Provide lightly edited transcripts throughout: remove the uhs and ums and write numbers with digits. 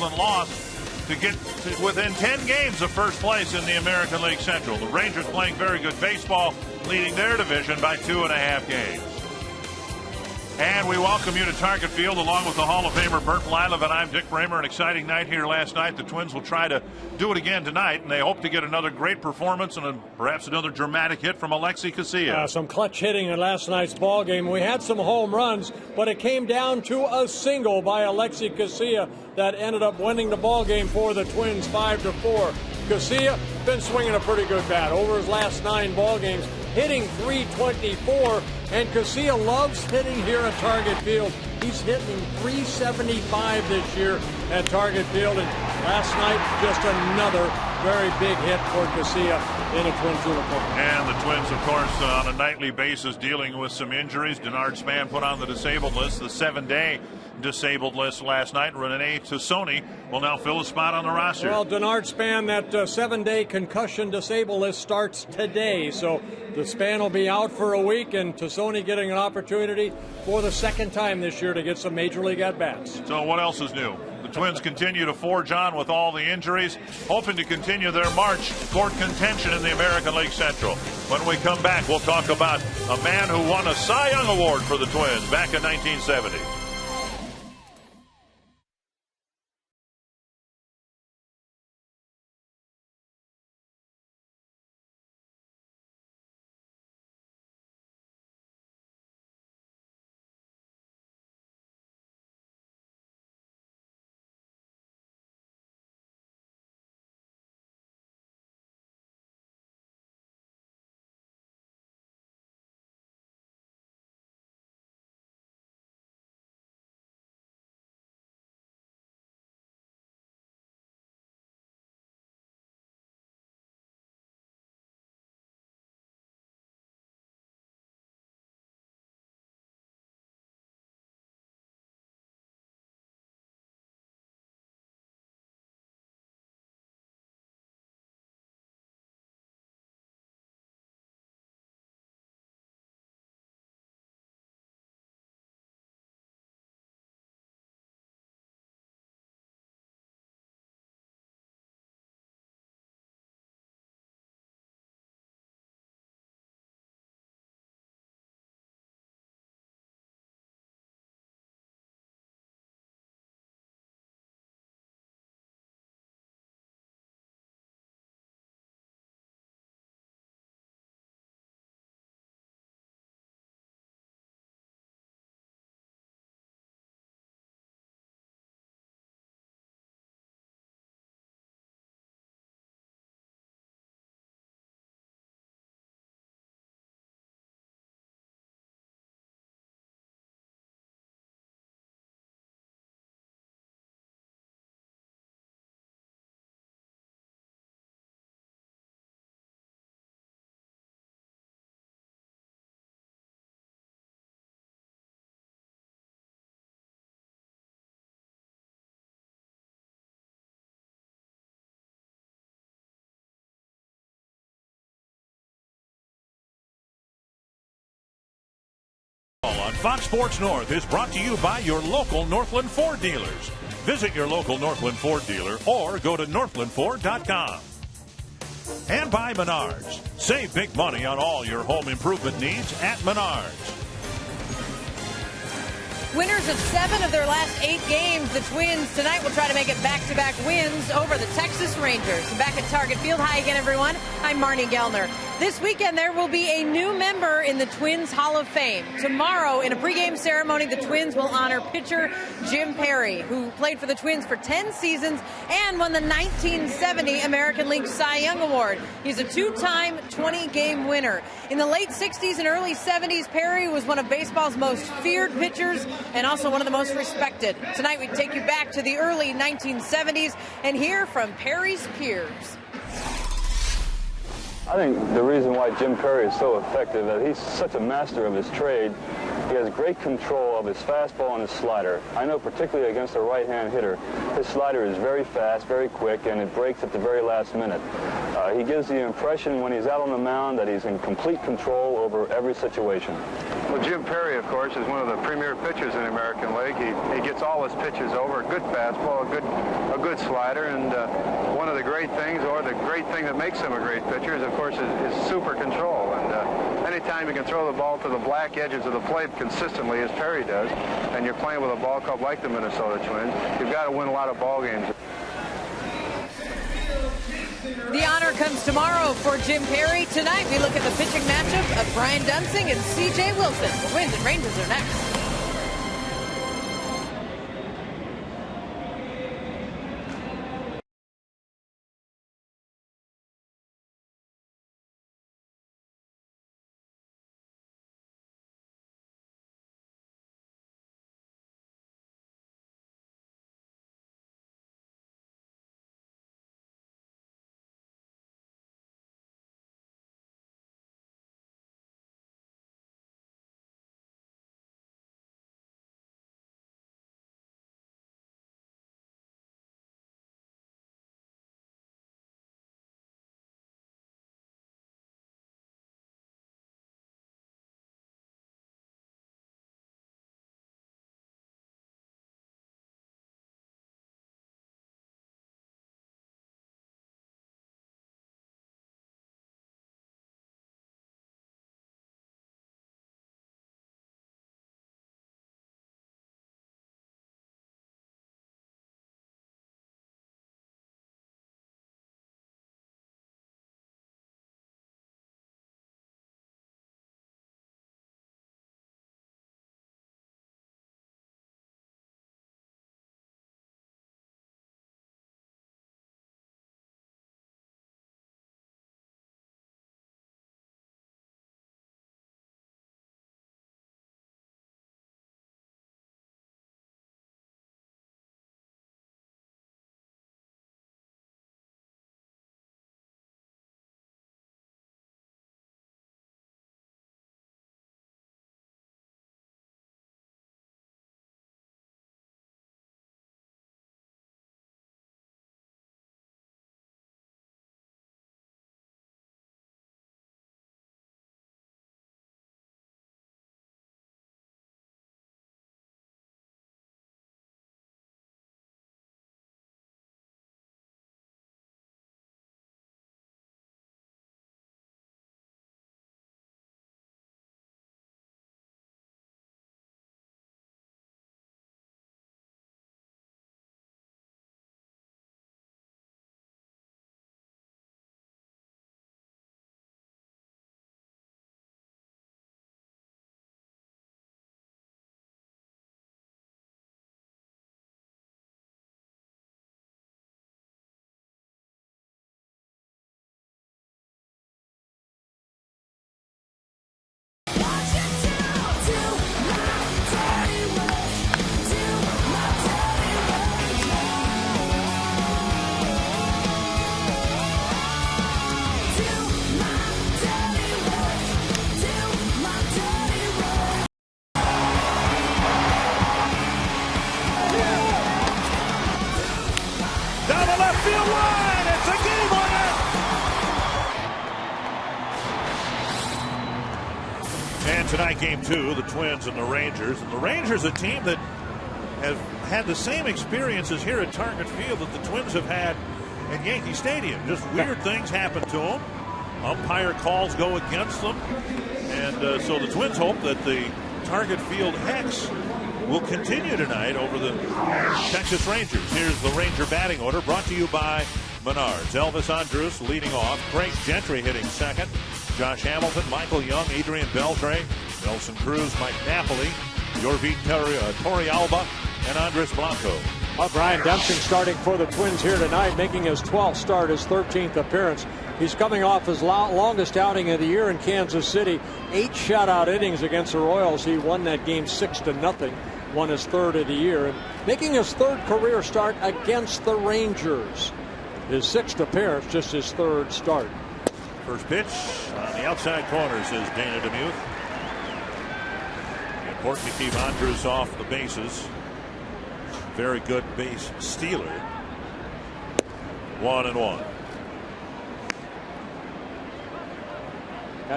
Cleveland lost to get to within 10 games of first place in the American League Central. The Rangers playing very good baseball, leading their division by 2.5 games. And we welcome you to Target Field along with the Hall of Famer Bert Blylev, and I'm Dick Bramer. An exciting night here last night. The Twins will try to do it again tonight, and they hope to get another great performance and perhaps another dramatic hit from Alexi Casilla. Some clutch hitting in last night's ball game. We had some home runs, but it came down to a single by Alexi Casilla that ended up winning the ball game for the Twins 5-4. Casilla been swinging a pretty good bat over his last 9 ball games, hitting .324, and Casilla loves hitting here at Target Field. He's hitting .375 this year at Target Field, and last night just another very big hit for Casilla in a Twins uniform. And the Twins, of course, on a nightly basis dealing with some injuries. Denard Span put on the disabled list, the 7-day disabled list last night. Rene Tassoni will now fill a spot on the roster. Well, Denard Span, that 7-day concussion disabled list starts today, so the Span will be out for a week, and Tassoni getting an opportunity for the second time this year to get some major league at-bats. So what else is new? The Twins continue to forge on with all the injuries, hoping to continue their march toward contention in the American League Central. When we come back, we'll talk about a man who won a Cy Young Award for the Twins back in 1970. On Fox Sports North is brought to you by your local Northland Ford dealers. Visit your local Northland Ford dealer or go to northlandford.com. And by Menards. Save big money on all your home improvement needs at Menards. Winners of 7 of their last 8 games, the Twins tonight will try to make it back-to-back wins over the Texas Rangers. Back at Target Field. Hi again, everyone. I'm Marnie Gellner. This weekend, there will be a new member in the Twins Hall of Fame. Tomorrow, in a pregame ceremony, the Twins will honor pitcher Jim Perry, who played for the Twins for 10 seasons and won the 1970 American League Cy Young Award. He's a 2-time 20-game winner. In the late 60s and early 70s, Perry was one of baseball's most feared pitchers and also one of the most respected. Tonight, we take you back to the early 1970s and hear from Perry's peers. I think the reason why Jim Perry is so effective is he's such a master of his trade. He has great control of his fastball and his slider. I know particularly against a right-hand hitter, his slider is very fast, very quick, and it breaks at the very last minute. He gives the impression when he's out on the mound that he's in complete control over every situation. Well, Jim Perry, of course, is one of the premier pitchers in the American League. He gets all his pitches over. A good fastball, a good slider, and one of the great things, or the great thing that makes him a great pitcher, is, of course, is super control. And anytime you can throw the ball to the black edges of the plate consistently, as Perry does, and you're playing with a ball club like the Minnesota Twins, you've got to win a lot of ball games. The honor comes tomorrow for Jim Perry. Tonight, we look at the pitching matchup of Brian Dunsing and C.J. Wilson. The Twins and Rangers are next. And tonight, game two, the Twins and the Rangers. And the Rangers, a team that have had the same experiences here at Target Field that the Twins have had at Yankee Stadium. Just weird things happen to them. Umpire calls go against them. And so the Twins hope that the Target Field hex will continue tonight over the Texas Rangers. Here's the Ranger batting order brought to you by Menards. Elvis Andrus leading off. Craig Gentry hitting second. Josh Hamilton, Michael Young, Adrian Beltre, Nelson Cruz, Mike Napoli, Yorvit Torrealba, and Andres Blanco. Brian Dunsing starting for the Twins here tonight, making his 12th start, his 13th appearance. He's coming off his longest outing of the year in Kansas City. 8 shutout innings against the Royals. He won that game 6-0. Won his 3rd of the year. And making his 3rd career start against the Rangers. His 6th appearance, just his 3rd start. First pitch on the outside corner, says Dana DeMuth. Important to keep Andrus off the bases. Very good base stealer. 1-1.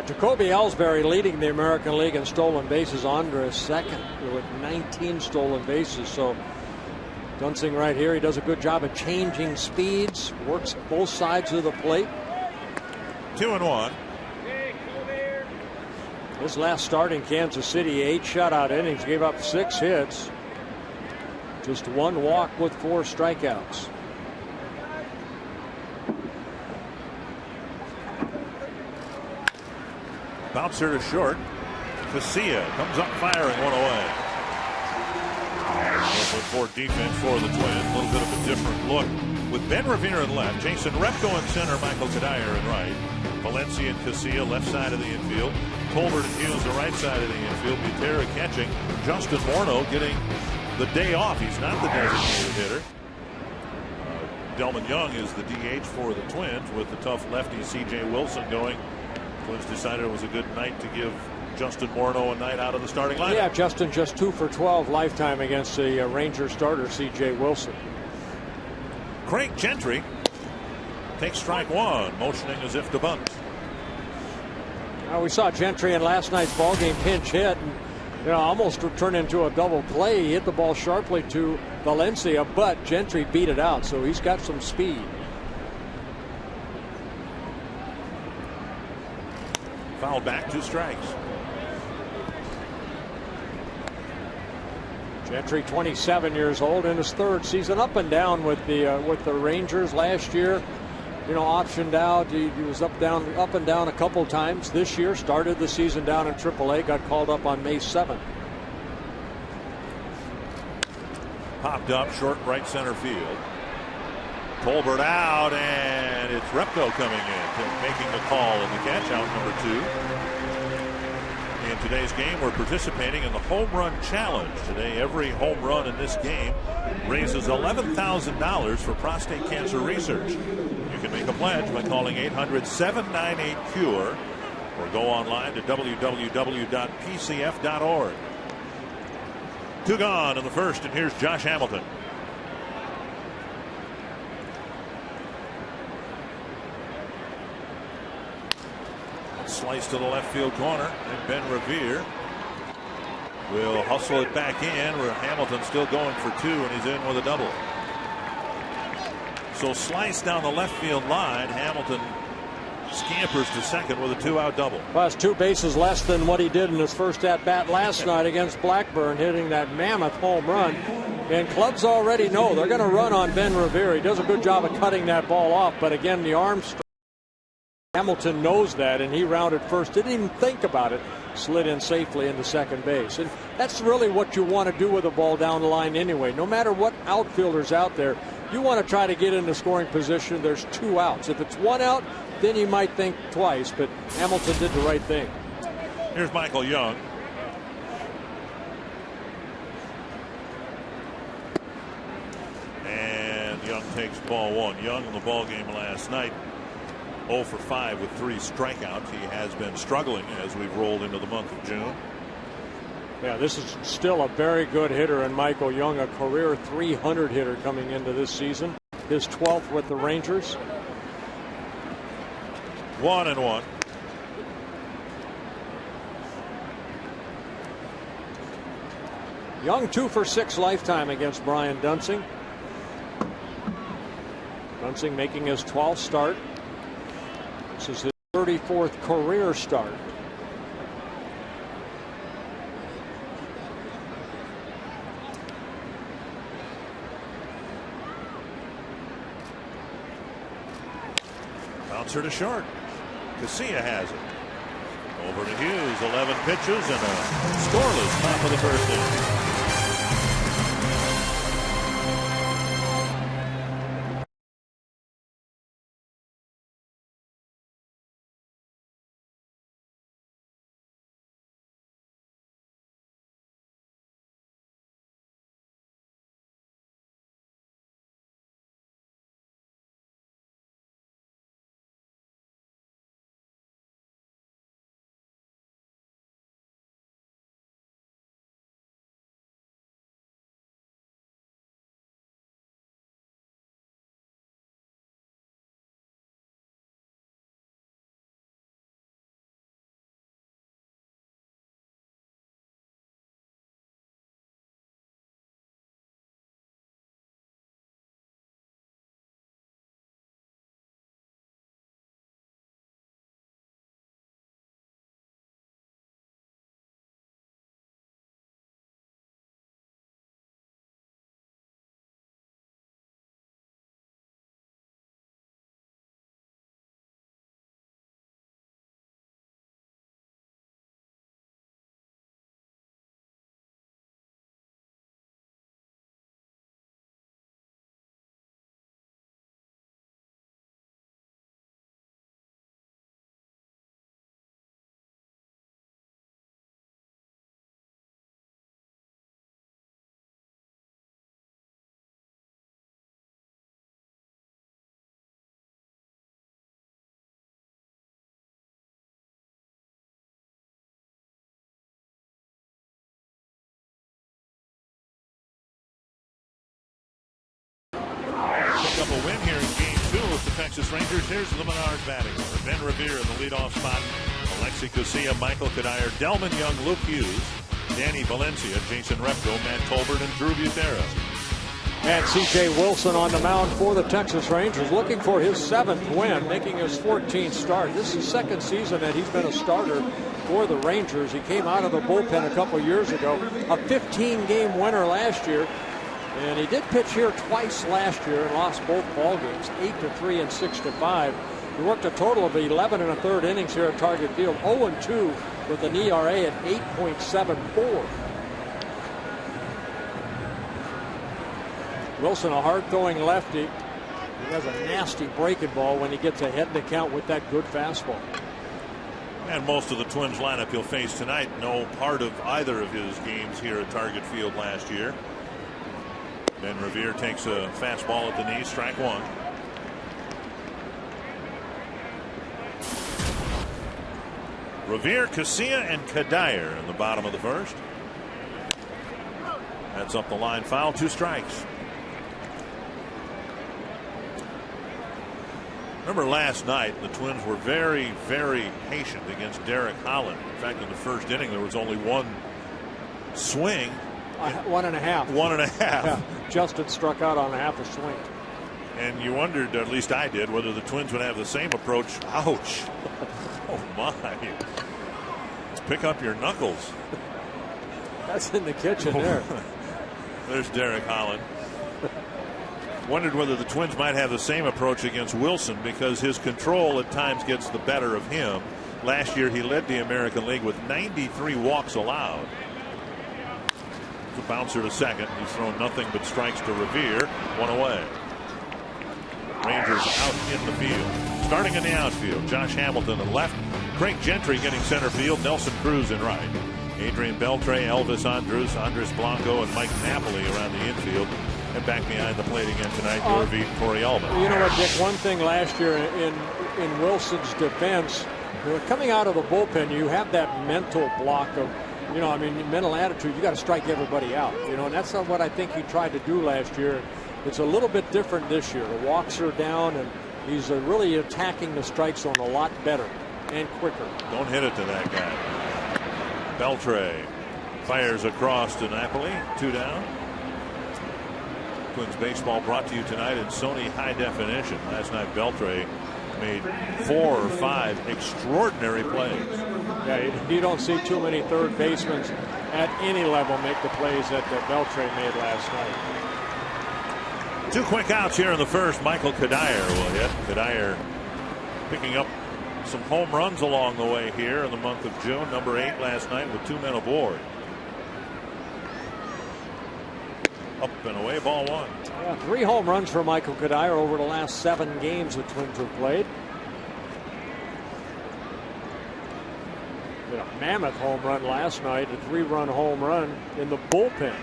Jacoby Ellsbury leading the American League in stolen bases. Andres second with 19 stolen bases. So Dunsing right here, he does a good job of changing speeds, works both sides of the plate. 2-1. His last start in Kansas City, 8 shutout innings, gave up 6 hits. Just 1 walk with 4 strikeouts. Bouncer to short. Casilla comes up firing, 1 away. For defense for the Twins. A little bit of a different look with Ben Revere in left, Jason Repko in center, Michael Kadire in right, Valencia and Casilla left side of the infield, Tolbert and Hughes the right side of the infield, Butera catching, Justin Morneau getting the day off. He's not the designated hitter. Delman Young is the DH for the Twins with the tough lefty C.J. Wilson going. Twins decided it was a good night to give Justin Morneau a night out of the starting lineup. Yeah, Justin just 2 for 12 lifetime against the Ranger starter C.J. Wilson. Craig Gentry takes strike 1, motioning as if to bunt. Now we saw Gentry in last night's ballgame pinch hit, and almost turned into a double play. He hit the ball sharply to Valencia, but Gentry beat it out, so he's got some speed. Foul back, 2 strikes. Gentry, 27 years old, in his 3rd season, up and down with the Rangers last year. Optioned out. He was up and down a couple times. This year, started the season down in AAA, got called up on May 7th. Popped up short right center field. Tolbert out, and it's Repko coming in, making the call in the catch out number 2. In today's game, we're participating in the Home Run Challenge. Today, every home run in this game raises $11,000 for prostate cancer research. You can make a pledge by calling 800-798-CURE or go online to www.pcf.org. 2 gone in the first, and here's Josh Hamilton. Slice to the left field corner, and Ben Revere will hustle it back in, where Hamilton's still going for 2, and he's in with a double. So slice down the left field line. Hamilton scampers to second with a 2-out double. Well, that's 2 bases less than what he did in his first at-bat last night against Blackburn, hitting that mammoth home run. And clubs already know they're going to run on Ben Revere. He does a good job of cutting that ball off, but again, the arm strength. Hamilton knows that, and he rounded first. Didn't even think about it. Slid in safely into second base. And that's really what you want to do with a ball down the line anyway. No matter what outfielder's out there, you want to try to get into scoring position. There's 2 outs. If it's 1 out, then you might think twice, but Hamilton did the right thing. Here's Michael Young. And Young takes ball 1. Young in the ball game last night, 0 for 5 with 3 strikeouts. He has been struggling as we've rolled into the month of June. Yeah, this is still a very good hitter in Michael Young, a career 300 hitter coming into this season. His 12th with the Rangers. 1-1. Young 2 for 6 lifetime against Brian Dunsing. Dunsing making his 12th start. This is his 34th career start. Bouncer to short. Casilla has it. Over to Hughes. 11 pitches and a scoreless top of the first inning. pick up a win here in Game 2 with the Texas Rangers. Here's the Menards batting order. Ben Revere in the leadoff spot. Alexi Casilla, Michael Kadire, Delman Young, Luke Hughes, Danny Valencia, Jason Repko, Matt Tolbert, and Drew Butera. And C.J. Wilson on the mound for the Texas Rangers, looking for his 7th win, making his 14th start. This is the second season that he's been a starter for the Rangers. He came out of the bullpen a couple years ago, a 15-game winner last year. And he did pitch here twice last year and lost both ball games, 8-3 and 6-5. He worked a total of 11 1/3 innings here at Target Field, 0-2 with an ERA at 8.74. Wilson, a hard-throwing lefty. He has a nasty breaking ball when he gets ahead in the count with that good fastball. And most of the Twins lineup he'll face tonight, no part of either of his games here at Target Field last year. Ben Revere takes a fastball at the knee, strike one. Revere, Casilla, and Kadire in the bottom of the first. That's up the line, foul, 2 strikes. Remember last night, the Twins were very, very patient against Derek Holland. In fact, in the first inning, there was only one swing. 1.5. 1.5. Yeah, Justin struck out on half a swing. And you wondered, or at least I did, whether the Twins would have the same approach. Ouch. Oh, my. Pick up your knuckles. That's in the kitchen there. There's Derek Holland. Wondered whether the Twins might have the same approach against Wilson because his control at times gets the better of him. Last year, he led the American League with 93 walks allowed. A bouncer to second. He's thrown nothing but strikes to Revere. 1 away. Rangers out in the field. Starting in the outfield, Josh Hamilton in left. Craig Gentry getting center field. Nelson Cruz in right. Adrian Beltre, Elvis Andres Blanco, and Mike Napoli around the infield. And back behind the plate again tonight, Yorvi Torrealba. You know what, Dick? One thing last year in Wilson's defense, coming out of the bullpen, you have that mental block of, mental attitude. You got to strike everybody out, and that's not what I think he tried to do last year. It's a little bit different this year. The walks are down, and he's really attacking the strike zone a lot better and quicker. Don't hit it to that guy. Beltre fires across to Napoli. 2 down. Twins baseball brought to you tonight in Sony High Definition. Last night, Beltre made 4 or 5 extraordinary plays. Yeah, you don't see too many third basemen at any level make the plays that Beltre made last night. 2 quick outs here in the first. Michael Kadire will hit. Kadire picking up some home runs along the way here in the month of June. Number 8 last night with 2 men aboard. Up and away, ball 1. Yeah, 3 home runs for Michael Kadire over the last 7 games the Twins have played. Did a mammoth home run last night, a 3-run home run in the bullpen.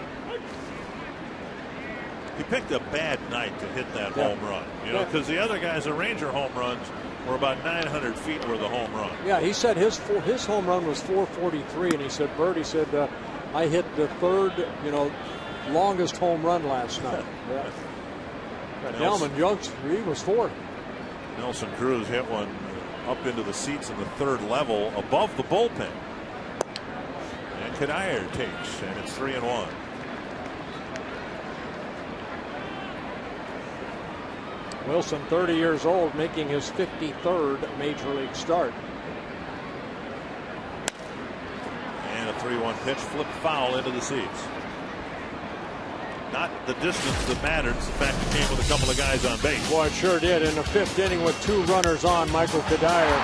He picked a bad night to hit that home run, because the other guys, the Ranger home runs, were about 900 feet were the home run. Yeah, he said his home run was 443, and he said, I hit the 3rd, longest home run last night. Yeah. Delman Young's, he was 4th. Nelson Cruz hit one up into the seats in the 3rd level above the bullpen. And Kadire takes, and it's 3-1. Wilson, 30 years old, making his 53rd major league start. And a 3-1 pitch, flipped foul into the seats. Not the distance that matters, the fact it came with a couple of guys on base. Boy, it sure did. In the 5th inning with 2 runners on, Michael Kadire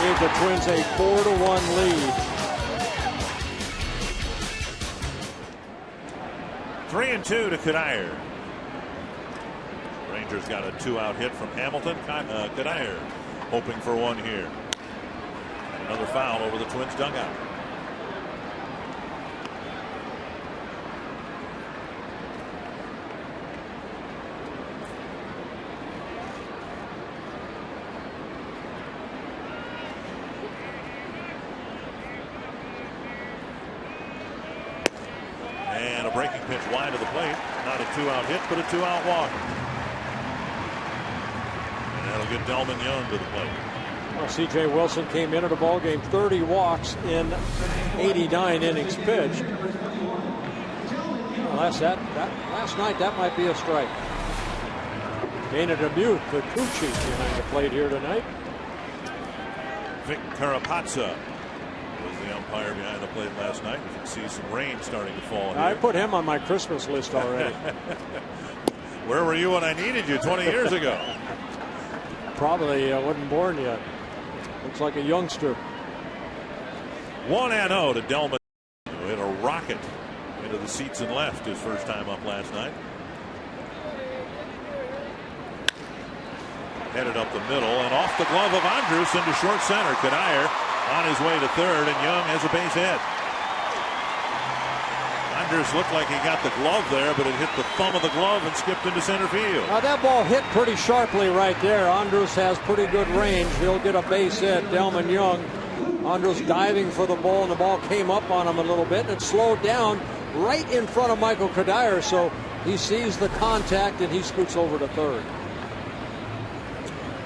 gave the Twins a 4-1 lead. 3-2 to Kadire. Rangers got a 2-out hit from Hamilton. Kadire hoping for one here. And another foul over the Twins dugout. And a breaking pitch wide of the plate. Not a 2-out hit, but a 2-out walk. get Delman Young to the plate. Well, C.J. Wilson came into the ball game 30 walks in 89 innings pitched. Well, last night that might be a strike. Dana Demuth, the crew chief, behind the plate here tonight. Vic Carapazza was the umpire behind the plate last night. You can see some rain starting to fall here. I put him on my Christmas list already. Where were you when I needed you 20 years ago? Probably wasn't born yet. Looks like a youngster. 1-0 to Delman. Hit a rocket into the seats and left his first time up last night. Headed up the middle and off the glove of Andrus into short center. Kadire on his way to third, and Young has a base hit. Andrus looked like he got the glove there, but it hit the thumb of the glove and skipped into center field. Now that ball hit pretty sharply right there. Andrus has pretty good range. He'll get a base hit. Delman Young. Andrus diving for the ball, and the ball came up on him a little bit, and it slowed down right in front of Michael Kadire, so he sees the contact and he scoots over to third.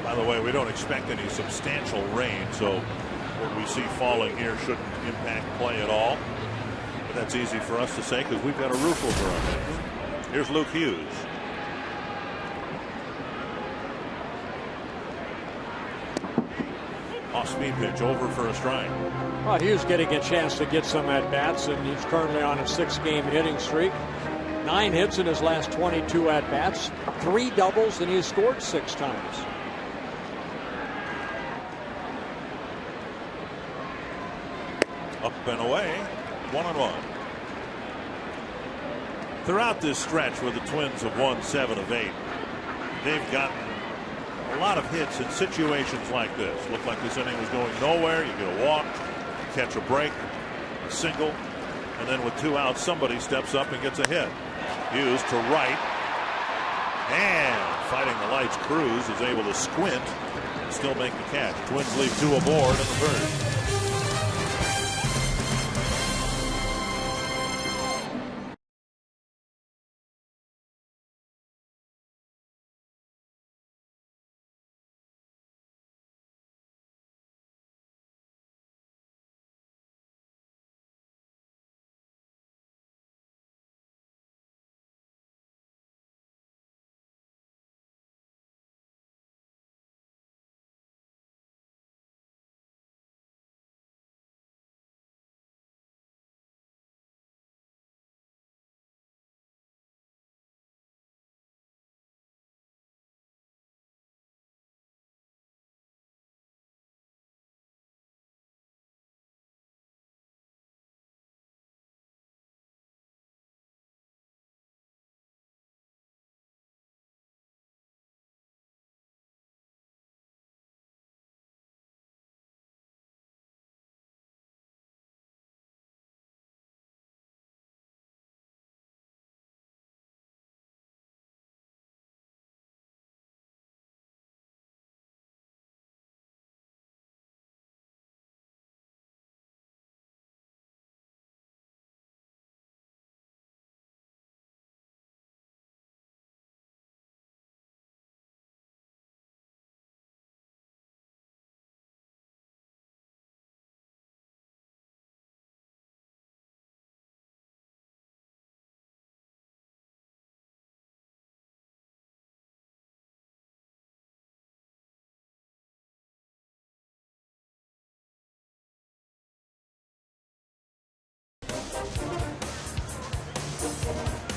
By the way, we don't expect any substantial rain, so what we see falling here shouldn't impact play at all. But that's easy for us to say because we've got a roof over our heads. Here's Luke Hughes. Off-speed pitch over for a strike. Well, Hughes getting a chance to get some at-bats, and he's currently on a 6-game hitting streak. 9 hits in his last 22 at-bats, 3 doubles, and he's scored 6 times. Up and away, 1-1. Throughout this stretch where the Twins have won 7 of 8, they've gotten a lot of hits in situations like this. Looked like this inning was going nowhere. You get a walk, catch a break, a single, and then with 2 outs, somebody steps up and gets a hit. Hughes to right, and fighting the lights, Cruz is able to squint and still make the catch. Twins leave 2 aboard in the first.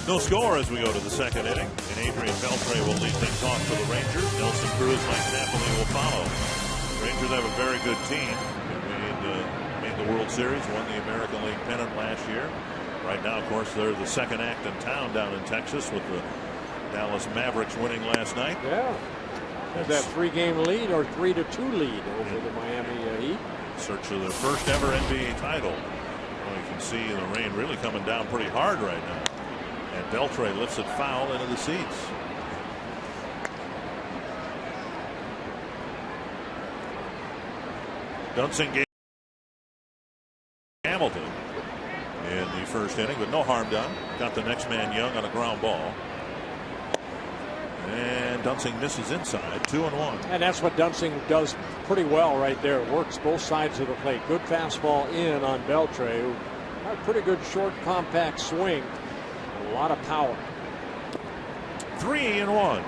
No score as we go to the second inning, and Adrian Beltre will lead things off for the Rangers. Nelson Cruz, Mike Napoli will follow. Rangers have a very good team. Made the World Series, won the American League pennant last year. Right now, of course, they're the second act in town down in Texas with the Dallas Mavericks winning last night. Yeah. There's that 3-game lead or 3-2 lead over the Miami Heat. Search for their first ever NBA title. Well, you can see the rain really coming down pretty hard right now. And Beltre lifts it foul into the seats. Dunsing gave Hamilton in the first inning, but no harm done. Got the next man Young on a ground ball. And Dunsing misses inside, 2-1. And that's what Dunsing does pretty well right there. Works both sides of the plate. Good fastball in on Beltre, who had a pretty good short, compact swing. A lot of power. 3-1.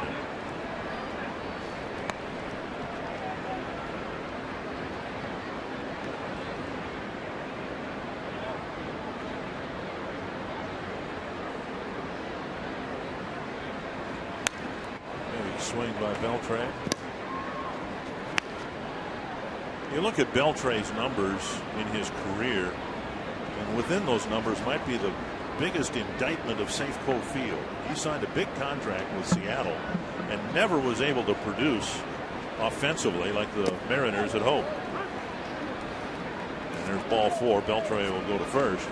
Swing by Beltre. You look at Beltre's numbers in his career, and within those numbers might be the biggest indictment of Safeco Field. He signed a big contract with Seattle and never was able to produce offensively like the Mariners had hoped. And there's ball 4. Beltre will go to first.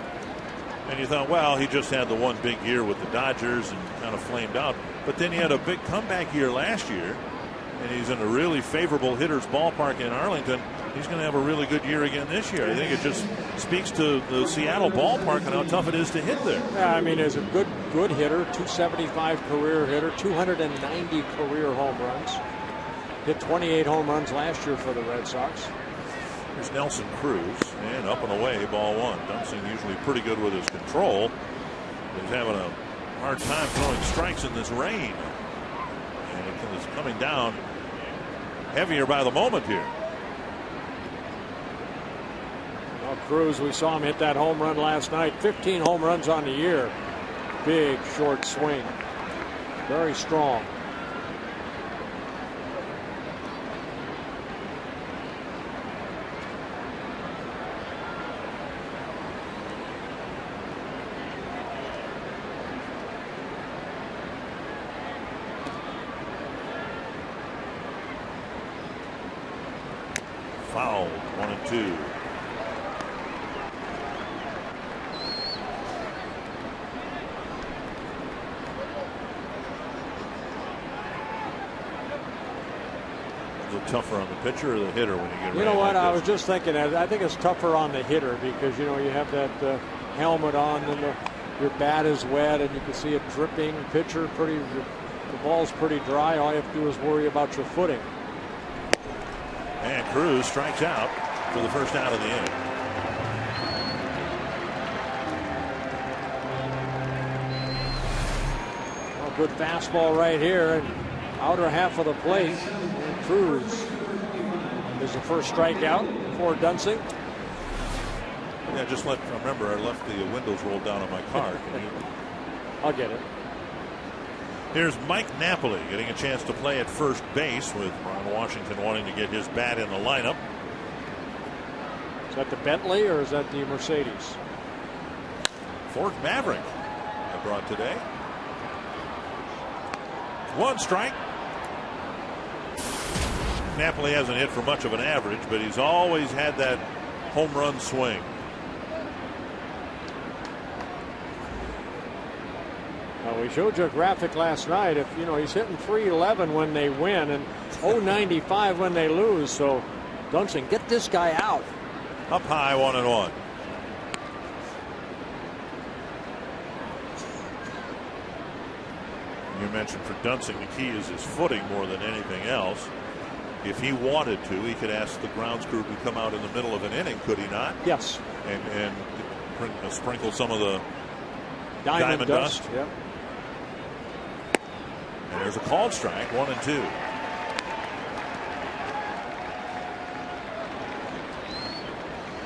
And you thought, well, he just had the one big year with the Dodgers and kind of flamed out. But then he had a big comeback year last year, and he's in a really favorable hitter's ballpark in Arlington. He's going to have a really good year again this year. I think it just speaks to the Seattle ballpark and how tough it is to hit there. Yeah, I mean, as a good hitter, 275 career hitter, 290 career home runs. Hit 28 home runs last year for the Red Sox. Here's Nelson Cruz, and up and away, ball 1. Dunsing usually pretty good with his control. He's having a hard time throwing strikes in this rain. And it's coming down heavier by the moment here. Well, Cruz, we saw him hit that home run last night. 15 home runs on the year. Big, short swing. Very strong. Foul, 1-2. Is it tougher on the pitcher or the hitter when you get? You know what? I was just thinking that. I think it's tougher on the hitter because you have that helmet on and your bat is wet and you can see it dripping. Pitcher, the ball's pretty dry. All you have to do is worry about your footing. And Cruz strikes out for the first out of the inning. Well, good fastball right here, and outer half of the plate. And Cruz is the first strikeout for Dunsing. Yeah, remember I left the windows rolled down on my car. I'll get it. Here's Mike Napoli getting a chance to play at first base with Ron Washington wanting to get his bat in the lineup. Is that the Bentley or is that the Mercedes? Ford Maverick I brought today. 1 strike. Napoli hasn't hit for much of an average, but he's always had that home run swing. Well, we showed you a graphic last night. If he's hitting .311 when they win and .095 when they lose. So Dunsing, get this guy out. Up high, 1-1. You mentioned for Dunsing the key is his footing more than anything else. If he wanted to, he could ask the grounds crew to come out in the middle of an inning, could he not? Yes. And sprinkle some of the diamond dust. Yep. And there's a called strike, 1-2.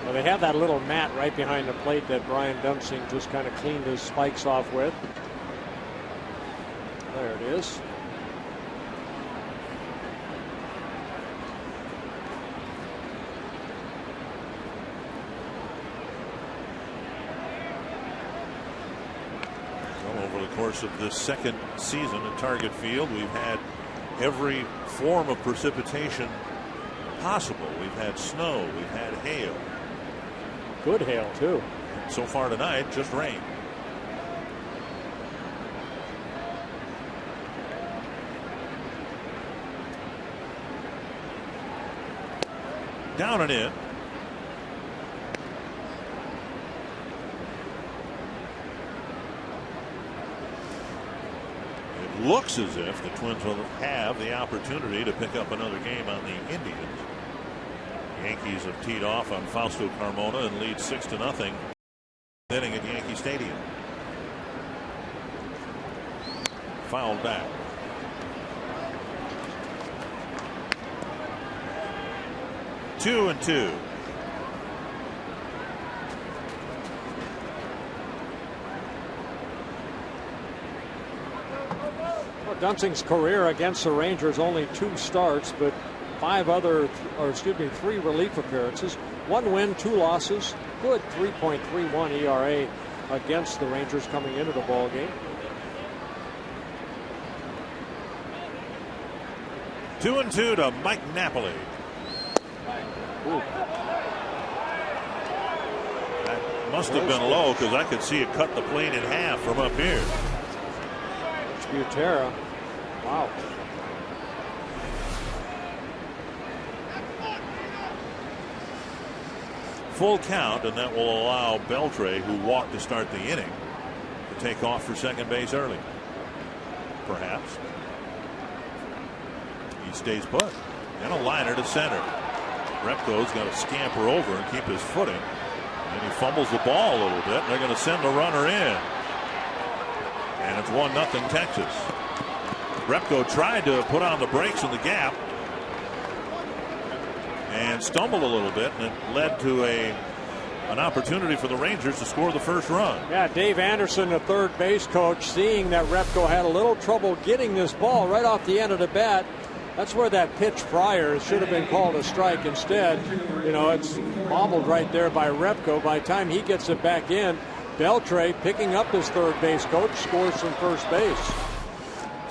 Well, they have that little mat right behind the plate that Brian Dunsing just kind of cleaned his spikes off with. There it is. Over the course of this second season at Target Field, we've had every form of precipitation possible. We've had snow, we've had hail. Good hail, too. So far tonight, just rain. Down and in. looks as if the Twins will have the opportunity to pick up another game on the Indians. Yankees have teed off on Fausto Carmona and lead 6-0 inning at Yankee Stadium. Fouled back. Two and two. Well, Dunsing's career against the Rangers only 2 starts, but 3 relief appearances, 1 win, 2 losses, good 3.31 ERA against the Rangers coming into the ball game. 2-2 to Mike Napoli. Ooh. That must have been low because I could see it cut the plate in half from up here. It's Butera. Wow. Full count, and that will allow Beltre, who walked to start the inning, to take off for second base early. Perhaps. He stays put. And a liner to center. Repko's got to scamper over and keep his footing. And he fumbles the ball a little bit. And they're going to send the runner in. And it's 1-0 Texas. Repko tried to put on the brakes in the gap and stumbled a little bit, and it led to an opportunity for the Rangers to score the first run. Yeah, Dave Anderson, the third base coach, seeing that Repko had a little trouble getting this ball right off the end of the bat. That's where that pitch prior should have been called a strike. Instead, it's bobbled right there by Repko. By the time he gets it back in, Beltre, picking up his third base coach, scores from first base.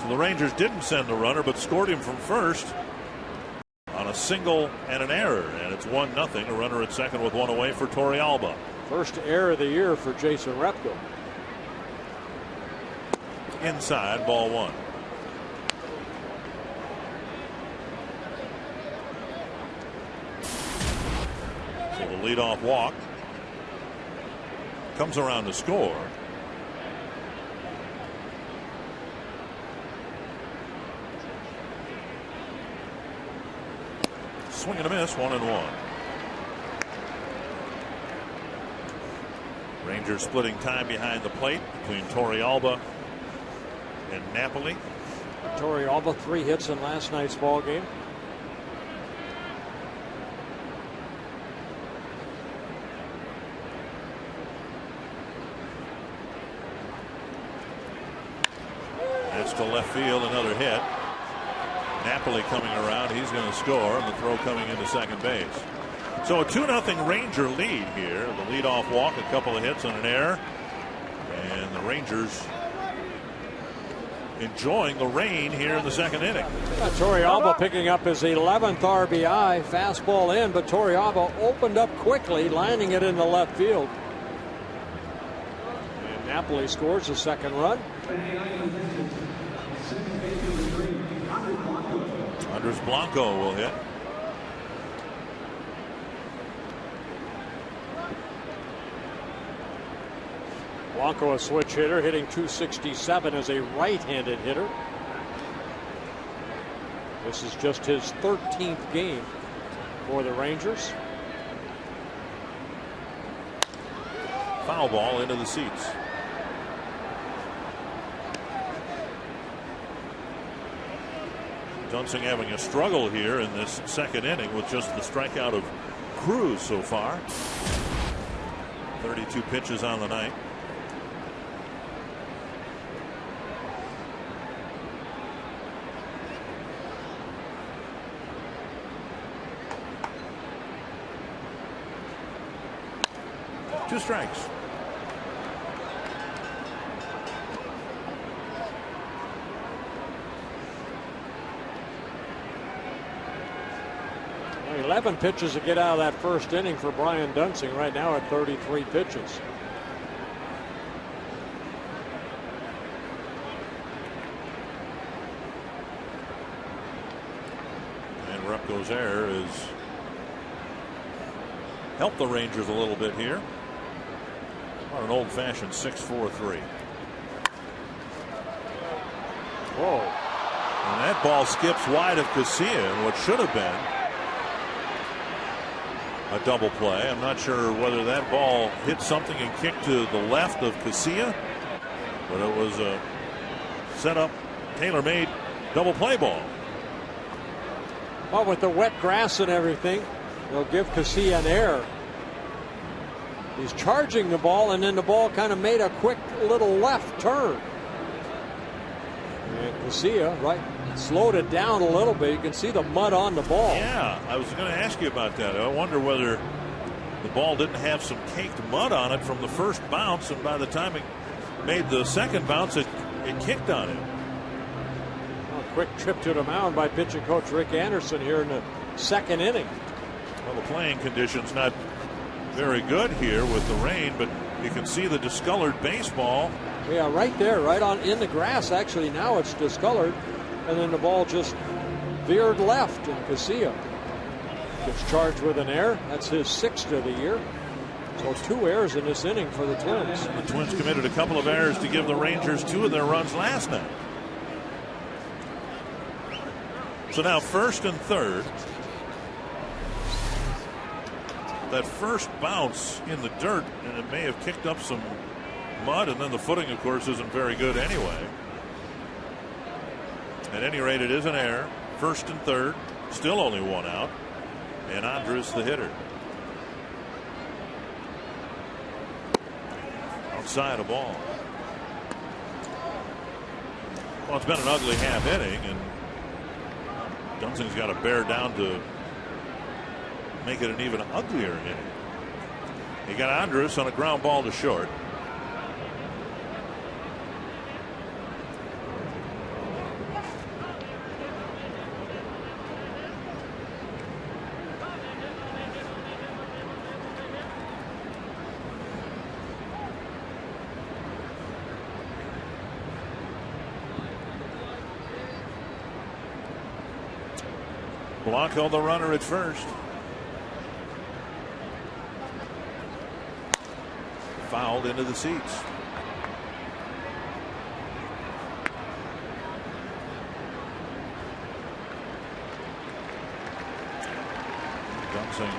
So the Rangers didn't send the runner, but scored him from first on a single and an error. And it's 1-0. A runner at second with 1 away for Torrealba. First error of the year for Jason Repko. Inside, ball 1. So the leadoff walk comes around to score. Swing and a miss, 1-1. Rangers splitting time behind the plate between Torrealba and Napoli. Torrealba 3 hits in last night's ball game. That's to left field, another hit. Napoli coming around, he's going to score, and the throw coming into second base. So a 2-0 Ranger lead here. The leadoff walk, a couple of hits and an error, and the Rangers enjoying the rain here in the second inning. Torrealba picking up his 11th RBI, fastball in, but Torrealba opened up quickly, lining it in the left field. And Napoli scores the second run. Andres Blanco will hit. Blanco, a switch hitter, hitting .267 as a right-handed hitter. This is just his 13th game for the Rangers. Foul ball into the seats. Dunsing having a struggle here in this second inning with just the strikeout of Cruz so far. 32 pitches on the night. Two strikes. Well, 11 pitches to get out of that first inning for Brian Dunsing, right now at 33 pitches. And Repko's error has helped the Rangers a little bit here. On an old-fashioned 6-4-3. Whoa. And that ball skips wide of Casilla in what should have been a double play. I'm not sure whether that ball hit something and kicked to the left of Casilla, but it was a set up, tailor-made double play ball. Well, with the wet grass and everything, they'll give Casilla an error. He's charging the ball, and then the ball kind of made a quick little left turn. And Casilla, right, slowed it down a little bit. You can see the mud on the ball. Yeah, I was going to ask you about that. I wonder whether the ball didn't have some caked mud on it from the first bounce, and by the time it made the second bounce, it kicked on it. Well, quick trip to the mound by pitching coach Rick Anderson here in the second inning. Well, the playing conditions not very good here with the rain, but you can see the discolored baseball. Yeah, right there, right on in the grass. Actually, now it's discolored, and then the ball just veered left, and Casilla gets charged with an error. That's his 6th of the year. So 2 errors in this inning for the Twins. The Twins committed a couple of errors to give the Rangers 2 of their runs last night. So now 1st and 3rd. That first bounce in the dirt, and it may have kicked up some mud, and then the footing, of course, isn't very good anyway. At any rate, it is an error. 1st and 3rd, still only 1 out, and Andrus the hitter. Outside a ball. Well, it's been an ugly half inning, and Dunsing's got to bear down to make it an even uglier inning. He got Andrus on a ground ball to short. Blanco the runner at first. Fouled into the seats. Dunsing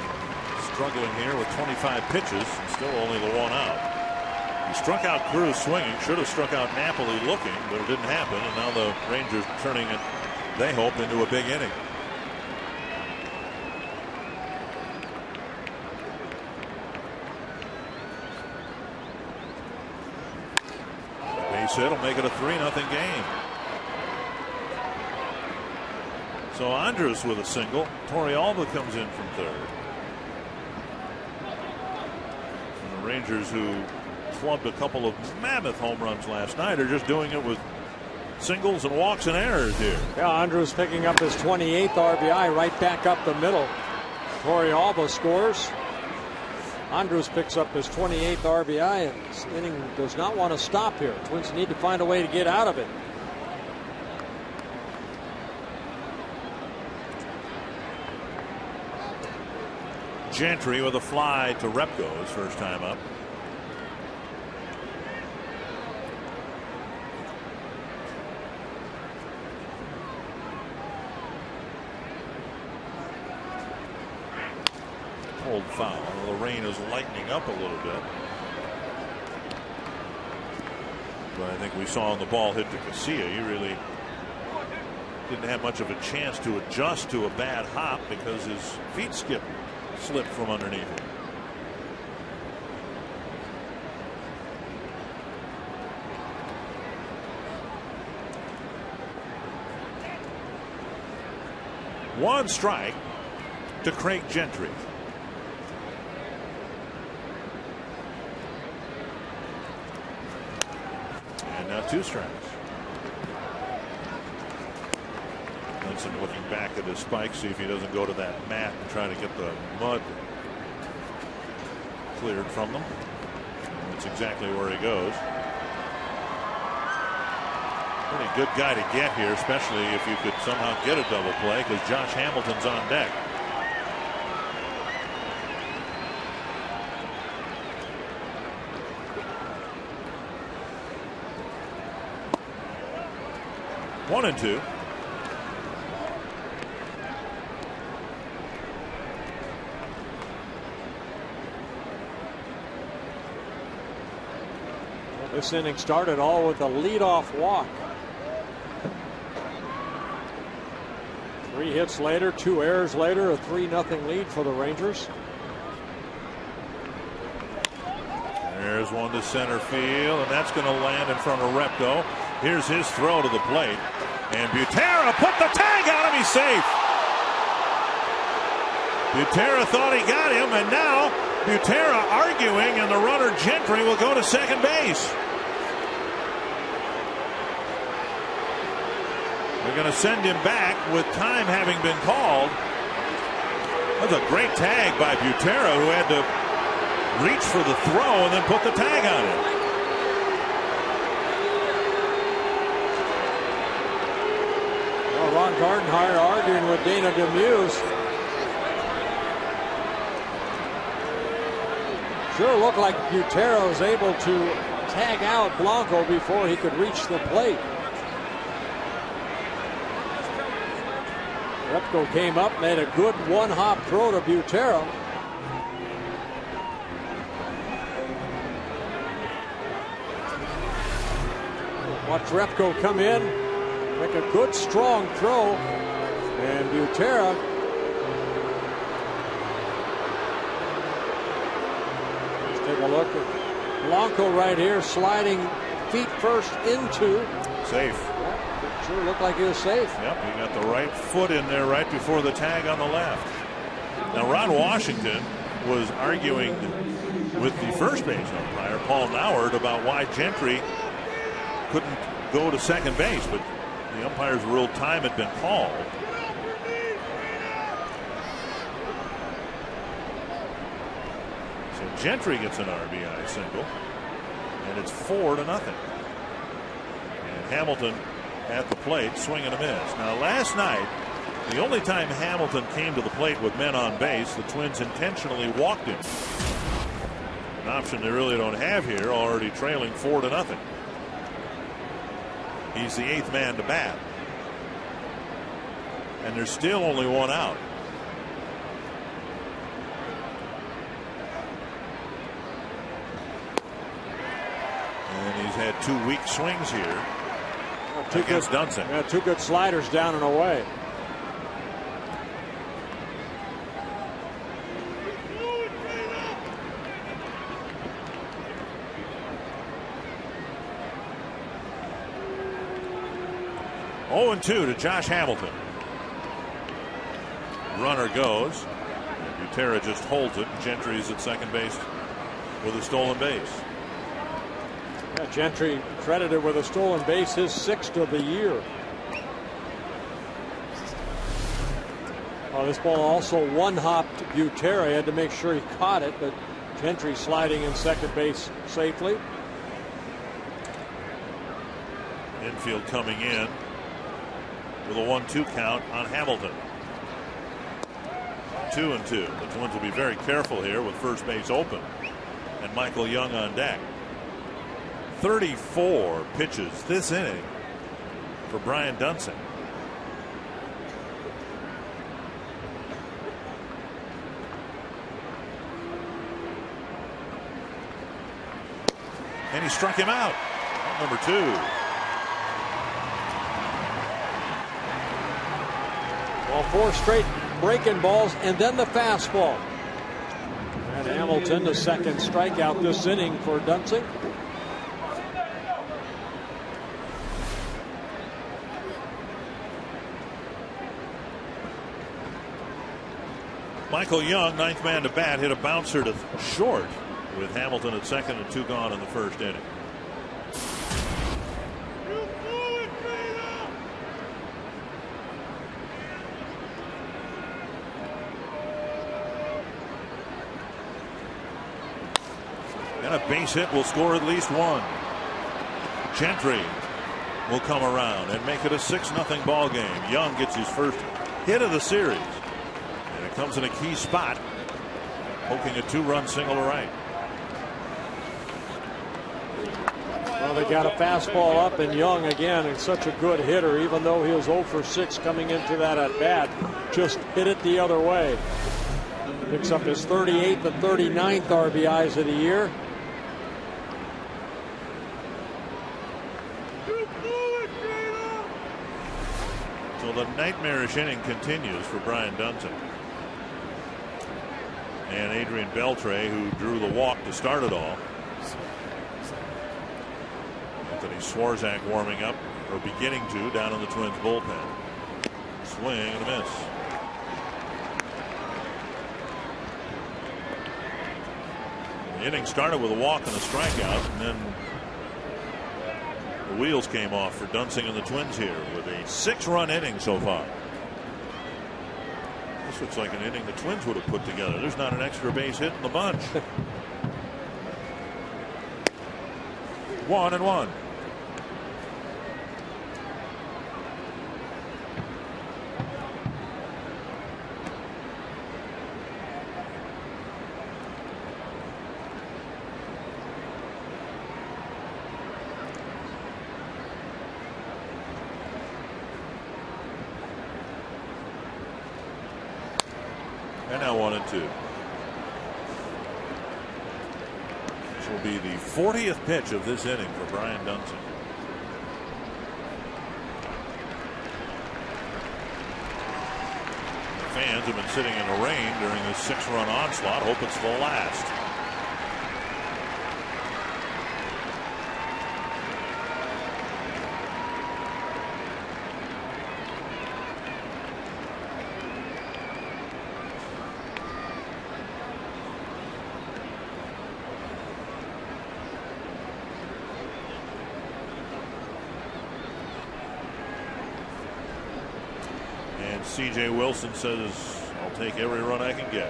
struggling here with 25 pitches and still only the 1 out. He struck out Cruz swinging, should have struck out Napoli looking, but it didn't happen, and now the Rangers turning it, they hope, into a big inning. It'll make it a 3-0 game. So Andrus with a single. Torrealba comes in from 3rd. And the Rangers, who clubbed a couple of mammoth home runs last night, are just doing it with singles and walks and errors here. Yeah, Andrus picking up his 28th RBI right back up the middle. Torrealba scores. Andrus picks up his 28th RBI, and this inning does not want to stop here. Twins need to find a way to get out of it. Gentry with a fly to Repko his first time up. Old foul. The rain is lightening up a little bit. But I think we saw on the ball hit to Casilla. He really didn't have much of a chance to adjust to a bad hop because his feet slipped from underneath him. One strike to Craig Gentry. And now 2 strikes. Benson looking back at his spike, see if he doesn't go to that mat and try to get the mud cleared from them. That's exactly where he goes. Pretty good guy to get here, especially if you could somehow get a double play, because Josh Hamilton's on deck. 1-2. This inning started all with a leadoff walk. 3 hits later, 2 errors later, a 3-0 lead for the Rangers. There's one to center field, and that's going to land in front of Repko. Here's his throw to the plate, and Butera put the tag on him. He's safe. Butera thought he got him, and now Butera arguing, and the runner Gentry will go to second base. They're going to send him back with time having been called. That's a great tag by Butera, who had to reach for the throw and then put the tag on it. Well, Ron Gardenhire arguing with Dana Demuse. Sure looked like Butera was able to tag out Blanco before he could reach the plate. Repko came up, made a good one-hop throw to Butera. Watch Repko come in, make a good strong throw, and Butera let's take a look at Blanco right here, sliding feet first into. Safe. Sure looked like he was safe. Yep, he got the right foot in there right before the tag on the left. Now Ron Washington was arguing with the first base umpire, Paul Nauert, about why Gentry couldn't go to second base, but the umpires ruled time had been called. So Gentry gets an RBI single, and it's 4-0. And Hamilton at the plate, swing and a miss. Now last night, the only time Hamilton came to the plate with men on base, the Twins intentionally walked him. An option they really don't have here, already trailing 4-0. He's the 8th man to bat. And there's still only one out. And he's had 2 weak swings here. Against Dunsing. Yeah, 2 good sliders down and away. Oh, 2 to Josh Hamilton. Runner goes. Butera just holds it. Gentry's at second base with a stolen base. Yeah, Gentry credited with a stolen base, his 6th of the year. This ball also one-hopped Butera. He had to make sure he caught it, but Gentry sliding in second base safely. Infield coming in with a 1-2 count on Hamilton. 2-2. The Twins will be very careful here with first base open and Michael Young on deck. 34 pitches this inning for Brian Dunsing. And he struck him out. Number 2. Well, 4 straight breaking balls and then the fastball. And Hamilton, the second strikeout this inning for Dunsing. Michael Young, 9th man to bat, hit a bouncer to short with Hamilton at second and 2 gone in the first inning. And a base hit will score at least 1. Gentry will come around and make it a 6-0 ball game. Young gets his first hit of the series. And it comes in a key spot, poking a 2-run single to right. Well, Well, they got a fastball up, and Young again is such a good hitter, even though he was 0 for 6 coming into that at bat, just hit it the other way. Picks up his 38th and 39th RBIs of the year. So the nightmarish inning continues for Brian Dunsing. And Adrian Beltre, who drew the walk to start it all. Anthony Swarzak warming up, or beginning to, down in the Twins bullpen. Swing and a miss. The inning started with a walk and a strikeout, and then the wheels came off for Dunsing and the Twins here with a 6-run inning so far. This looks like an inning the Twins would have put together. There's not an extra base hit in the bunch. 1-1. And now 1-2. This will be the 40th pitch of this inning for Brian Dunsing. The fans have been sitting in the rain during this 6-run onslaught. Hope it's the last. C.J. Wilson says, I'll take every run I can get.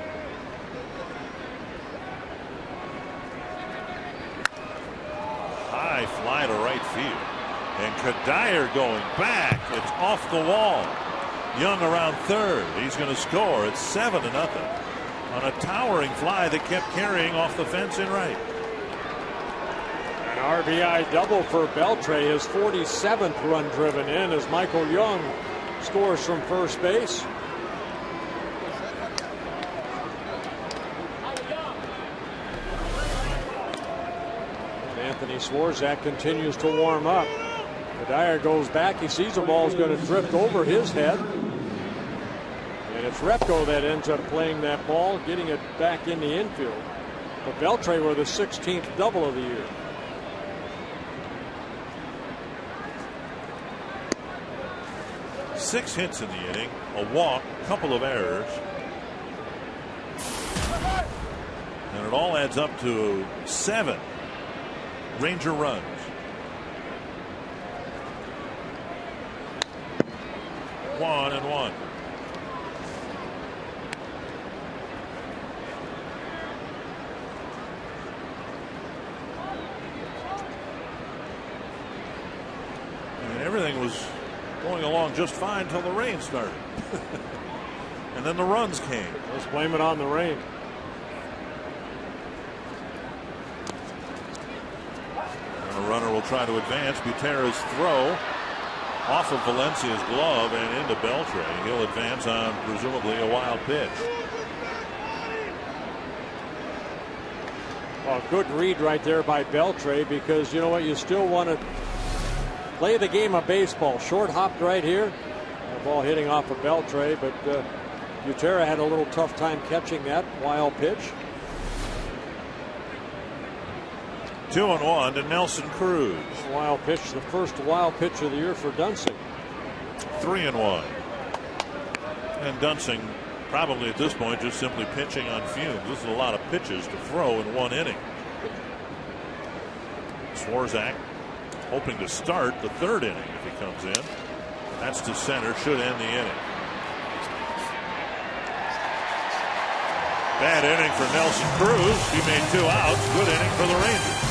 High fly to right field. And Kadire going back. It's off the wall. Young around third. He's going to score. It's 7-0 on a towering fly that kept carrying off the fence in right. An RBI double for Beltre, his 47th run driven in as Michael Young scores from first base. And Anthony Swarzak continues to warm up. Kadire goes back. He sees the ball is going to drift over his head. And it's Repko that ends up playing that ball, getting it back in the infield. But Beltre with the 16th double of the year. Six hits in the inning, a walk, a couple of errors. And it all adds up to 7 Ranger runs. One and one. And everything was going along just fine until the rain started. And then the runs came. Let's blame it on the rain. And a runner will try to advance. Buterra's throw off of Valencia's glove and into Beltre. He'll advance on presumably a wild pitch. Oh, good read right there by Beltre, because you know what, you still want to play the game of baseball. Short hopped right here. The ball hitting off of Beltre, but Buterra had a little tough time catching that wild pitch. 2-1 to Nelson Cruz. Wild pitch, the first wild pitch of the year for Dunsing. 3-1. And Dunsing probably at this point just simply pitching on fumes. This is a lot of pitches to throw in one inning. Swarzak hoping to start the third inning if he comes in. That's to center, should end the inning. Bad inning for Nelson Cruz. He made 2 outs. Good inning for the Rangers.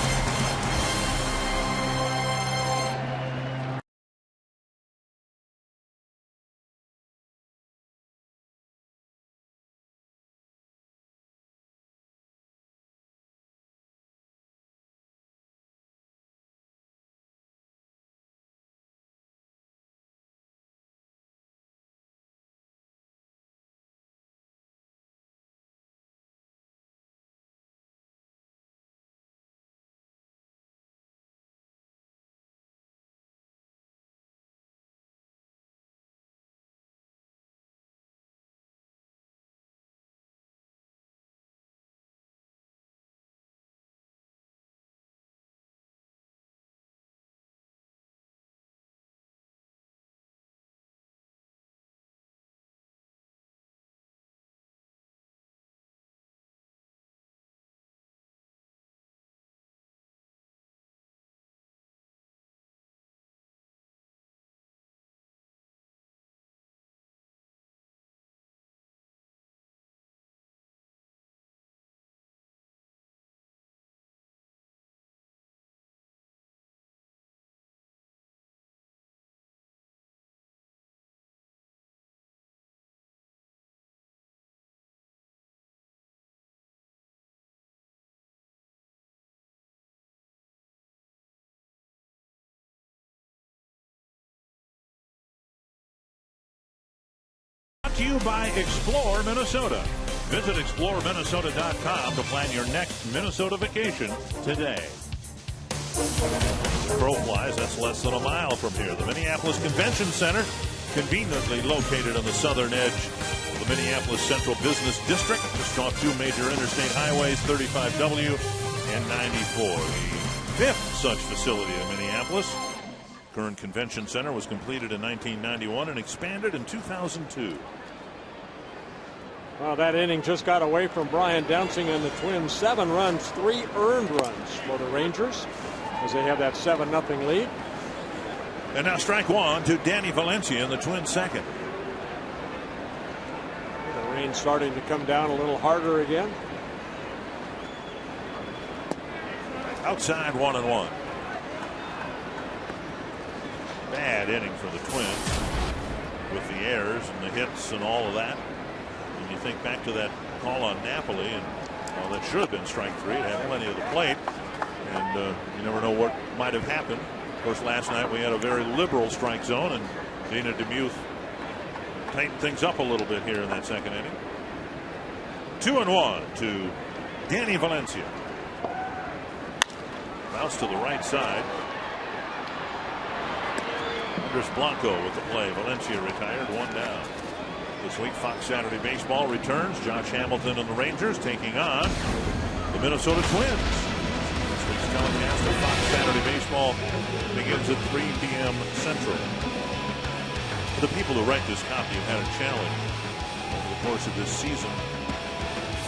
to you by Explore Minnesota. Visit exploreminnesota.com to plan your next Minnesota vacation today. The crow flies, that's less than a mile from here. The Minneapolis Convention Center, conveniently located on the southern edge of the Minneapolis Central Business District, just off two major interstate highways, 35W and 94. The fifth such facility in Minneapolis. Current convention center was completed in 1991 and expanded in 2002. Well, that inning just got away from Brian Duensing and the Twins. 7 runs, 3 earned runs for the Rangers as they have that 7-0 lead. And now strike one to Danny Valencia in the Twins' second. The rain starting to come down a little harder again. Outside 1-1. Bad inning for the Twins with the errors and the hits and all of that. When you think back to that call on Napoli, and well, that should have been strike 3. It had plenty of the plate, and you never know what might have happened. Of course, last night we had a very liberal strike zone, and Dana DeMuth tightened things up a little bit here in that second inning. 2-1 to Danny Valencia. Bounce to the right side. Andres Blanco with the play. Valencia retired, 1 down. This week, Fox Saturday Baseball returns. Josh Hamilton and the Rangers taking on the Minnesota Twins. This week's telecast of Fox Saturday Baseball begins at 3 p.m. Central. The people who write this copy have had a challenge over the course of this season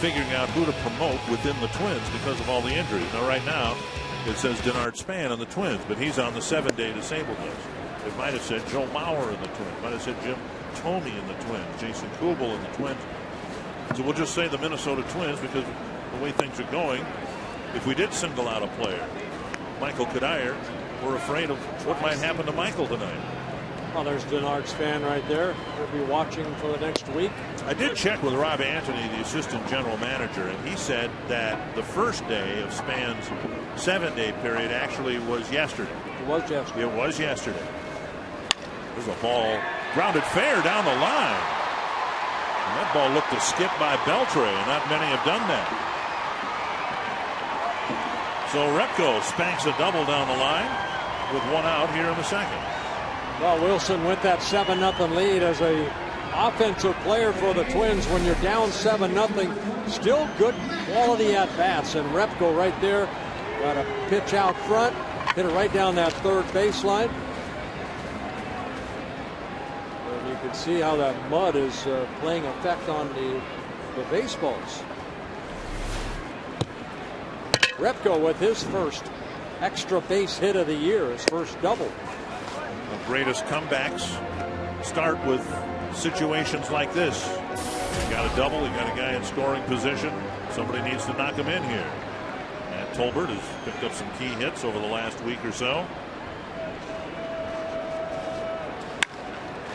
figuring out who to promote within the Twins because of all the injuries. Now, right now, it says Denard Span on the Twins, but he's on the 7-day disabled list. It might have said Joe Mauer in the Twins. Might have said Jim Thome in the Twins. Jason Kubel in the Twins. So we'll just say the Minnesota Twins because the way things are going, if we did single out a player, Michael Cuddyer, we're afraid of what might happen to Michael tonight. Well, there's Denard Span right there. We'll be watching for the next week. I did check with Rob Anthony, the assistant general manager, and he said that the first day of Span's 7-day period actually was yesterday. It was yesterday. It was yesterday. There's a ball grounded fair down the line. And that ball looked to skip by Beltre, and not many have done that. So Repko spanks a double down the line with 1 out here in the second. Well, Wilson with that 7-0 lead as a offensive player for the Twins. When you're down 7-0, still good quality at bats, and Repko right there got a pitch out front, hit it right down that third baseline. And you can see how that mud is playing effect on the baseballs. Repko with his first extra base hit of the year, his first double. The greatest comebacks start with situations like this. You got a double, you got a guy in scoring position. Somebody needs to knock him in here. Matt Tolbert has picked up some key hits over the last week or so.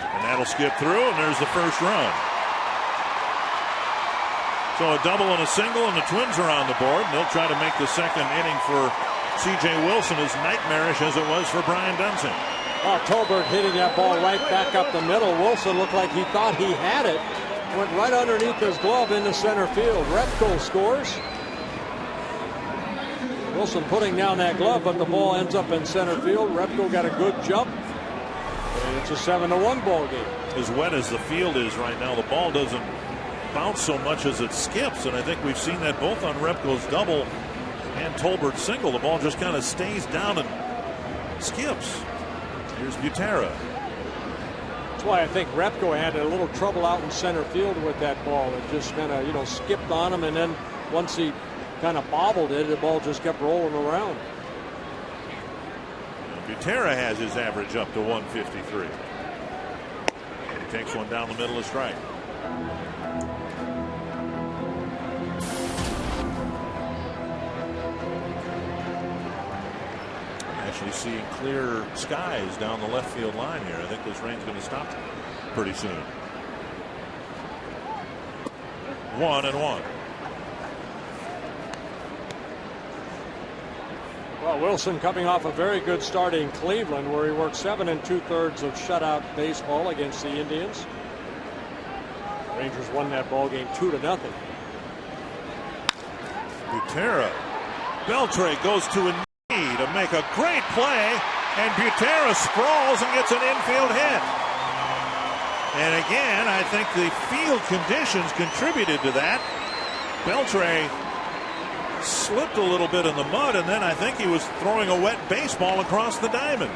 And that'll skip through, and there's the first run. So a double and a single, and the Twins are on the board, and they'll try to make the second inning for C.J. Wilson as nightmarish as it was for Brian Duensing. Oh, Tolbert hitting that ball right back up the middle. Wilson looked like he thought he had it. Went right underneath his glove into center field. Repko scores. Wilson putting down that glove, but the ball ends up in center field. Repko got a good jump. And it's a 7-1 ball game. As wet as the field is right now, the ball doesn't bounce so much as it skips, and I think we've seen that both on Repko's double and Tolbert's single. The ball just kind of stays down and skips. Here's Butera. That's why I think Repko had a little trouble out in center field with that ball. It just kind of, skipped on him, and then once he kind of bobbled it, the ball just kept rolling around. Butera has his average up to 153. He takes one down the middle of strike. Actually seeing clear skies down the left field line here. I think this rain's going to stop pretty soon. 1-1. Well, Wilson coming off a very good start in Cleveland, where he worked 7 2/3 of shutout baseball against the Indians. Rangers won that ball game 2-0. Butera. Beltre goes to a knee to make a great play, and Butera sprawls and gets an infield hit. And again, I think the field conditions contributed to that. Beltre slipped a little bit in the mud, and then I think he was throwing a wet baseball across the diamond.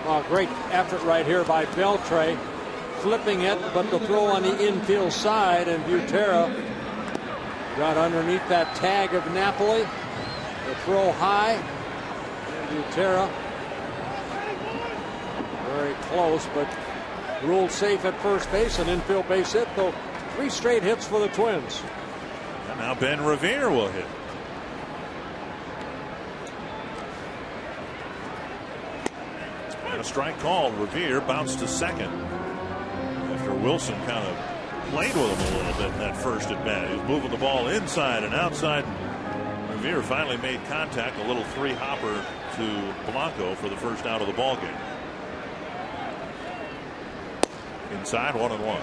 Well, great effort right here by Beltre, flipping it, but the throw on the infield side, and Butera got underneath that tag of Napoli. The throw high, and Butera very close, but ruled safe at first base, an infield base hit, though 3 straight hits for the Twins. And now Ben Revere will hit. And a strike called. Revere bounced to second after Wilson kind of played with him a little bit in that first at bat. He was moving the ball inside and outside. Revere finally made contact, a little 3-hopper to Blanco for the first out of the ball game. Inside, 1-1.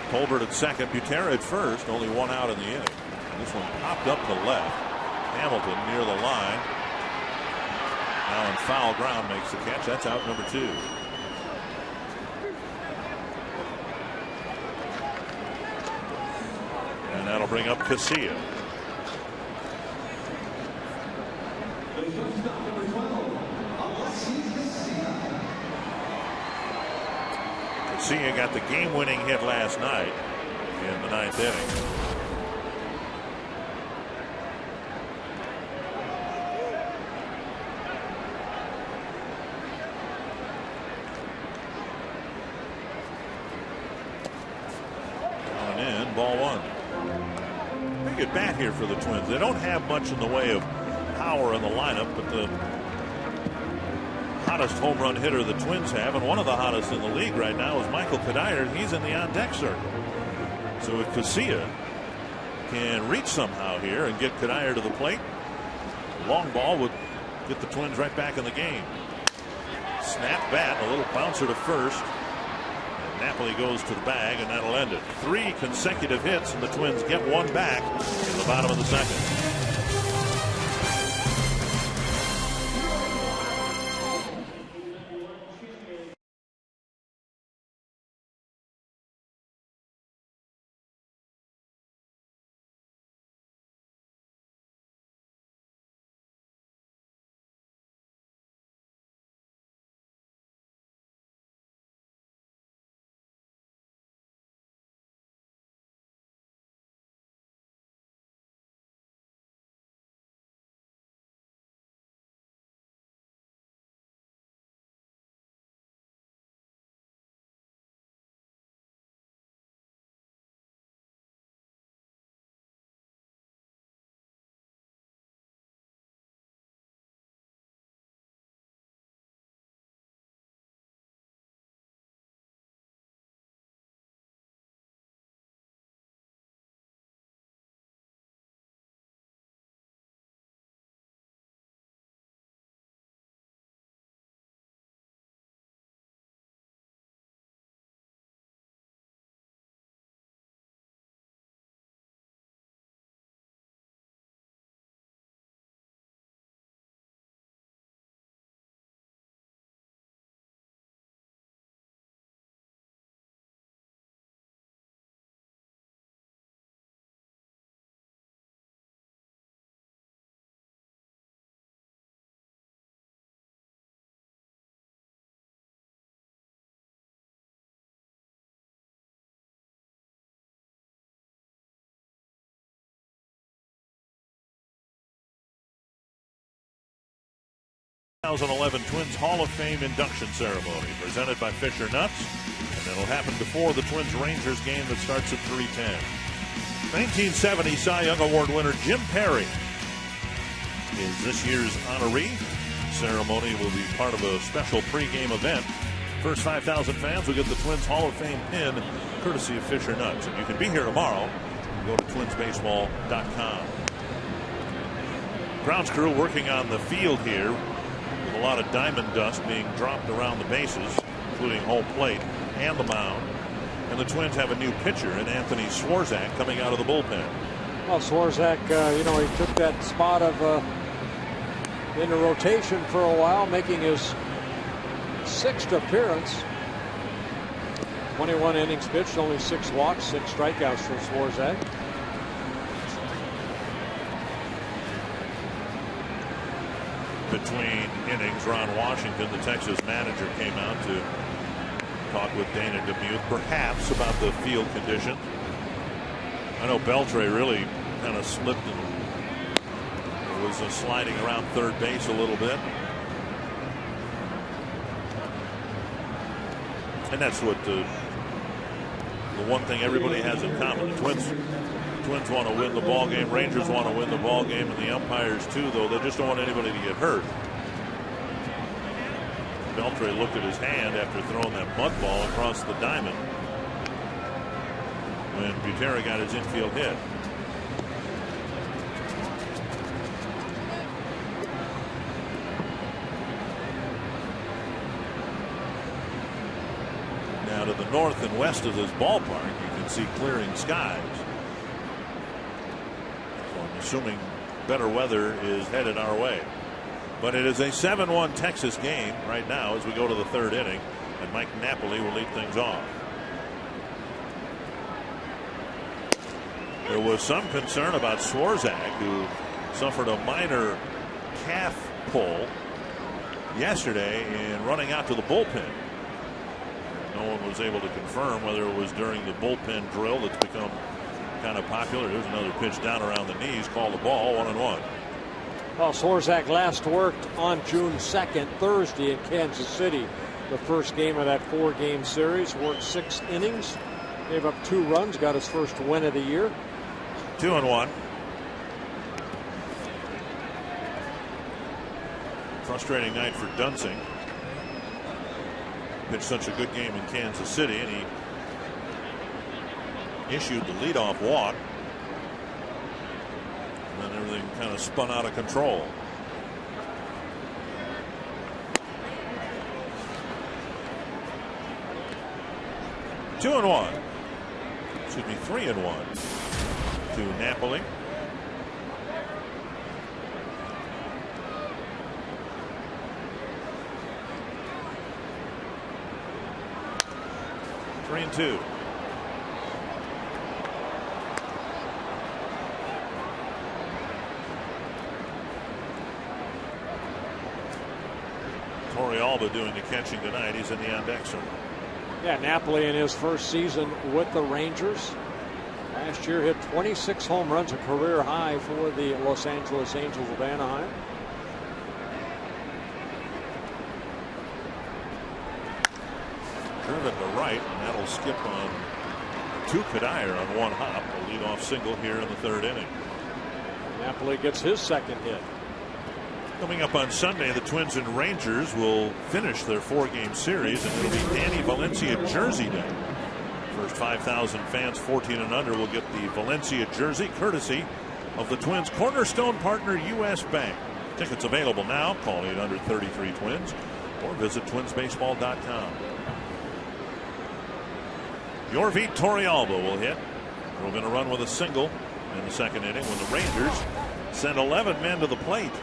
Tolbert at second, Butera at first, only 1 out in the inning. This one popped up to left. Hamilton near the line. Now on foul ground makes the catch. That's out number 2. And that'll bring up Casilla. Casilla got the game-winning hit last night in the 9th inning. On in, ball 1. Big at bat here for the Twins. They don't have much in the way of power in the lineup, but the hottest home run hitter the Twins have, and one of the hottest in the league right now, is Michael Kadire. He's in the on-deck circle. So if Casilla can reach somehow here and get Kadire to the plate, long ball would get the Twins right back in the game. Snap bat, a little bouncer to first. And Napoli goes to the bag, and that'll end it. 3 consecutive hits, and the Twins get 1 back in the bottom of the 2nd. The 2011 Twins Hall of Fame induction ceremony presented by Fisher Nuts, and it'll happen before the Twins Rangers game that starts at 3:10. 1970 Cy Young Award winner Jim Perry is this year's honoree. The ceremony will be part of a special pregame event First 5,000 fans will get the Twins Hall of Fame pin, courtesy of Fisher Nuts. And you can be here tomorrow. Go to twinsbaseball.com. Grounds crew working on the field here with a lot of diamond dust being dropped around the bases, including home plate and the mound. And the Twins have a new pitcher in Anthony Swarzak coming out of the bullpen. Well, Swarzak, he took that spot of in the rotation for a while, making his 6th appearance. 21 innings pitched, only 6 walks, 6 strikeouts for Swarzak. Between innings, Ron Washington, the Texas manager, came out to talk with Dana DeMuth, perhaps about the field conditions. I know Beltre really kind of slipped and was sliding around third base a little bit. And that's what the one thing everybody has in common. The Twins want to win the ball game. Rangers want to win the ball game, and the umpires too. Though they just don't want anybody to get hurt. Beltre looked at his hand after throwing that mud ball across the diamond when Butera got his infield hit. Now to the north and west of this ballpark, you can see clearing skies. So I'm assuming better weather is headed our way. But it is a 7-1 Texas game right now as we go to the 3rd inning, and Mike Napoli will lead things off. There was some concern about Swarzak, who suffered a minor calf pull yesterday in running out to the bullpen. No one was able to confirm whether it was during the bullpen drill that's become kind of popular. There's another pitch down around the knees, called the ball, 1-1. Well, Swarzak last worked on June 2nd, Thursday in Kansas City. The first game of that 4-game series. Worked 6 innings, gave up 2 runs, got his first win of the year. 2-1. Frustrating night for Dunsing. Pitched such a good game in Kansas City, and he issued the leadoff walk. And then everything kind of spun out of control. Two and one. Excuse me, 3-1 to Napoli. Three and two. Torrealba doing the catching tonight. He's in the on deck circle. Yeah, Napoli in his first season with the Rangers. Last year hit 26 home runs, a career high for the Los Angeles Angels of Anaheim. Driven to right, and that'll skip on to Kadire on one hop. A leadoff single here in the 3rd inning. Napoli gets his 2nd hit. Coming up on Sunday, the Twins and Rangers will finish their 4-game series, and it'll be Danny Valencia Jersey Day. First 5,000 fans 14 and under will get the Valencia jersey, courtesy of the Twins' cornerstone partner, U.S. Bank. Tickets available now. Call 800-33-TWINS or visit twinsbaseball.com. Yorvit Torrealba will hit. We're going to run with a single in the 2nd inning when the Rangers send 11 men to the plate.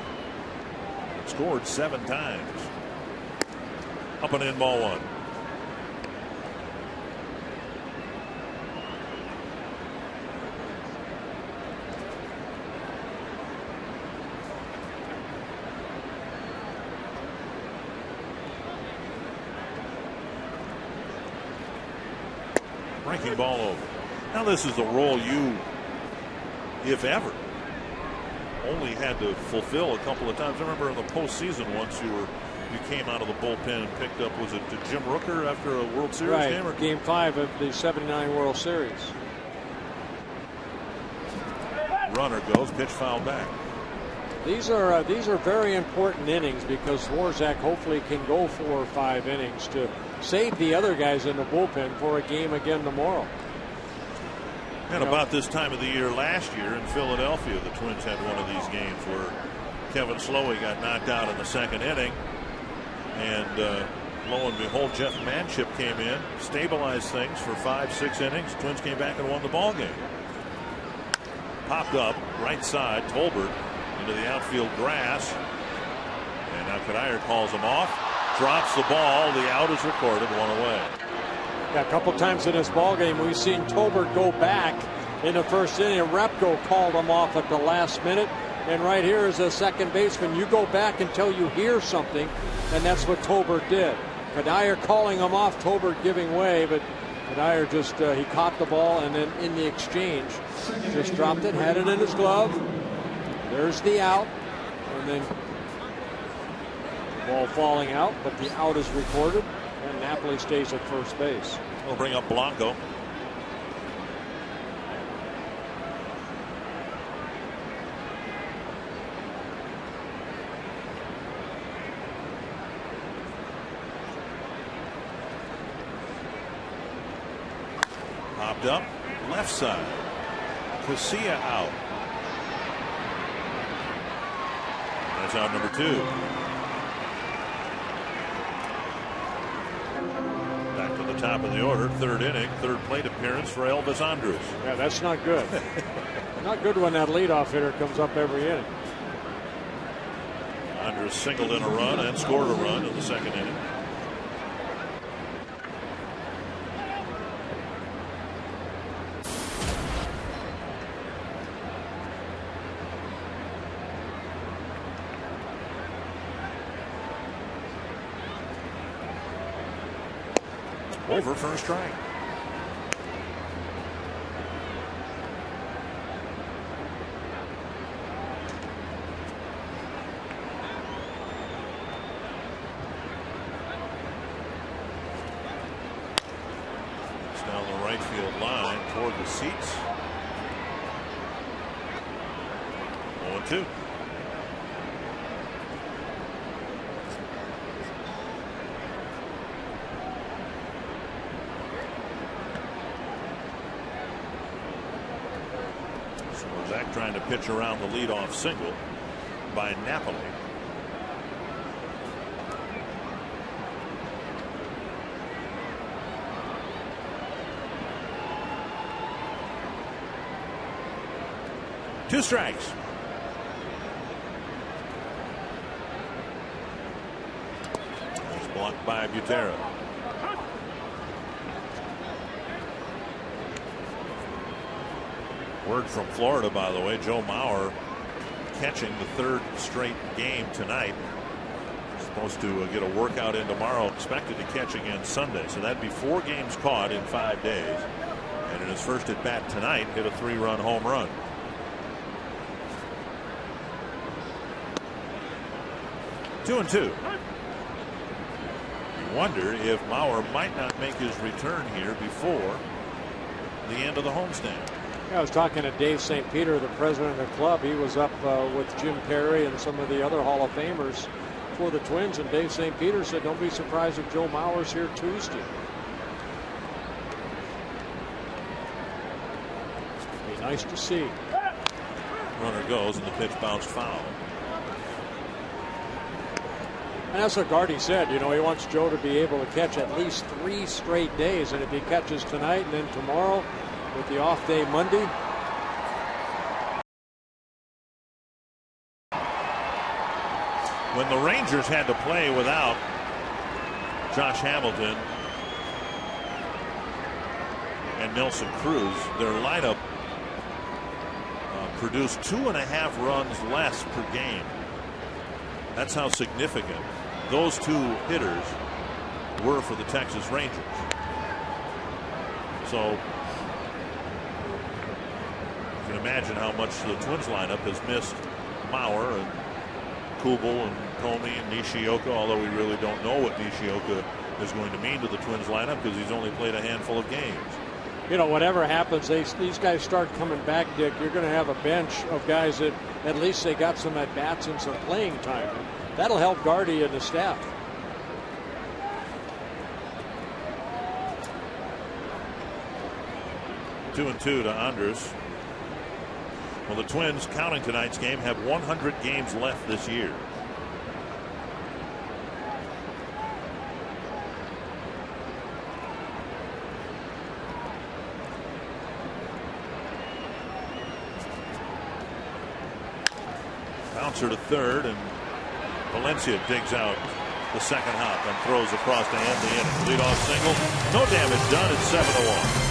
Scored 7 times. Up and in, ball 1. Breaking ball over. Now this is a role you, if ever, only had to fulfill a couple of times. I remember in the postseason once you came out of the bullpen and picked up, was it Jim Rooker after a World Series game? Or? Game 5 of the '79 World Series. Runner goes, pitch foul back. These are very important innings because Dvorak hopefully can go 4 or 5 innings to save the other guys in the bullpen for a game again tomorrow. And about this time of the year last year in Philadelphia, the Twins had one of these games where Kevin Slowey got knocked out in the 2nd inning, and lo and behold, Jeff Manship came in, stabilized things for 5-6 innings. Twins came back and won the ball game. Popped up right side, Tolbert into the outfield grass, and now Kadair calls him off, drops the ball. The out is recorded, 1 away. Yeah, a couple times in this ball game we've seen Tolbert go back in the 1st inning. Repko called him off at the last minute, and right here is a second baseman. You go back until you hear something, and that's what Tolbert did. Kadair calling him off, Tolbert giving way, but Kadair just he caught the ball and then in the exchange just dropped it, had it in his glove. There's the out, and then the ball falling out, but the out is recorded, and Napoli stays at first base. We'll bring up Blanco. Popped up, left side. Casilla out. That's out number 2. Back to the top of the order, 3rd inning, 3rd plate appearance for Elvis Andrus. Yeah, that's not good. Not good when that leadoff hitter comes up every inning. Andrus singled in a run and scored a run in the 2nd inning. Over for a strike. It's down the right field line toward the seats. 0-2. Trying to pitch around the leadoff single by Napoli. Two strikes. It's blocked by Butera. Word from Florida, by the way, Joe Mauer catching the 3rd straight game tonight. Supposed to get a workout in tomorrow, expected to catch again Sunday. So that'd be 4 games caught in 5 days. And in his first at bat tonight, hit a 3-run home run. Two and 2. You wonder if Mauer might not make his return here before the end of the homestand. I was talking to Dave St. Peter, the president of the club. He was up with Jim Perry and some of the other Hall of Famers for the Twins, and Dave St. Peter said, don't be surprised if Joe Mauer's here Tuesday. Be nice to see. Runner goes, and the pitch bounced foul. And that's what Gardy said. You know, he wants Joe to be able to catch at least 3 straight days, and if he catches tonight and then tomorrow, with the off day Monday. When the Rangers had to play without Josh Hamilton and Nelson Cruz, their lineup produced 2.5 runs less per game. That's how significant those 2 hitters were for the Texas Rangers. So you can imagine how much the Twins lineup has missed Mauer and Kubel and Comey and Nishioka, although we really don't know what Nishioka is going to mean to the Twins lineup because he's only played a handful of games. you know, whatever happens, these guys start coming back, Dick, you're going to have a bench of guys that at least they got some at-bats and some playing time. And that'll help Gardy and the staff. Two and two to Andres. Well, the Twins, counting tonight's game, have 100 games left this year. Bouncer to third, and Valencia digs out the second hop and throws across to end the inning. Leadoff single, no damage done. It's 7-1.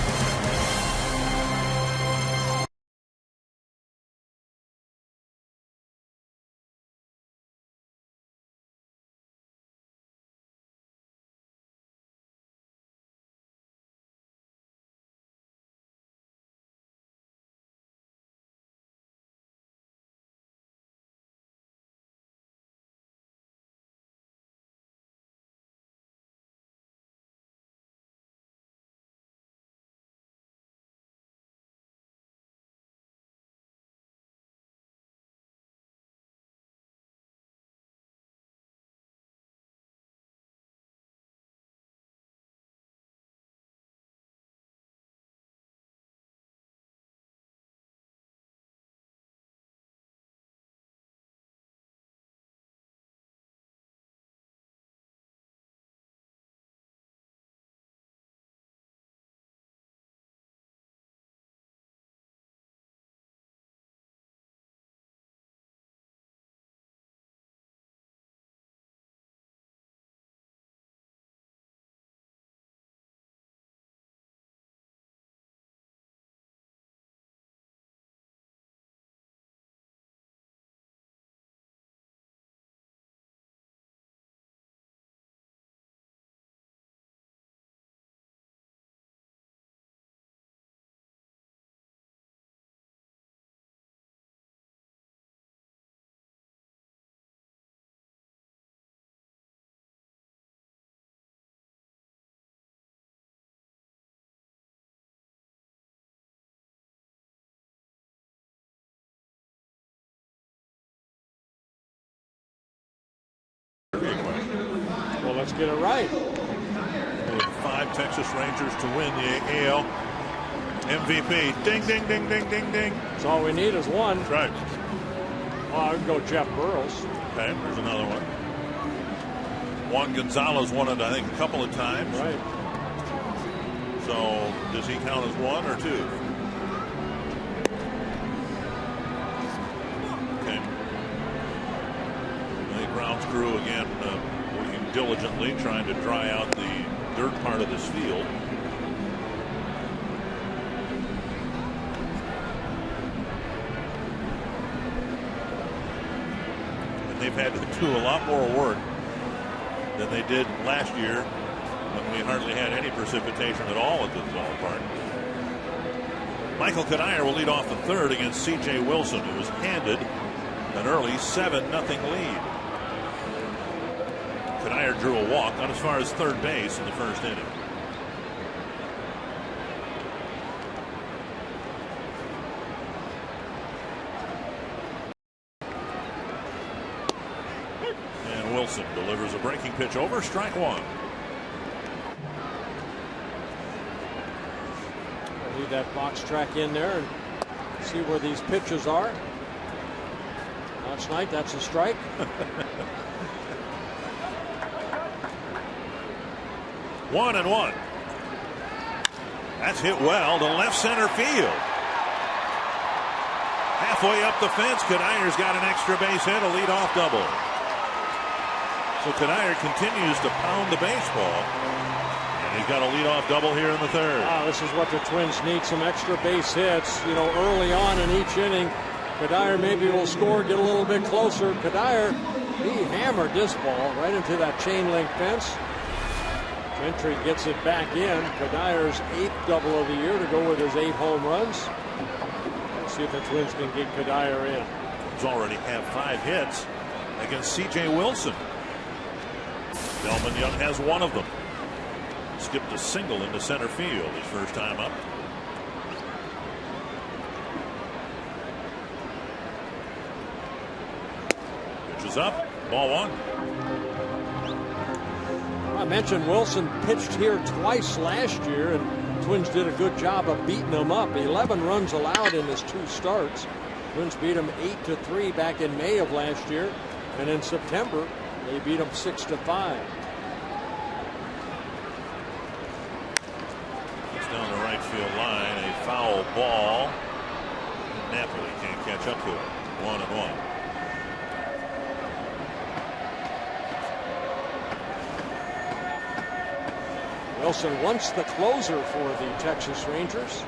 Well, let's get it right. With 5 Texas Rangers to win the AL MVP. Ding, ding, ding, ding, ding, ding. That's all we need is one. That's right. Oh, I would go Jeff Burrows. Okay, there's another one. Juan Gonzalez won it, I think, a couple of times. Right. So, does he count as 1 or 2? Okay. The grounds crew again working diligently, trying to dry out the dirt part of this field. And they've had to do a lot more work than they did last year when we hardly had any precipitation at all at this ballpark. Michael Kadire will lead off the third against C.J. Wilson, who was handed an early 7-0 lead. Kadire drew a walk, got as far as third base in the first inning. And Wilson delivers a breaking pitch over, strike one. I need that box track in there and see where these pitches are. Last night, that's a strike. 1-1. That's hit well to left center field. Halfway up the fence, Kadire's got an extra base hit, a leadoff double. So Kadire continues to pound the baseball. And he's got a leadoff double here in the third. Wow, this is what the Twins need, some extra base hits, you know, early on in each inning. Kadire maybe will score, get a little bit closer. Kadire, he hammered this ball right into that chain link fence. Gentry gets it back in. Kadire's 8th double of the year to go with his 8 home runs. Let's see if the Twins can get Kadire in. He's already had 5 hits against C.J. Wilson. Delman Young has 1 of them. Skipped a single into center field his first time up. is up. Ball one. I mentioned Wilson pitched here twice last year, and Twins did a good job of beating him up. 11 runs allowed in his 2 starts. Twins beat him 8-3 back in May of last year, and in September they beat him 6-5. It's down the right field line, a foul ball. Napoli can't catch up to it. 1-1. Wilson once the closer for the Texas Rangers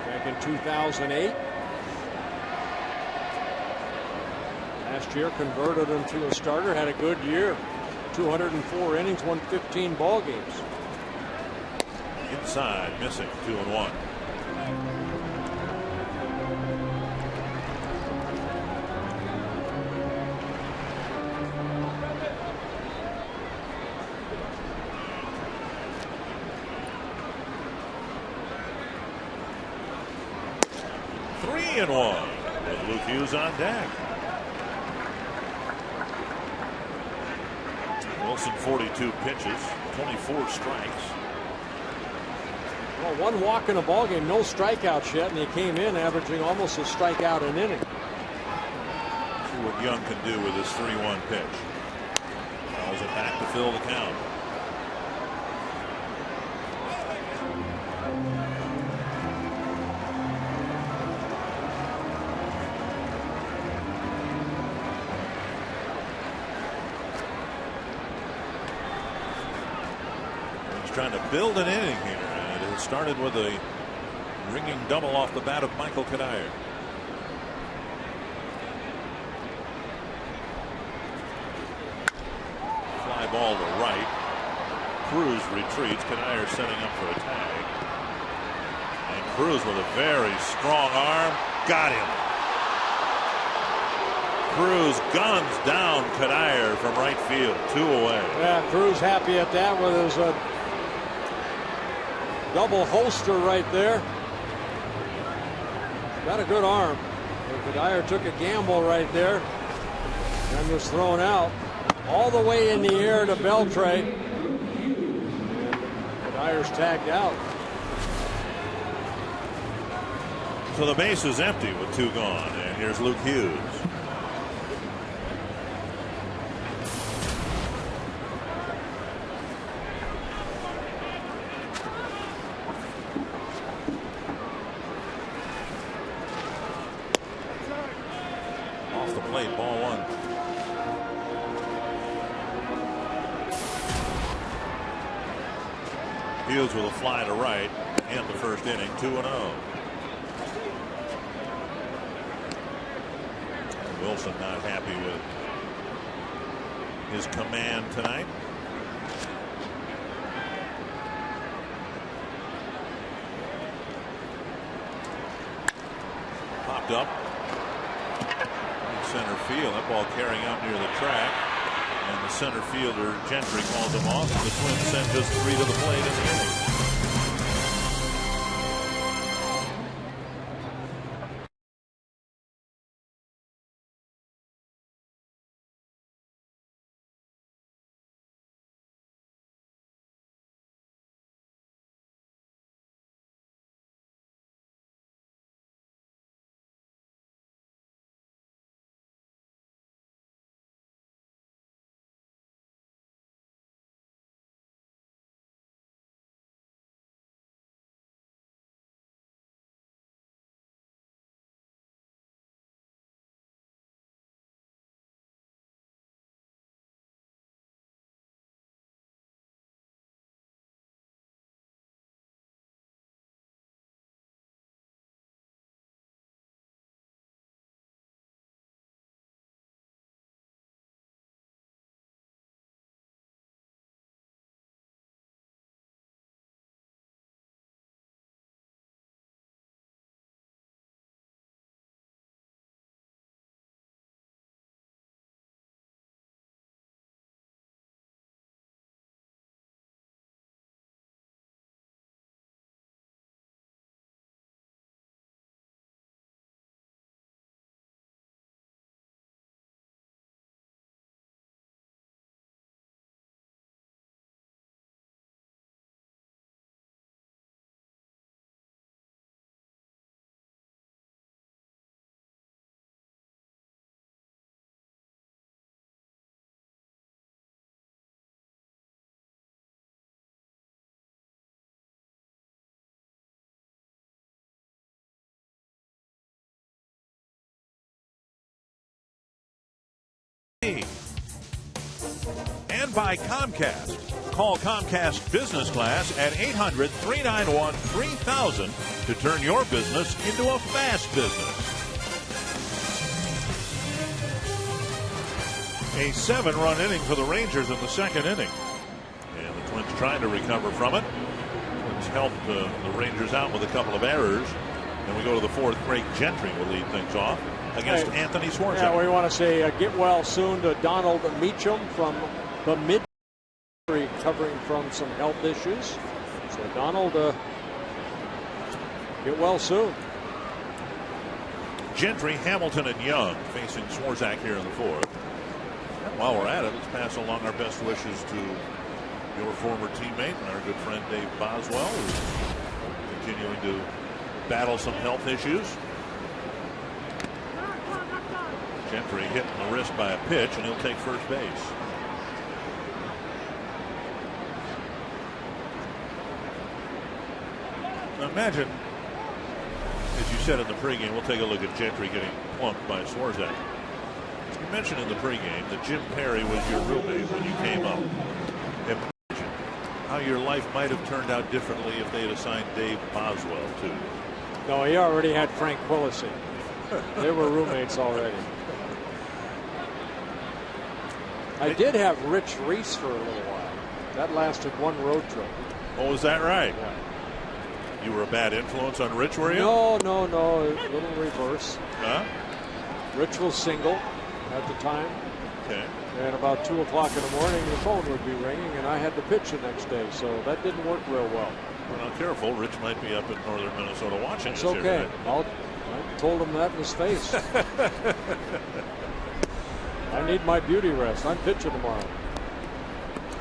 back in 2008. Last year converted him to a starter, had a good year. 204 innings, won 15 ball games. Inside, missing. 2-1. Three and one with Luke Hughes on deck. Wilson 42 pitches, 24 strikes. Well, 1 walk in a ball game, no strikeouts yet, and he came in averaging almost a strikeout an inning. See what Young can do with his 3-1 pitch. Calls it back to fill the count. Trying to build an inning here, and it started with a ringing double off the bat of Michael Kadire. Fly ball to right. Cruz retreats. Kadire setting up for a tag, and Cruz with a very strong arm got him. Cruz guns down Kadire from right field. 2 away. Yeah, Cruz happy at that with his double holster right there. Got a good arm. Kadire took a gamble right there and was thrown out all the way in the air to Beltre. And Kadire's tagged out. So the base is empty with 2 gone, and here's Luke Hughes. Plate, ball 1. Hughes with a fly to right in the first inning. 2-0. Wilson not happy with his command tonight. Popped up center field. That ball carrying out near the track, and the center fielder Gentry calls him off. The Twins send just 3 to the plate in the inning. and by Comcast. Call Comcast Business Class at 800-391-3000 to turn your business into a fast business. A 7-run inning for the Rangers in the second inning. And the Twins trying to recover from it. It's helped the Rangers out with a couple of errors. And we go to the fourth. Craig Gentry will lead things off against Anthony Swarzak. Yeah, we want to say get well soon to Donald Meacham from the mid, recovering from some health issues. So Donald, get well soon. Gentry, Hamilton, and Young facing Swarzak here in the fourth. And while we're at it, let's pass along our best wishes to your former teammate and our good friend Dave Boswell, who's continuing to battle some health issues. Gentry hit in the wrist by a pitch, and he'll take first base. Now imagine, as you said in the pregame, we'll take a look at Gentry getting plunked by Swarzak. You mentioned in the pregame that Jim Perry was your roommate when you came up. Imagine how your life might have turned out differently if they had assigned Dave Boswell to you. No, he already had Frank Quillisi. They were roommates already. I did have Rich Reese for a little while. That lasted one road trip. Oh, is that right? Yeah. You were a bad influence on Rich, were you? No. A little reverse. Huh? Rich was single at the time. Okay. And about 2 o'clock in the morning, the phone would be ringing, and I had to pitch the next day. So that didn't work real well. Well, now careful. Rich might be up in northern Minnesota watching It's this okay. here, right? I told him that in his face. I need my beauty rest. I'm pitching tomorrow.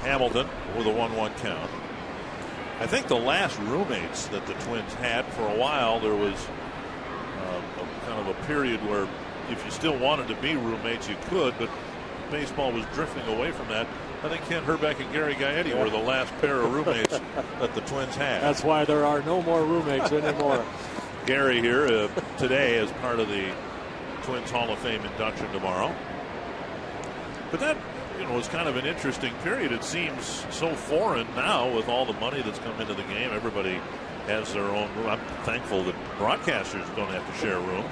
Hamilton with a 1-1 count. I think the last roommates that the Twins had for a while, there was kind of a period where if you still wanted to be roommates, you could, but baseball was drifting away from that. I think Ken Herbeck and Gary Gaetti were the last pair of roommates that the Twins had. That's why there are no more roommates anymore. Gary here today as part of the Twins Hall of Fame induction tomorrow. But that, was kind of an interesting period. It seems so foreign now with all the money that's come into the game. Everybody has their own room. I'm thankful that broadcasters don't have to share rooms.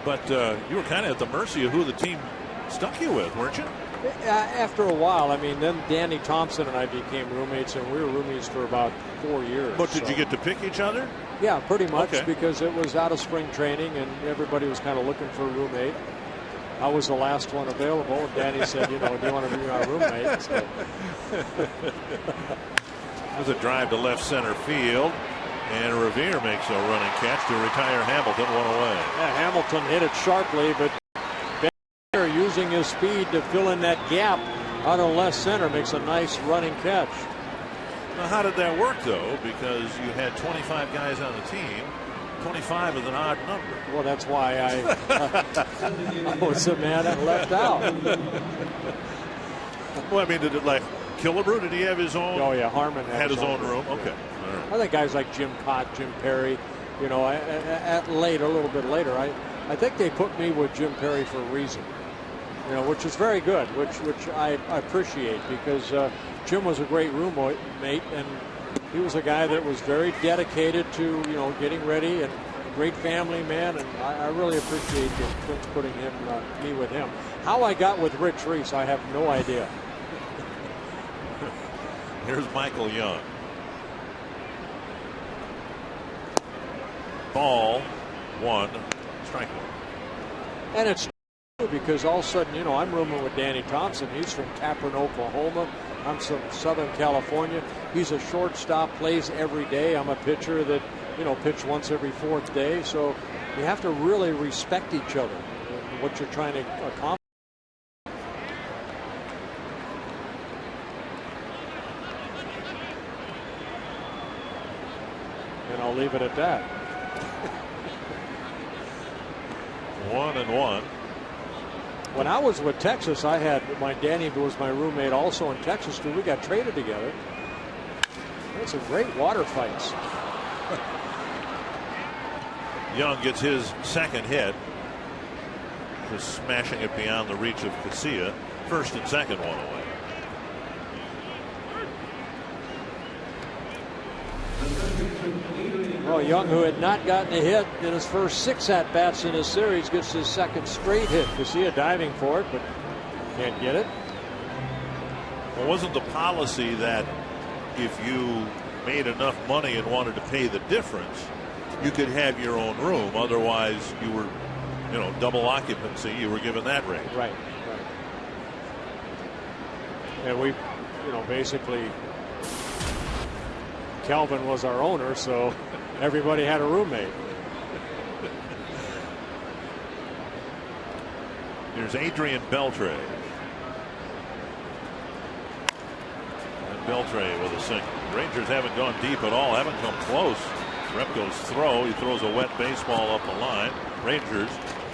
But you were kind of at the mercy of who the team stuck you with, weren't you? After a while, then Danny Thompson and I became roommates, and we were roommates for about 4 years. But did you get to pick each other? Yeah, pretty much, okay. Because it was out of spring training, and everybody was kind of looking for a roommate. I was the last one available, and Danny said, do you want to be my roommate? So. There's a drive to left center field. And Revere makes a running catch to retire Hamilton, one away. Yeah, Hamilton hit it sharply, but Ben using his speed to fill in that gap out of left center makes a nice running catch. Now, how did that work, though? Because you had 25 guys on the team. 25 is an odd number. Well, that's why I was the man that left out. Well, did it Killebrew? Did he have his own? Oh, yeah, Harmon had his own room. Okay. Yeah. Right. I think guys like Jim Cott, Jim Perry, a little bit later, I think they put me with Jim Perry for a reason, which is very good, which I appreciate, because Jim was a great roommate, and he was a guy that was very dedicated to, getting ready, and a great family man, and I really appreciate the Twins putting me with him. How I got with Rich Reese, I have no idea. Here's Michael Young. Ball, 1, strike 1. And it's because all of a sudden, I'm rooming with Danny Thompson. He's from Capron, Oklahoma. I'm from Southern California. He's a shortstop, plays every day. I'm a pitcher that, pitch once every 4th day. So you have to really respect each other and what you're trying to accomplish. And I'll leave it at that. 1-1. When I was with Texas, I had Danny was my roommate also in Texas too. We got traded together. We had some great water fights. Young gets his second hit, just smashing it beyond the reach of Casilla. First and second, one away. Well, Young, who had not gotten a hit in his first 6 at-bats in this series, gets his second straight hit. Casilla diving for it, but can't get it. Well, wasn't the policy that if you made enough money and wanted to pay the difference, you could have your own room? Otherwise, you were, double occupancy. You were given that rate. Right. And we, basically, Kelvin was our owner, so everybody had a roommate. Here's Adrian Beltre. And Beltre with a single. Rangers haven't gone deep at all, haven't come close. Repko's throw, he throws a wet baseball up the line. Rangers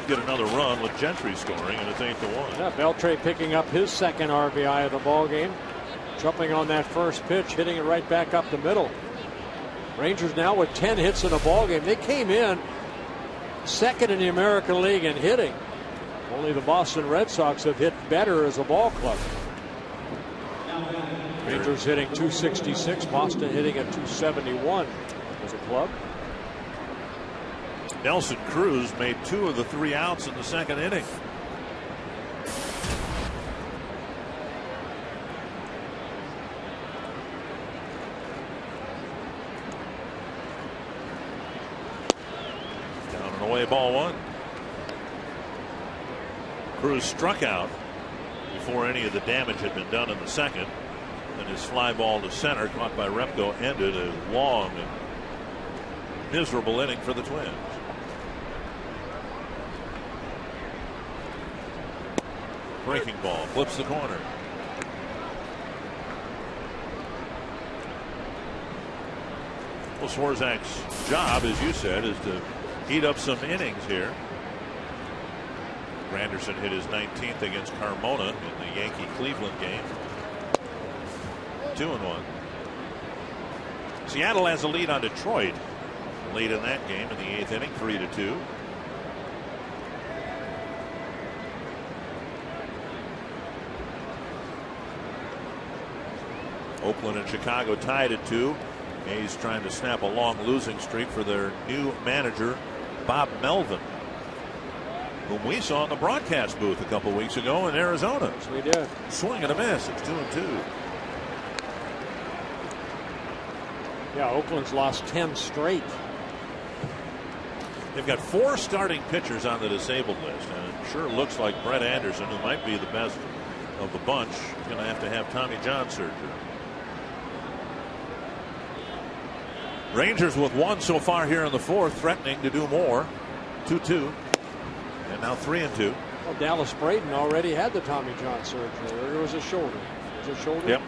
get another run with Gentry scoring, and it's 8-1. Yeah, Beltre picking up his second RBI of the ball game. Jumping on that first pitch, hitting it right back up the middle. Rangers now with 10 hits in a ball game. They came in second in the American League in hitting. Only the Boston Red Sox have hit better as a ball club. Rangers hitting .266, Boston hitting at .271 as a club. Nelson Cruz made 2 of the 3 outs in the second inning. Down and away, ball 1. Cruz struck out before any of the damage had been done in the second, and his fly ball to center, caught by Repko, ended a long and miserable inning for the Twins. Breaking ball, flips the corner. Well, Swarzak's job, as you said, is to heat up some innings here. Granderson hit his 19th against Carmona in the Yankee-Cleveland game. 2-1. Seattle has a lead on Detroit late in that game in the 8th inning, 3-2. Oakland and Chicago tied at 2. A's trying to snap a long losing streak for their new manager, Bob Melvin, whom we saw in the broadcast booth a couple weeks ago in Arizona. Yes, we did. Swing and a miss. It's 2-2. Yeah, Oakland's lost 10 straight. They've got 4 starting pitchers on the disabled list, and it sure looks like Brett Anderson, who might be the best of the bunch, is going to have Tommy John surgery. Rangers with 1 so far here in the 4th, threatening to do more. 2-2. And now 3-2. Well, Dallas Braden already had the Tommy John surgery. It was a shoulder. It was a shoulder. Yep.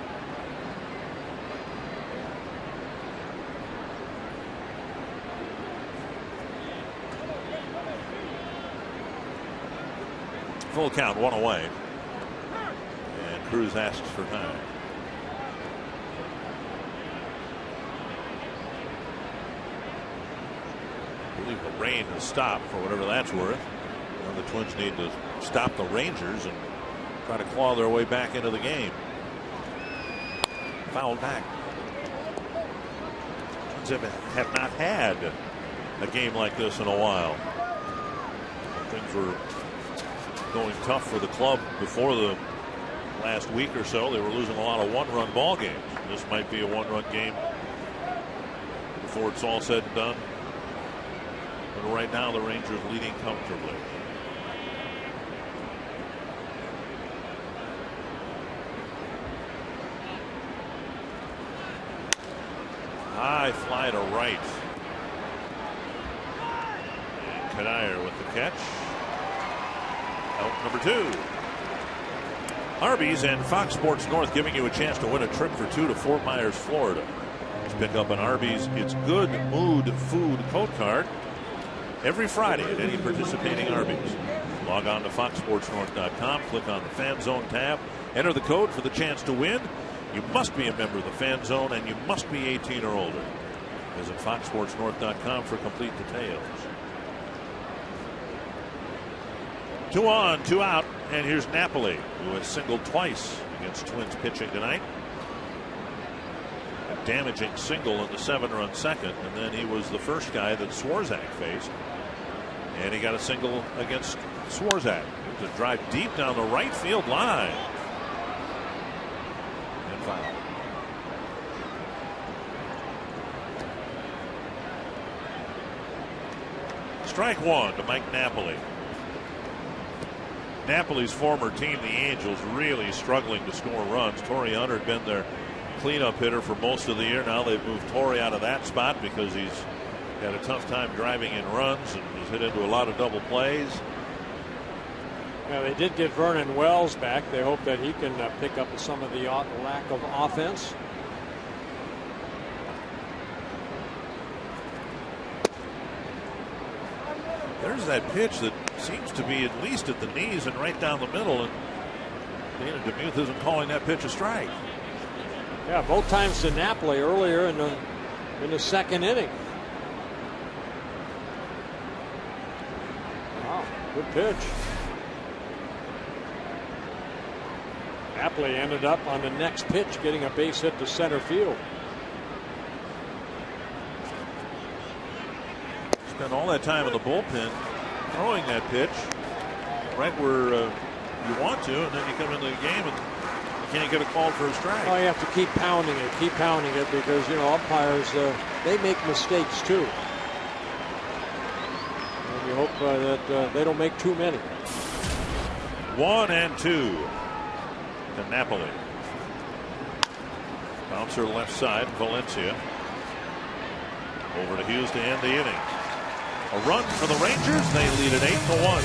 Full count, 1 away. And Cruz asks for time. I believe the rain has stopped, for whatever that's worth. Now the Twins need to stop the Rangers and try to claw their way back into the game. Fouled back. Twins have not had a game like this in a while. Things were going tough for the club before the last week or so. They were losing a lot of 1-run ball games. This might be a 1-run game before it's all said and done. But right now the Rangers leading comfortably. High fly to right. And Kanayer with the catch. Out number 2. Arby's and Fox Sports North giving you a chance to win a trip for 2 to Fort Myers, Florida. Just pick up an Arby's It's Good Mood Food Code Card every Friday at any participating Arby's. Log on to foxsportsnorth.com, click on the Fan Zone tab, enter the code for the chance to win. You must be a member of the Fan Zone and you must be 18 or older. Visit foxsportsnorth.com for complete details. 2 on, 2 out, and here's Napoli, who has singled twice against Twins pitching tonight. A damaging single in the 7-run second, and then he was the first guy that Swarzak faced, and he got a single against Swarzak. It was a drive deep down the right field line. And foul. Strike one to Mike Napoli. Napoli's former team, the Angels, really struggling to score runs. Torrey Hunter had been their cleanup hitter for most of the year. Now they've moved Torrey out of that spot because he's had a tough time driving in runs and has hit into a lot of double plays. Yeah, they did get Vernon Wells back. They hope that he can pick up some of the lack of offense. There's that pitch that seems to be at least at the knees and right down the middle, and Dana DeMuth isn't calling that pitch a strike. Yeah, both times to Napoli earlier in the second inning. Wow, good pitch. Napoli ended up on the next pitch getting a base hit to center field. Spent all that time in the bullpen throwing that pitch right where you want to, and then you come into the game and you can't get a call for a strike. Oh, you have to keep pounding it because, you know, umpires, they make mistakes too. And you hope that they don't make too many. 1-2 to Napoli. Bouncer left side, Valencia. Over to Hughes to end the inning. A run for the Rangers. They lead it 8-1.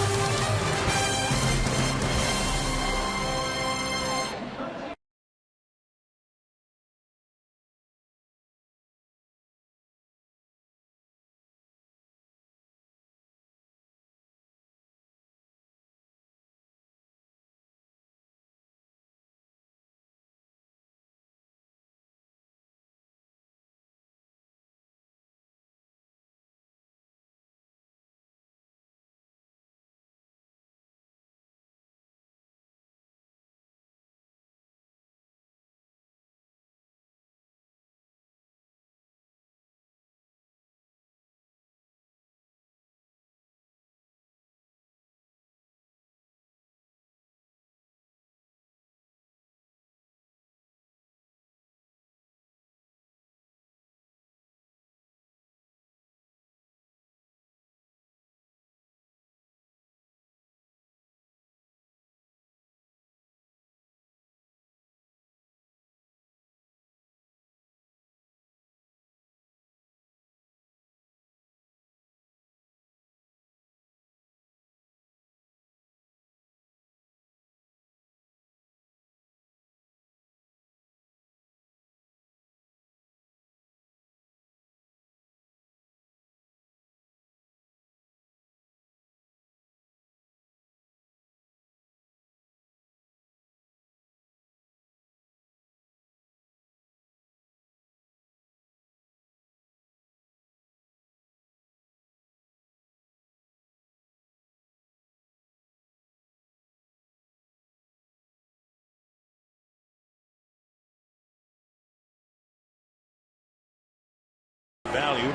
Value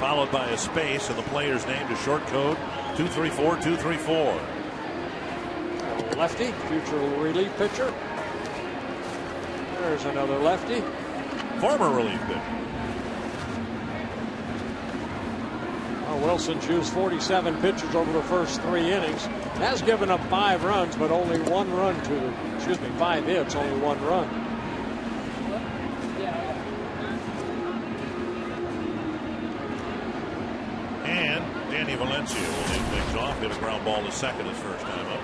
followed by a space and the player's name to short code 234234. Lefty, future relief pitcher. There's another lefty. Former relief pitcher. Wilson's used 47 pitches over the first 3 innings. Has given up 5 runs, but only 1 run to the, 5 hits, only 1 run. Danny Valencia will lead things off. Hit a ground ball to second his first time up.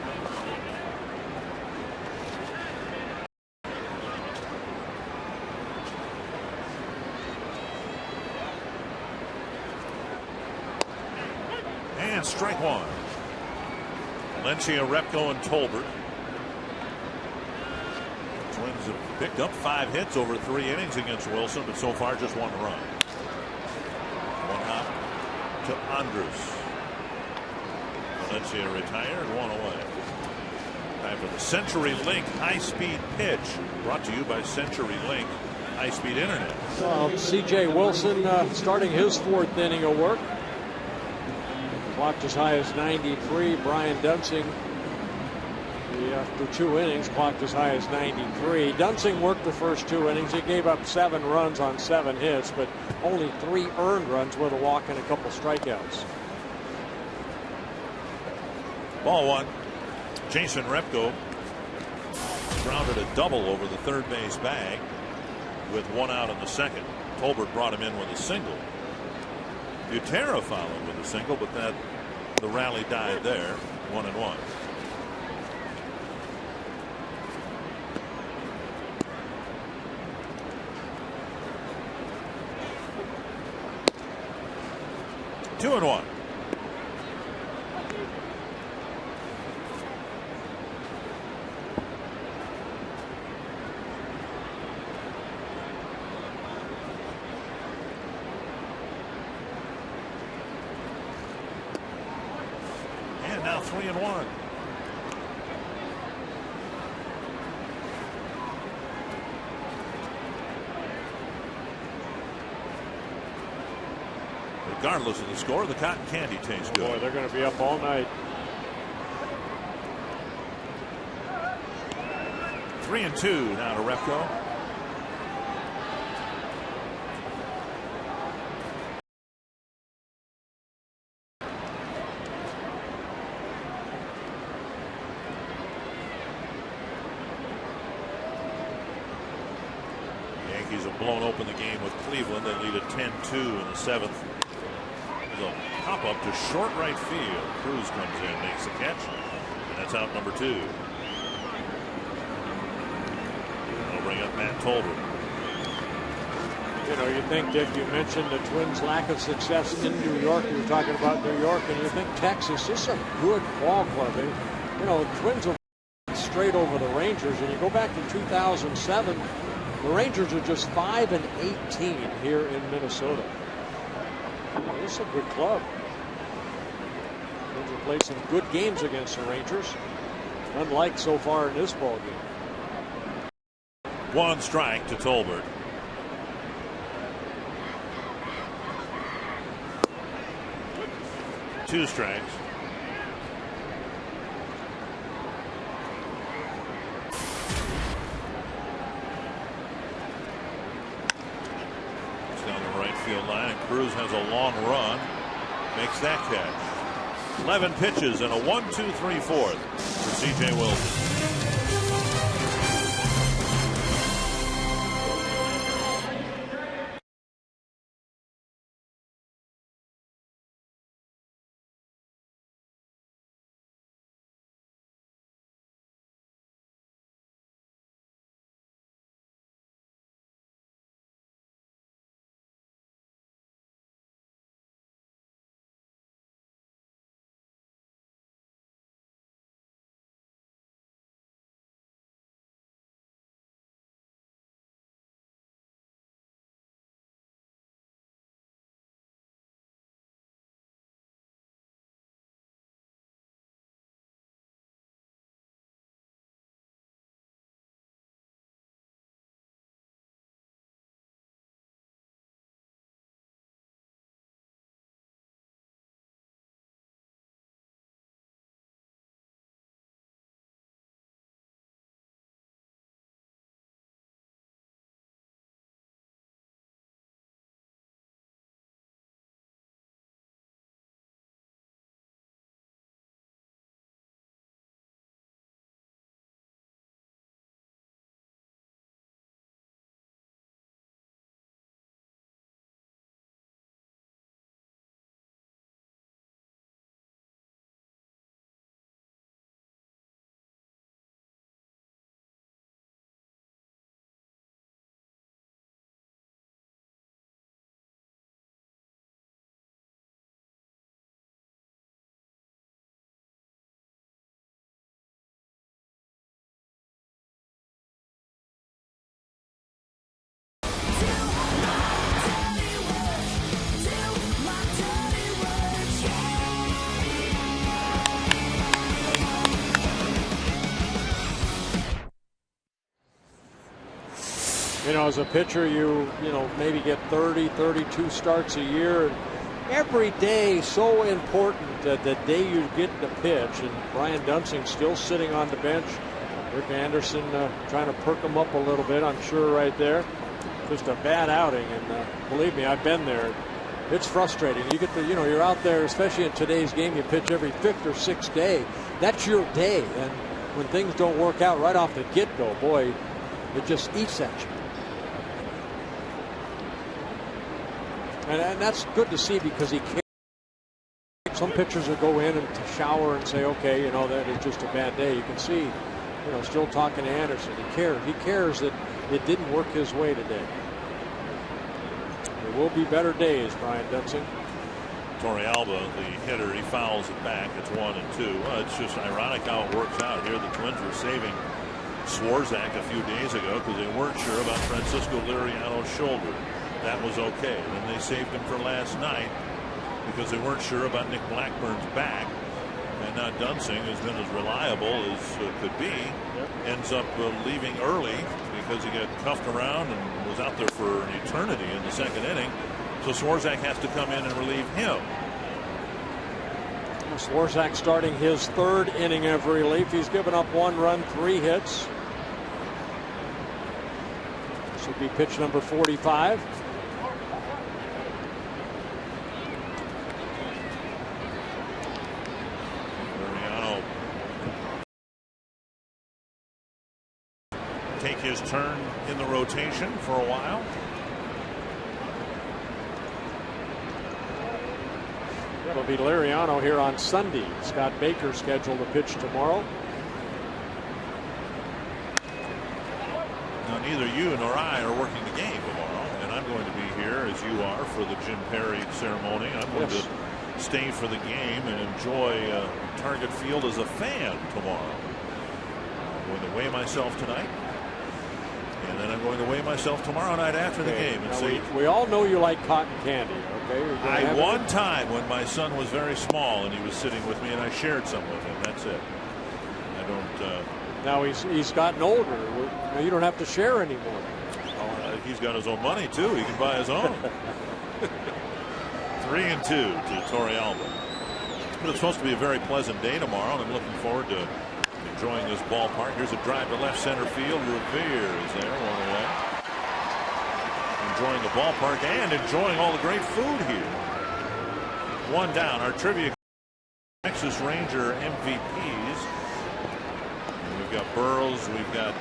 And strike one. Valencia, Repko, and Tolbert. Twins have picked up 5 hits over 3 innings against Wilson, but so far just 1 run. 1 hop to Andrus. Valencia retired, 1 away. Time for the CenturyLink high-speed pitch, brought to you by CenturyLink high-speed internet. Well, C.J. Wilson starting his fourth inning of work. Clocked as high as 93. Brian Dunsing, after 2 innings, clocked as high as 93. Dunsing worked the first 2 innings. He gave up 7 runs on 7 hits, but only 3 earned runs with a walk and a couple strikeouts. Ball 1. Jason Repko grounded a double over the third base bag with 1 out in the second. Tolbert brought him in with a single. Butera followed with a single, but the rally died there. 1-1. Two and 1. And now 3-1. Regardless of the score, the cotton candy tastes good. Boy, they're going to be up all night. 3-2 now to Repko. Yankees have blown open the game with Cleveland. They lead at 10-2 in the 7th. There's a pop up to short right field. Cruz comes in, makes the catch, and that's out number 2. They'll bring up Matt Tolbert. You know, you think, Dick, you mentioned the Twins' lack of success in New York. You were talking about New York, and you think Texas is a good ball club. You know, the Twins are straight over the Rangers, and you go back to 2007, the Rangers are just 5-18 here in Minnesota. This is a good club. Twins have played some good games against the Rangers, unlike so far in this ball game. 1 strike to Tolbert. Two strikes. It's down the right field line. Cruz has a long run. Makes that catch. 11 pitches and a 1-2-3-4 for C.J. Wilson. know, as a pitcher, you maybe get 30, 32 starts a year. Every day so important that the day you get the pitch. And Brian Dunsing still sitting on the bench. Rick Anderson trying to perk him up a little bit, I'm sure, right there. Just a bad outing, and believe me, I've been there. It's frustrating. You get you're out there, especially in today's game. You pitch every 5th or 6th day. That's your day, and when things don't work out right off the get-go, boy, it just eats at you. And that's good to see, because he cares. Some pitchers will go in and to shower and say, okay, that is just a bad day. You can see, still talking to Anderson. He cares. He cares that it didn't work his way today. There will be better days, Brian Dunsing. Torrealba, the hitter, he fouls it back. It's 1-2. Well, it's just ironic how it works out here. The Twins were saving Swarzak a few days ago because they weren't sure about Francisco Liriano's shoulder. That was okay. Then they saved him for last night because they weren't sure about Nick Blackburn's back. And now Dunsing has been as reliable as could be. Ends up leaving early because he got cuffed around and was out there for an eternity in the 2nd inning. So Swarzak has to come in and relieve him. Swarzak starting his 3rd inning of relief. He's given up 1 run, 3 hits. This will be pitch number 45. Take his turn in the rotation for a while. It'll be Liriano here on Sunday. Scott Baker scheduled to pitch tomorrow. Now, neither you nor I are working the game tomorrow, and I'm going to be here as you are for the Jim Perry ceremony. I'm going to stay for the game and enjoy Target Field as a fan tomorrow. I'm going to weigh myself tonight. And then I'm going to weigh myself tomorrow night after the game and see. We all know you like cotton candy, okay? One time when my son was very small and he was sitting with me and I shared some with him. That's it. I don't. Now he's gotten older. Now you don't have to share anymore. He's got his own money too. He can buy his own. 3-2 to Torrealba. But it's supposed to be a very pleasant day tomorrow, and I'm looking forward to enjoying this ballpark. Here's a drive to left center field. Revere is there, 1 away. Enjoying the ballpark and enjoying all the great food here. 1 down. Our trivia Texas Ranger MVPs. And we've got Burrows. We've got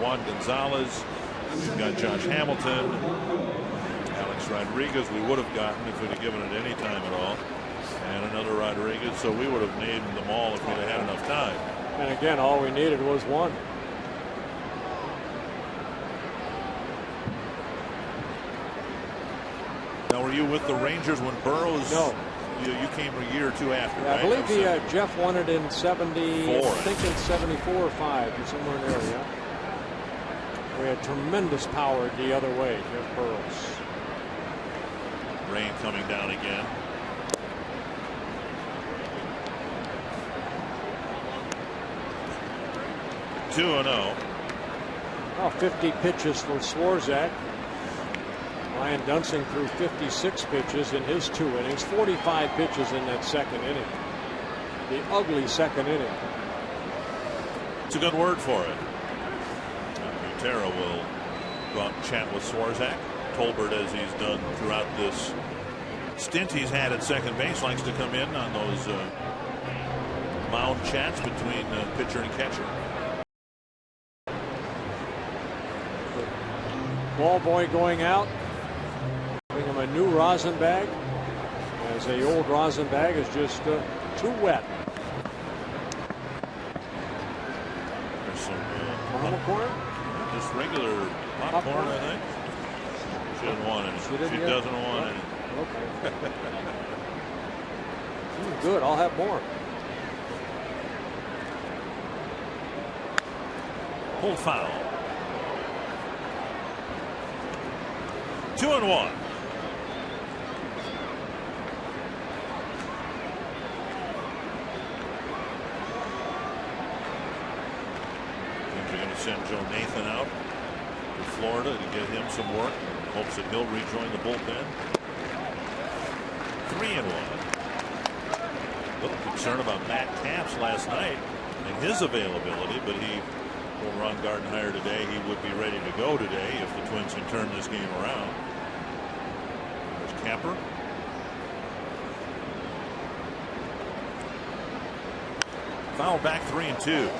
Juan Gonzalez. We've got Josh Hamilton. Alex Rodriguez we would have gotten if we'd have given it any time at all. And another Rodriguez. So we would have named them all if we'd have had enough time. And again, all we needed was 1. Now, were you with the Rangers when Burrows? No. You came a year or 2 after, right? I believe Jeff won it in 74. I think in 74 or 5, somewhere in there, yeah. We had tremendous power the other way, Jeff Burrows. Rain coming down again. (2-0). Oh, 50 pitches for Swarzak. Ryan Dunsing threw 56 pitches in his 2 innings, 45 pitches in that 2nd inning. The ugly 2nd inning. It's a good word for it. Butera will go out and chat with Swarzak. Tolbert, as he's done throughout this stint he's had at second base, likes to come in on those mound chats between pitcher and catcher. Ball boy going out. Bring him a new rosin bag, as the old rosin bag is just too wet. There's some popcorn? Just regular popcorn, I think. She doesn't want any. She doesn't want any. Okay. Good. I'll have more. Pulled foul. 2-1. They're going to send Joe Nathan out. to Florida to get him some work. Hopes that he'll rejoin the bullpen. 3-1. A little concern about Matt Capps last night and his availability, but he told Ron Gardenhire today he would be ready to go today if the Twins can turn this game around. There's Capper. Foul back, 3-2.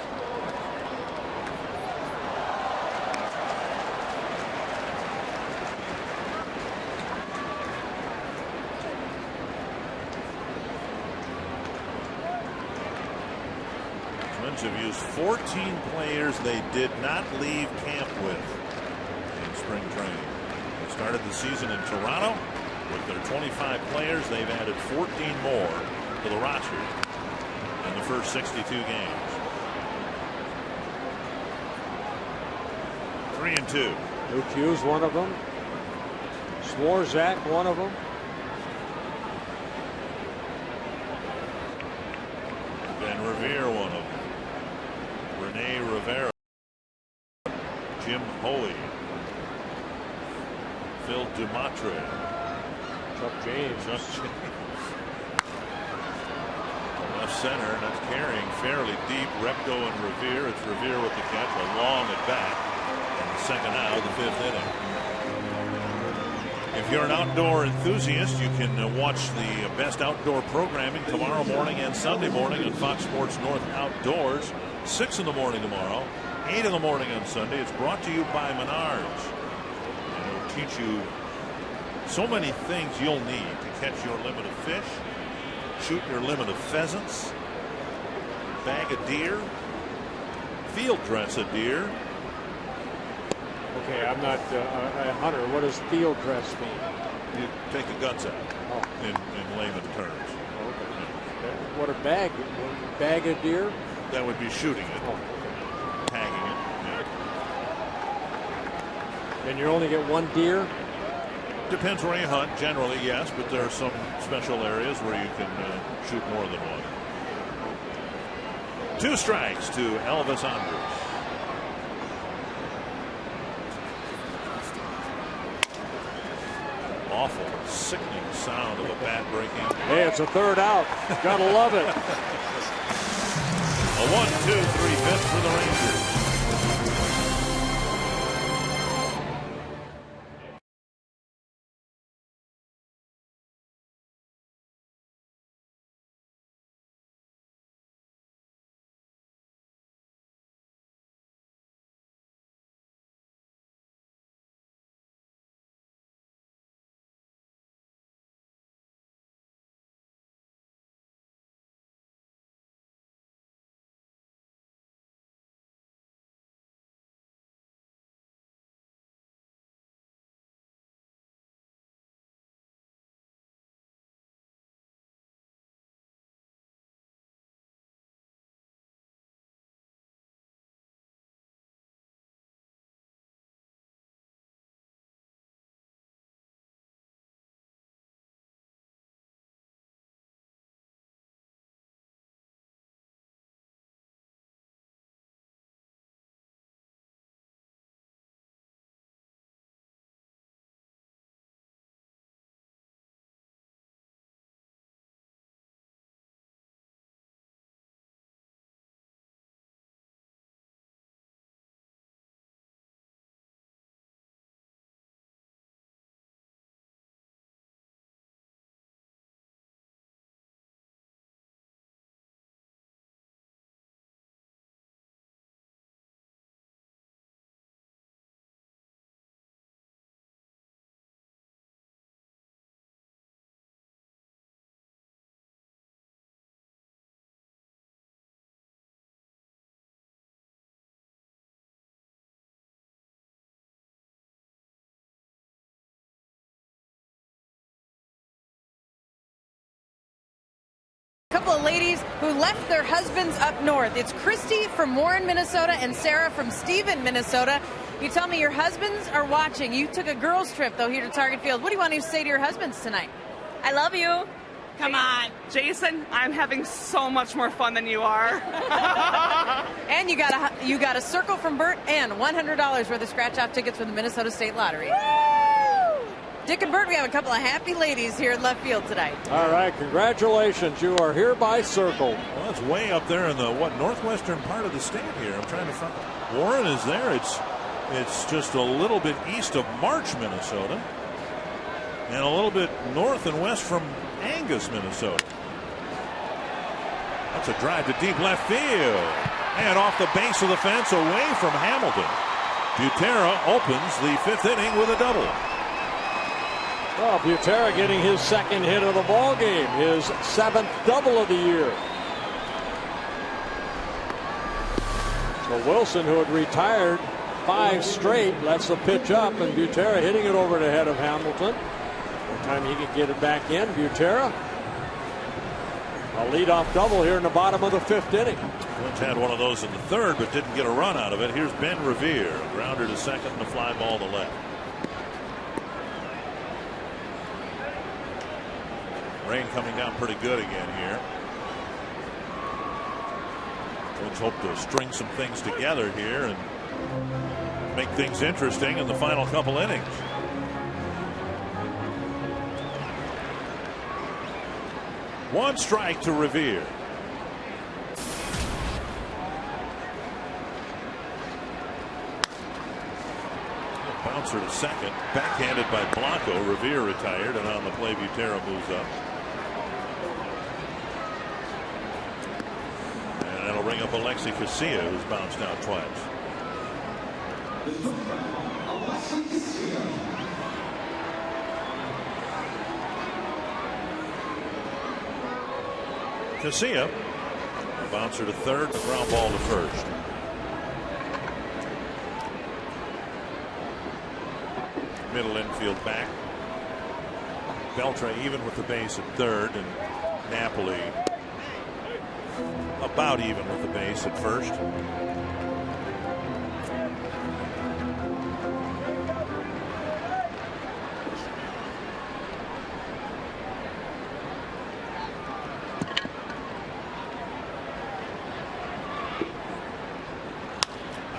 Twins have used 14 players they did not leave camp with in spring training. They started the season in Toronto with their 25 players. They've added 14 more to the roster in the first 62 games. 3-2. Luke Hughes, one of them. Swarzak, one of them. Ben Revere, one of them. Rene Rivera. Jim Hoey. Phil Dumatre. Chuck James. Left center, that's carrying fairly deep. Repko and Revere. It's Revere with the catch. A long at bat. And the second out of the 5th inning. If you're an outdoor enthusiast, you can watch the best outdoor programming tomorrow morning and Sunday morning on Fox Sports North Outdoors. 6 in the morning tomorrow, 8 in the morning on Sunday. It's brought to you by Menards. And it'll teach you so many things you'll need to catch your limit of fish, shoot your limit of pheasants, bag a deer, field dress a deer. Okay, I'm not a hunter. What does field dress mean? You take the guts out in layman terms. Okay. What a bag a deer? That would be shooting it, tagging it. Yeah. And you only get one deer? Depends where you hunt. Generally, yes, but there are some special areas where you can shoot more than one. 2 strikes to Elvis Andrus. Awful, sickening sound of a bat breaking. Hey, it's a 3rd out. Gotta love it. A 1-2-3 for the Rangers. Couple of ladies who left their husbands up north. It's Christy from Warren, Minnesota, and Sarah from Stephen, Minnesota. You tell me your husbands are watching. You took a girls' trip, though, here to Target Field. What do you want to say to your husbands tonight? I love you. Come on. Jason, I'm having so much more fun than you are. And you got a circle from Bert and $100 worth of scratch-off tickets from the Minnesota State Lottery. Woo! Dick and Bert, we have a couple of happy ladies here in left field tonight. All right, congratulations. You are hereby circled. Well, it's way up there in the northwestern part of the state here. I'm trying to find. Warren is there. It's just a little bit east of March, Minnesota, and a little bit north and west from Angus, Minnesota. That's a drive to deep left field. And off the base of the fence away from Hamilton. Butera opens the 5th inning with a double. Well, Butera getting his 2nd hit of the ball game, his 7th double of the year. So Wilson, who had retired 5 straight, lets the pitch up, and Butera hitting it over the head of Hamilton. Time he can get it back in. Butera, a leadoff double here in the bottom of the 5th inning. Twins had one of those in the 3rd, but didn't get a run out of it. Here's Ben Revere, a grounder to 2nd and a fly ball to left. Rain coming down pretty good again here. Twins hope to string some things together here and make things interesting in the final couple innings. One strike to Revere. Bouncer to 2nd. Backhanded by Blanco. Revere retired, and on the play Butera moves up. And that'll bring up Alexi Casilla, who's bounced out twice. Casilla, a bouncer to 3rd, a ground ball to 1st. Middle infield back. Beltre even with the base at 3rd, and Napoli about even with the base at 1st.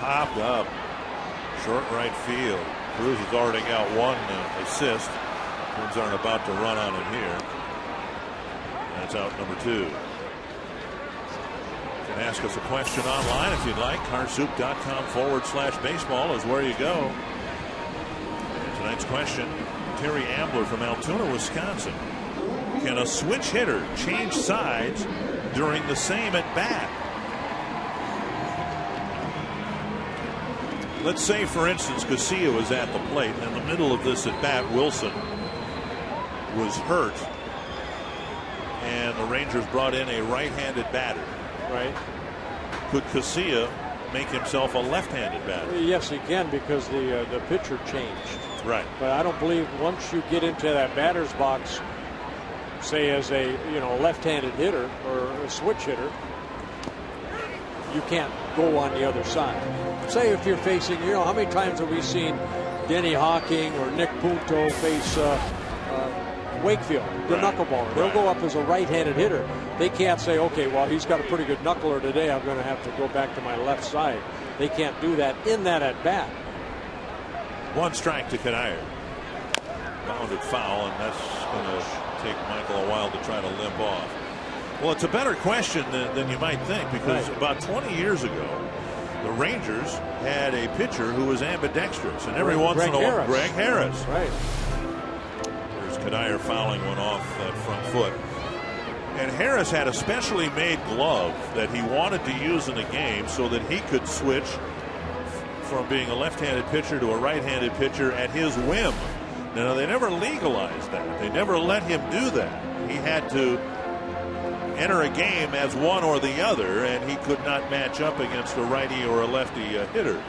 Popped up. Short right field. Cruz has already got 1 assist. Twins aren't about to run on him here. That's out number 2. You can ask us a question online if you'd like. carsoup.com/baseball is where you go. And tonight's question, Terry Ambler from Altoona, Wisconsin. Can a switch hitter change sides during the same at bat? Let's say, for instance, Casilla was at the plate, and in the middle of this at bat, Wilson was hurt, and the Rangers brought in a right-handed batter. Right. Could Casilla make himself a left-handed batter? Yes, he can, because the pitcher changed. Right. But I don't believe once you get into that batter's box, say as a left-handed hitter or a switch hitter, you can't go on the other side. Say if you're facing, how many times have we seen Denny Hawking or Nick Punto face Wakefield, the knuckleballer? They'll go up as a right-handed hitter. They can't say, okay, well, he's got a pretty good knuckler today, I'm going to have to go back to my left side. They can't do that in that at-bat. 1 strike to Canayer. Bounded foul, and that's going to take Michael a while to try to limp off. Well, it's a better question than you might think, because about 20 years ago, the Rangers had a pitcher who was ambidextrous, and every once in a while, Greg Harris. Right. There's Canayer fouling one off that front foot. And Harris had a specially made glove that he wanted to use in the game so that he could switch from being a left-handed pitcher to a right-handed pitcher at his whim. Now, they never legalized that. They never let him do that. He had to enter a game as one or the other, and he could not match up against a righty or a lefty hitter.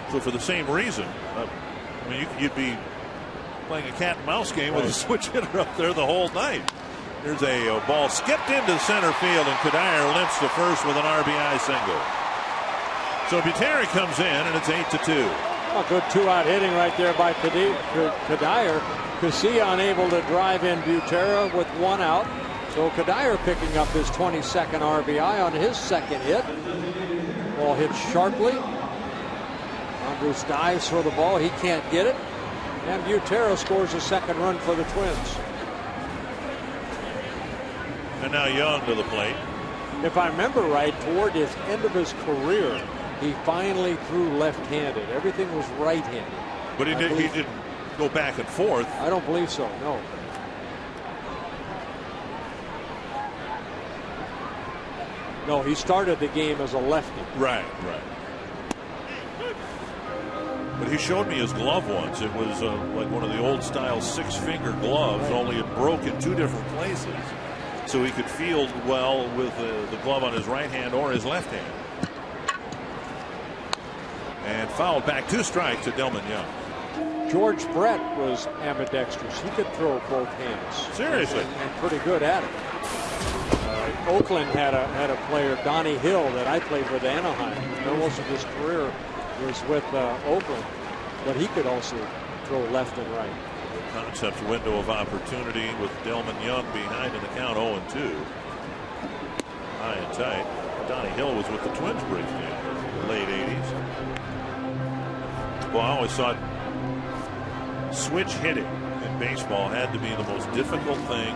So for the same reason, you'd be playing a cat and mouse game with a switch hitter up there the whole night. There's a ball skipped into center field, and Canayer limps to first with an RBI single. So Butera comes in, and it's 8-2. A good 2-out hitting right there by Canayer. Casilla unable to drive in Butera with 1 out. So Kadire picking up his 22nd RBI on his second hit. Ball hit sharply. Andrus dives for the ball. He can't get it. And Butera scores a second run for the Twins. And now Young to the plate. If I remember right, toward his end of his career, he finally threw left-handed. Everything was right-handed. But he didn't go back and forth. I don't believe so, no. No, he started the game as a lefty. Right. But he showed me his glove once. It was like one of the old-style six-finger gloves, right. Only it broke in two different places. So he could field well with the glove on his right hand or his left hand. And fouled back, 2 strikes to Delmon Young. George Brett was ambidextrous. He could throw both hands. Seriously. And pretty good at it. Oakland had a player, Donnie Hill, that I played with Anaheim. Most of his career was with Oakland, but he could also throw left and right. Concept's window of opportunity with Delmon Young behind in the count 0-2. High and tight. Donnie Hill was with the Twins briefly in the late 80s. Well, I always thought switch hitting in baseball had to be the most difficult thing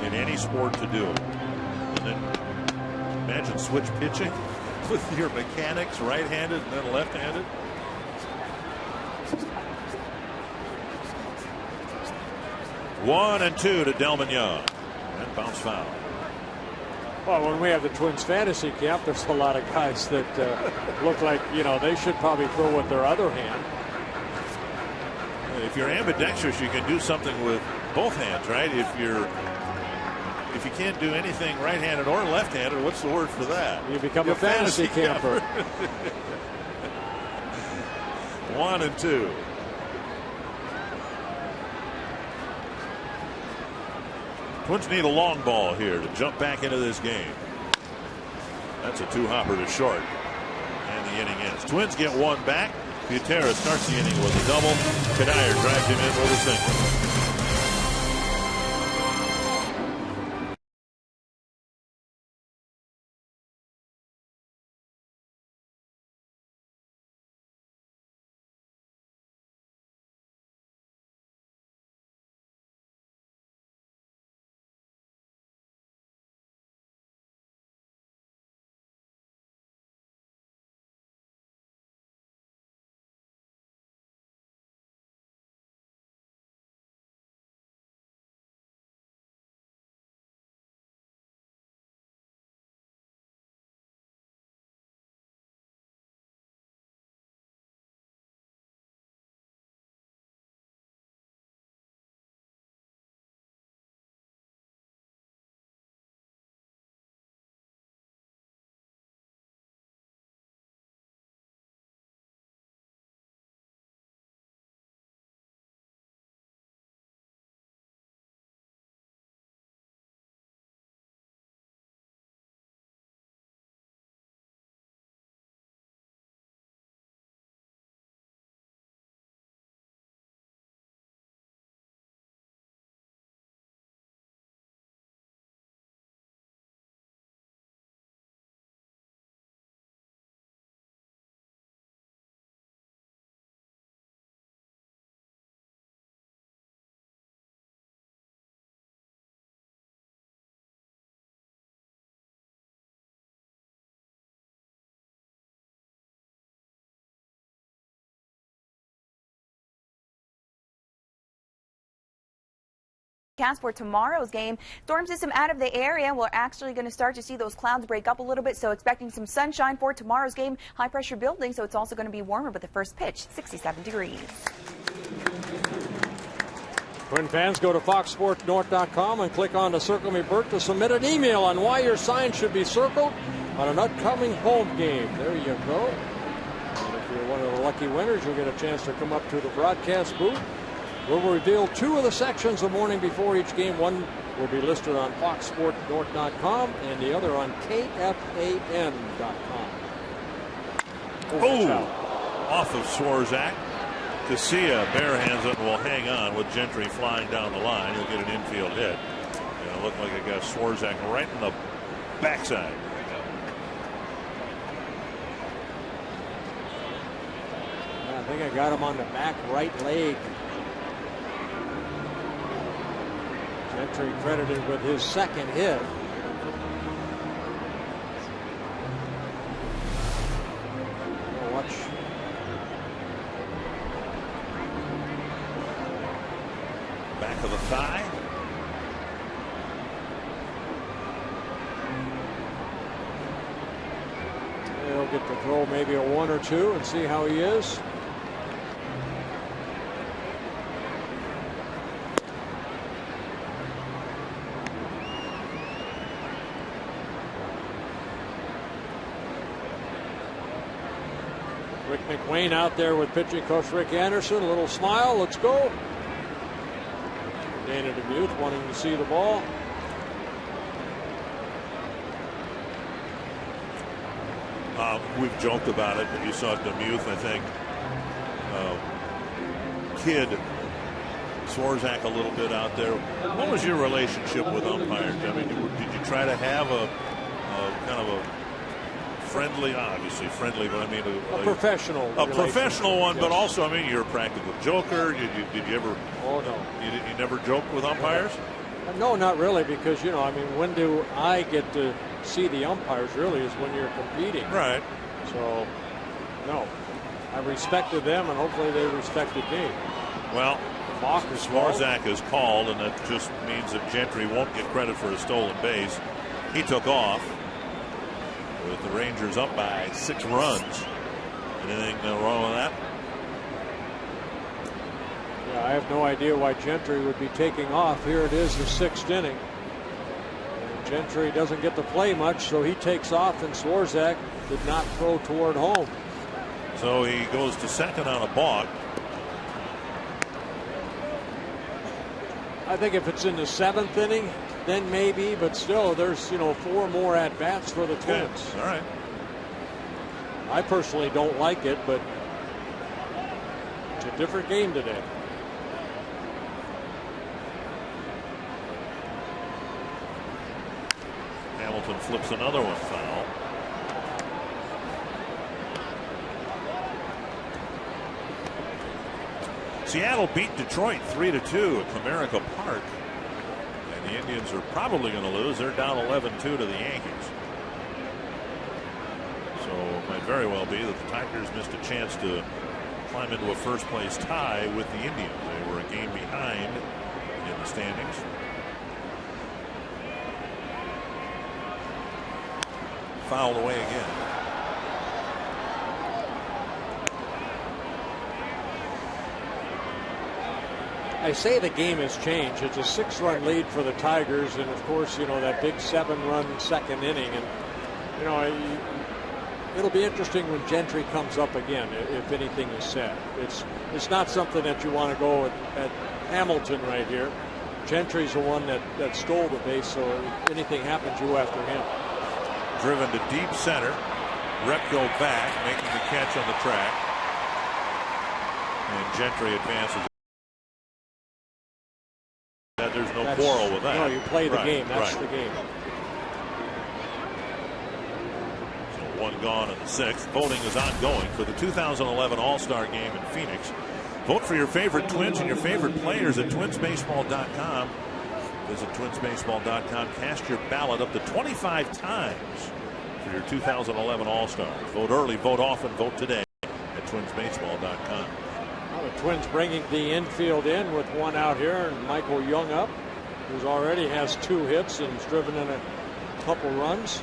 in any sport to do. And then imagine switch pitching with your mechanics, right-handed and then left-handed. One and 2 to Delmon Young. And bounce foul. Well, when we have the Twins fantasy camp, there's a lot of guys that look like, they should probably throw with their other hand. If you're ambidextrous, you can do something with both hands, right? If you can't do anything right-handed or left-handed, what's the word for that? You become a fantasy camper. 1 and 2. Twins need a long ball here to jump back into this game. That's a 2-hopper to short. And the inning ends. Twins get 1 back. Butera starts the inning with a double. Kadire drives him in with a single. For tomorrow's game, storm system out of the area. We're actually going to start to see those clouds break up a little bit, so expecting some sunshine for tomorrow's game. High pressure building, so it's also going to be warmer with the first pitch, 67 degrees. Twin fans, go to foxsportsnorth.com and click on the Circle Me Bert to submit an email on why your sign should be circled on an upcoming home game. There you go. And if you're one of the lucky winners, you'll get a chance to come up to the broadcast booth. We'll reveal 2 of the sections the morning before each game. One will be listed on foxsportsnorth.com and the other on KFAN.com. Off of Swarzak. Casilla bare hands it and will hang on with Gentry flying down the line. He'll get an infield hit. And looked like it got Swarzak right in the backside. I think I got him on the back right leg. Gentry credited with his second hit. Watch. Back of the thigh. He'll get to throw maybe a 1 or 2 and see how he is. Rick McWayne out there with pitching coach Rick Anderson. A little smile. Let's go. Dana DeMuth wanting to see the ball. We've joked about it, but you saw DeMuth, I think, kid Swarzak a little bit out there. What was your relationship with umpires? I mean, did you try to have a kind of a friendly, obviously friendly, but I mean a professional one, yes. But also, I mean, you're a practical joker. Did you ever? Oh no. You never joked with umpires? No, not really, because I mean, when do I get to see the umpires? Really, is when you're competing. Right. So, no, I respected them, and hopefully they respected me. Well, Swarzak is called, and that just means that Gentry won't get credit for a stolen base. He took off with the Rangers up by 6 runs. Anything wrong with that? Yeah, I have no idea why Gentry would be taking off. Here it is, the 6th inning. And Gentry doesn't get to play much, so he takes off, and Swarzak did not throw toward home. So he goes to second on a balk. I think if it's in the 7th inning, then maybe, but still, there's 4 more at bats for the Twins. All right. I personally don't like it, but it's a different game today. Hamilton flips another one foul. Seattle beat Detroit 3-2 at Comerica Park. And the Indians are probably going to lose. They're down 11-2 to the Yankees. So it might very well be that the Tigers missed a chance to climb into a first-place tie with the Indians. They were a game behind in the standings. Fouled away again. I say the game has changed. It's a 6-run lead for the Tigers, and of course, that big 7-run second inning, and it'll be interesting when Gentry comes up again, if anything is said. It's not something that you want to go at Hamilton right here. Gentry's the one that stole the base, so if anything happens, you after him. Driven to deep center. Repko back, making the catch on the track, and Gentry advances. There's no quarrel with that. No, you play the game. That's the game. So 1 gone in the 6th. Voting is ongoing for the 2011 All-Star Game in Phoenix. Vote for your favorite Twins and your favorite players at twinsbaseball.com. Visit twinsbaseball.com. Cast your ballot up to 25 times for your 2011 All-Stars. Vote early, vote often, vote today at twinsbaseball.com. The Twins bringing the infield in with 1 out here, and Michael Young up, who already has 2 hits and has driven in a couple runs.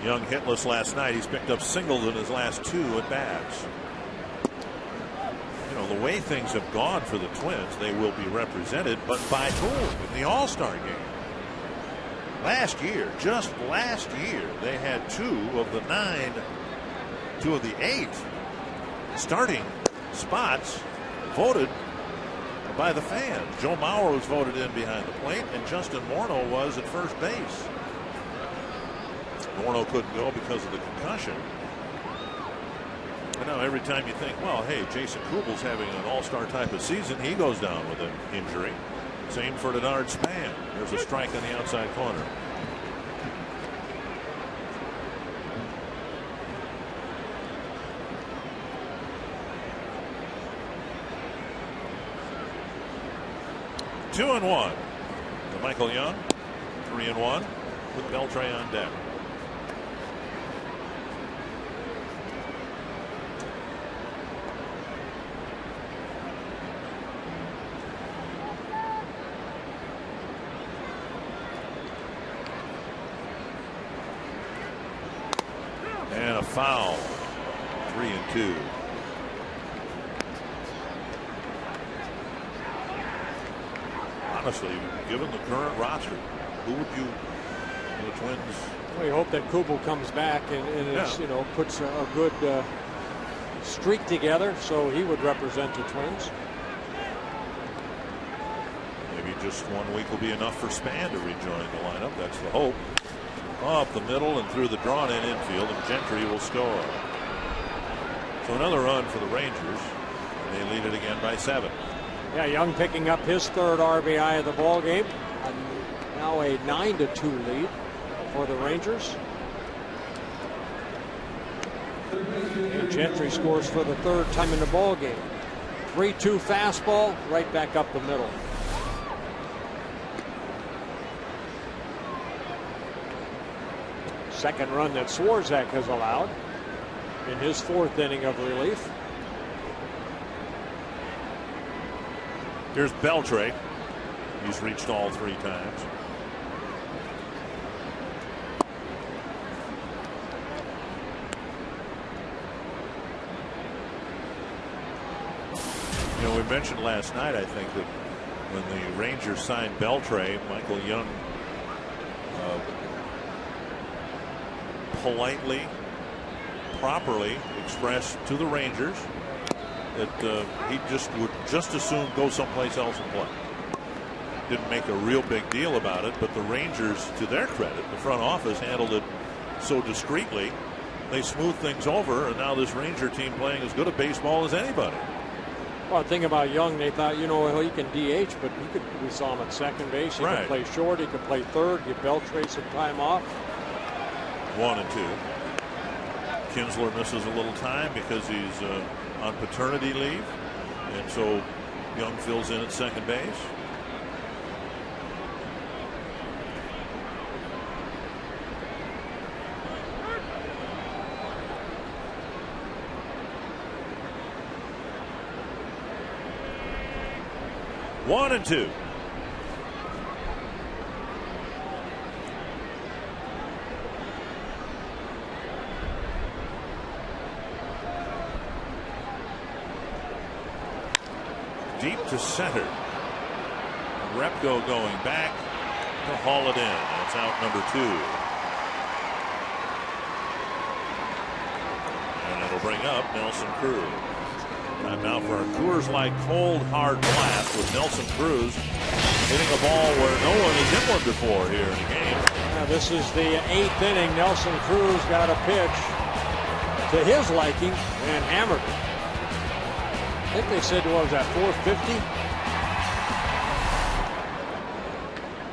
Young hitless last night. He's picked up singles in his last 2 at bats. The way things have gone for the Twins, they will be represented, but by whom in the All-Star game? Just last year, they had 2 of the 8 starting spots voted by the fans. Joe Mauer was voted in behind the plate, and Justin Morneau was at first base. Morneau couldn't go because of the concussion. Now every time you think, well, hey, Jason Kubel's having an all-star type of season, he goes down with an injury. Same for Denard Span. There's a strike on the outside corner. Two and one to Michael Young. 3-1 with Beltre on deck. And a foul. 3-2. Honestly, given the current roster, who would you, the Twins? We hope that Kubel comes back and is, puts a good streak together, so he would represent the Twins. Maybe just 1 week will be enough for Span to rejoin the lineup. That's the hope. Up the middle and through the drawn-in infield, and Gentry will score. So another run for the Rangers, and they lead it again by 7. Yeah, Young picking up his third RBI of the ball game. Now a 9-2 lead for the Rangers. And Gentry scores for the third time in the ball game. 3-2 fastball, right back up the middle. Second run that Swarzak has allowed in his fourth inning of relief. Here's Beltre. He's reached all 3 times. We mentioned last night, I think, that when the Rangers signed Beltre, Michael Young politely, properly expressed to the Rangers that he would just as soon go someplace else and play. Didn't make a real big deal about it, but the Rangers, to their credit, the front office handled it so discreetly. They smoothed things over, and now this Ranger team playing as good a baseball as anybody. Well, the thing about Young, they thought, he can DH, but we saw him at second base. He could play short, he could play third, give Beltre some time off. 1-2. Kinsler misses a little time because he's on paternity leave, and so Young fills in at second base. One and two. Deep to center. Repko going back to haul it in. That's out number 2. And it'll bring up Nelson Cruz. Time now for a Coors Light cold hard blast with Nelson Cruz hitting a ball where no one has hit one before here in the game. Now this is the 8th inning. Nelson Cruz got a pitch to his liking and hammered it. I think they said, what was that,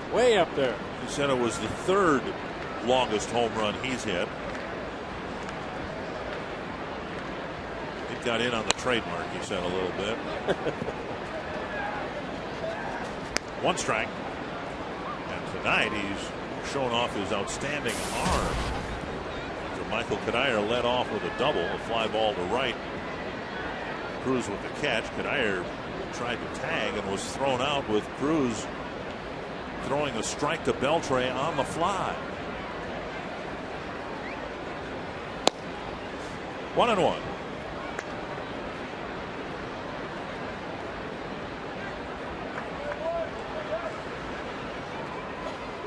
450? Way up there. He said it was the 3rd longest home run he's hit. It got in on the trademark, he said a little bit. 1 strike. And tonight he's shown off his outstanding arm. So Michael Cuddyer led off with a double, a fly ball to right. Cruz with the catch. Cuddyer tried to tag and was thrown out, with Cruz throwing a strike to Beltre on the fly. 1-1.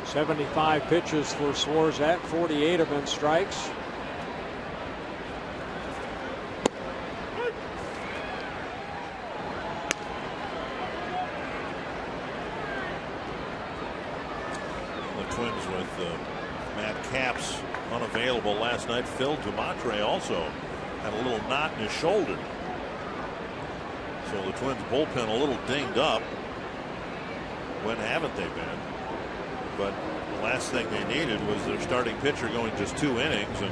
'75 pitches for Swarzak, 48 of them strikes. Twins with Matt Capps unavailable last night. Phil Dumatre also had a little knot in his shoulder. So the Twins bullpen a little dinged up. When haven't they been? But the last thing they needed was their starting pitcher going just 2 innings, and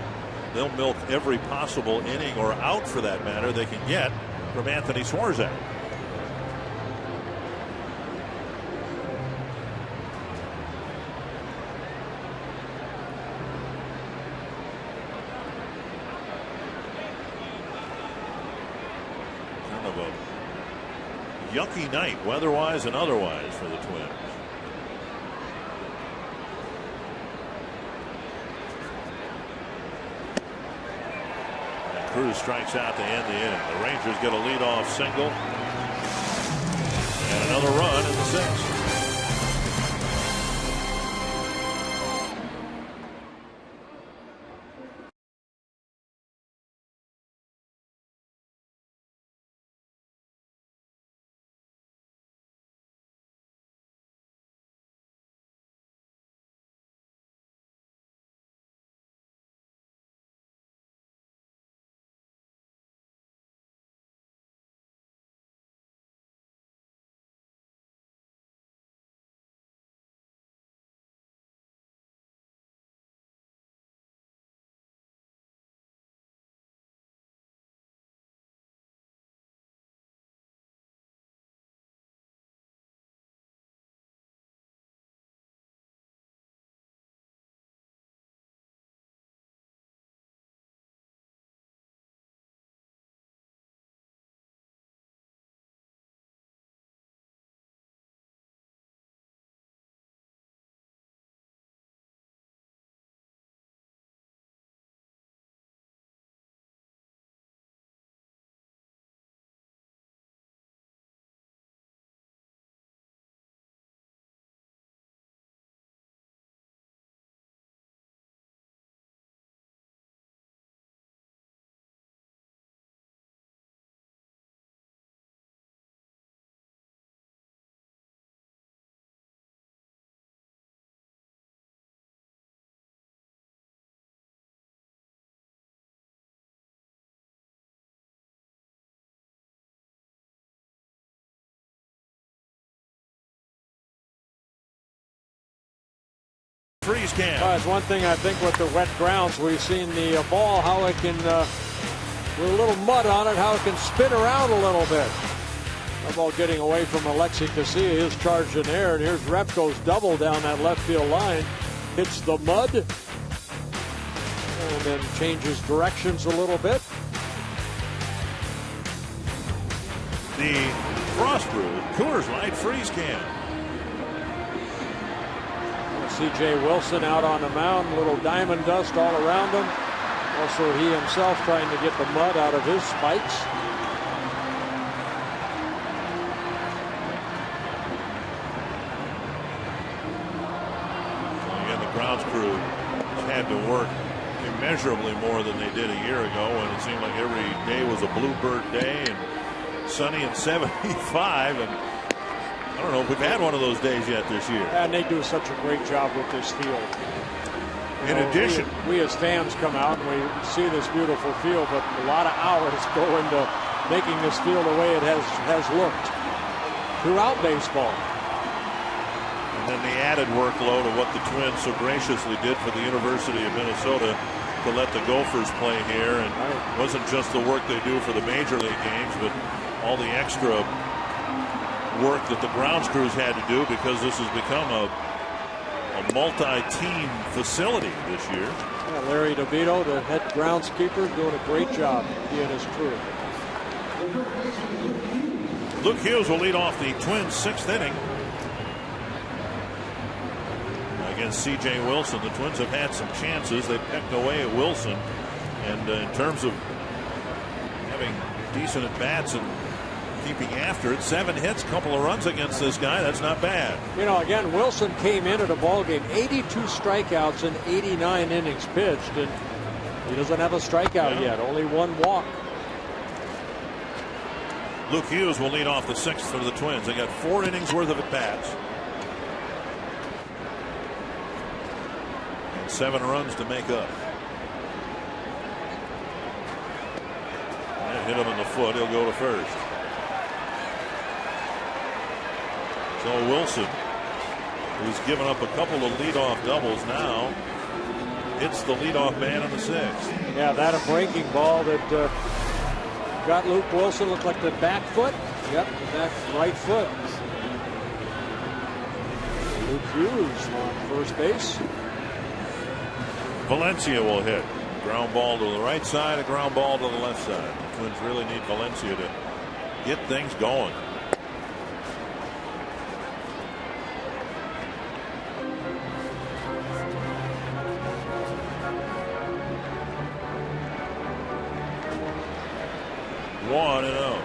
they'll milk every possible inning or out for that matter they can get from Anthony Swarzak. Kind of a yucky night, weather-wise and otherwise, for the Twins. And Cruz strikes out to end the inning. The Rangers get a leadoff single and another run in the 6th. Freeze cam. That's one thing I think with the wet grounds, we've seen the ball, how it can, with a little mud on it, how it can spin around a little bit. The ball getting away from Alexi Casilla, his charge in air, and here's Repko's double down that left field line. Hits the mud, and then changes directions a little bit. The Frost Brew Coors Light Freeze Can. C.J. Wilson out on the mound, little diamond dust all around him. Also, he himself trying to get the mud out of his spikes. So again, the grounds crew had to work immeasurably more than they did a year ago, and it seemed like every day was a bluebird day and sunny and 75. And I don't know if we've had one of those days yet this year. And they do such a great job with this field. In addition, we as fans come out and we see this beautiful field, but a lot of hours go into making this field the way it has looked throughout baseball. And then the added workload of what the Twins so graciously did for the University of Minnesota to let the Gophers play here. And it wasn't just the work they do for the major league games, but all the extra work that the grounds crews had to do, because this has become a multi-team facility this year. Yeah, Larry DeVito, the head groundskeeper, doing a great job, he and his crew. Luke Hughes will lead off the Twins' 6th inning against C.J. Wilson. The Twins have had some chances. They pecked away at Wilson, and in terms of having decent at-bats and keeping after it, 7 hits, couple of runs against this guy. That's not bad. You know, again, Wilson came into the ball game 82 strikeouts and 89 innings pitched, and he doesn't have a strikeout yet. Only 1 walk. Luke Hughes will lead off the 6th for the Twins. They got 4 innings worth of at-bats and 7 runs to make up. And hit him in the foot. He'll go to first. So Wilson who's given up a couple of leadoff doubles now. It's the leadoff man in the 6th. Yeah, that a breaking ball that got Luke Wilson. Looked like the back foot. Yep, the back right foot. Luke Hughes on first base. Valencia will hit. Ground ball to the right side, a ground ball to the left side. The Twins really need Valencia to get things going. One and oh.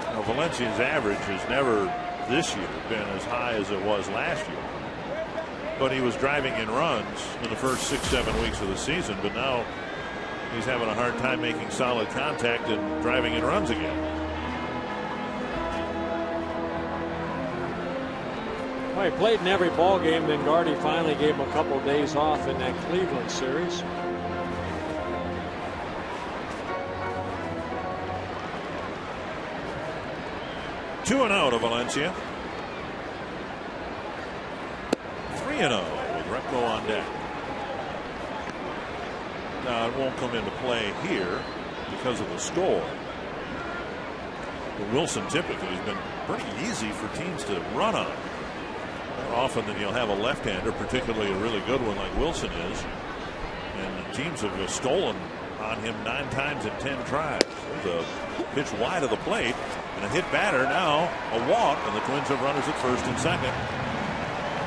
Now Valencia's average has never this year been as high as it was last year. But he was driving in runs in the first 6-7 weeks of the season, but now he's having a hard time making solid contact and driving in runs again. Well, he played in every ball game, then Gardy finally gave him a couple of days off in that Cleveland series. Two and out to Valencia. 3-0 with Repko on deck. Now it won't come into play here because of the score. But Wilson typically has been pretty easy for teams to run on. More often than you'll have a left-hander, particularly a really good one like Wilson is. And the teams have stolen on him 9 times in 10 tries. There's a pitch wide of the plate and a hit batter, now a walk, and the Twins have runners at first and second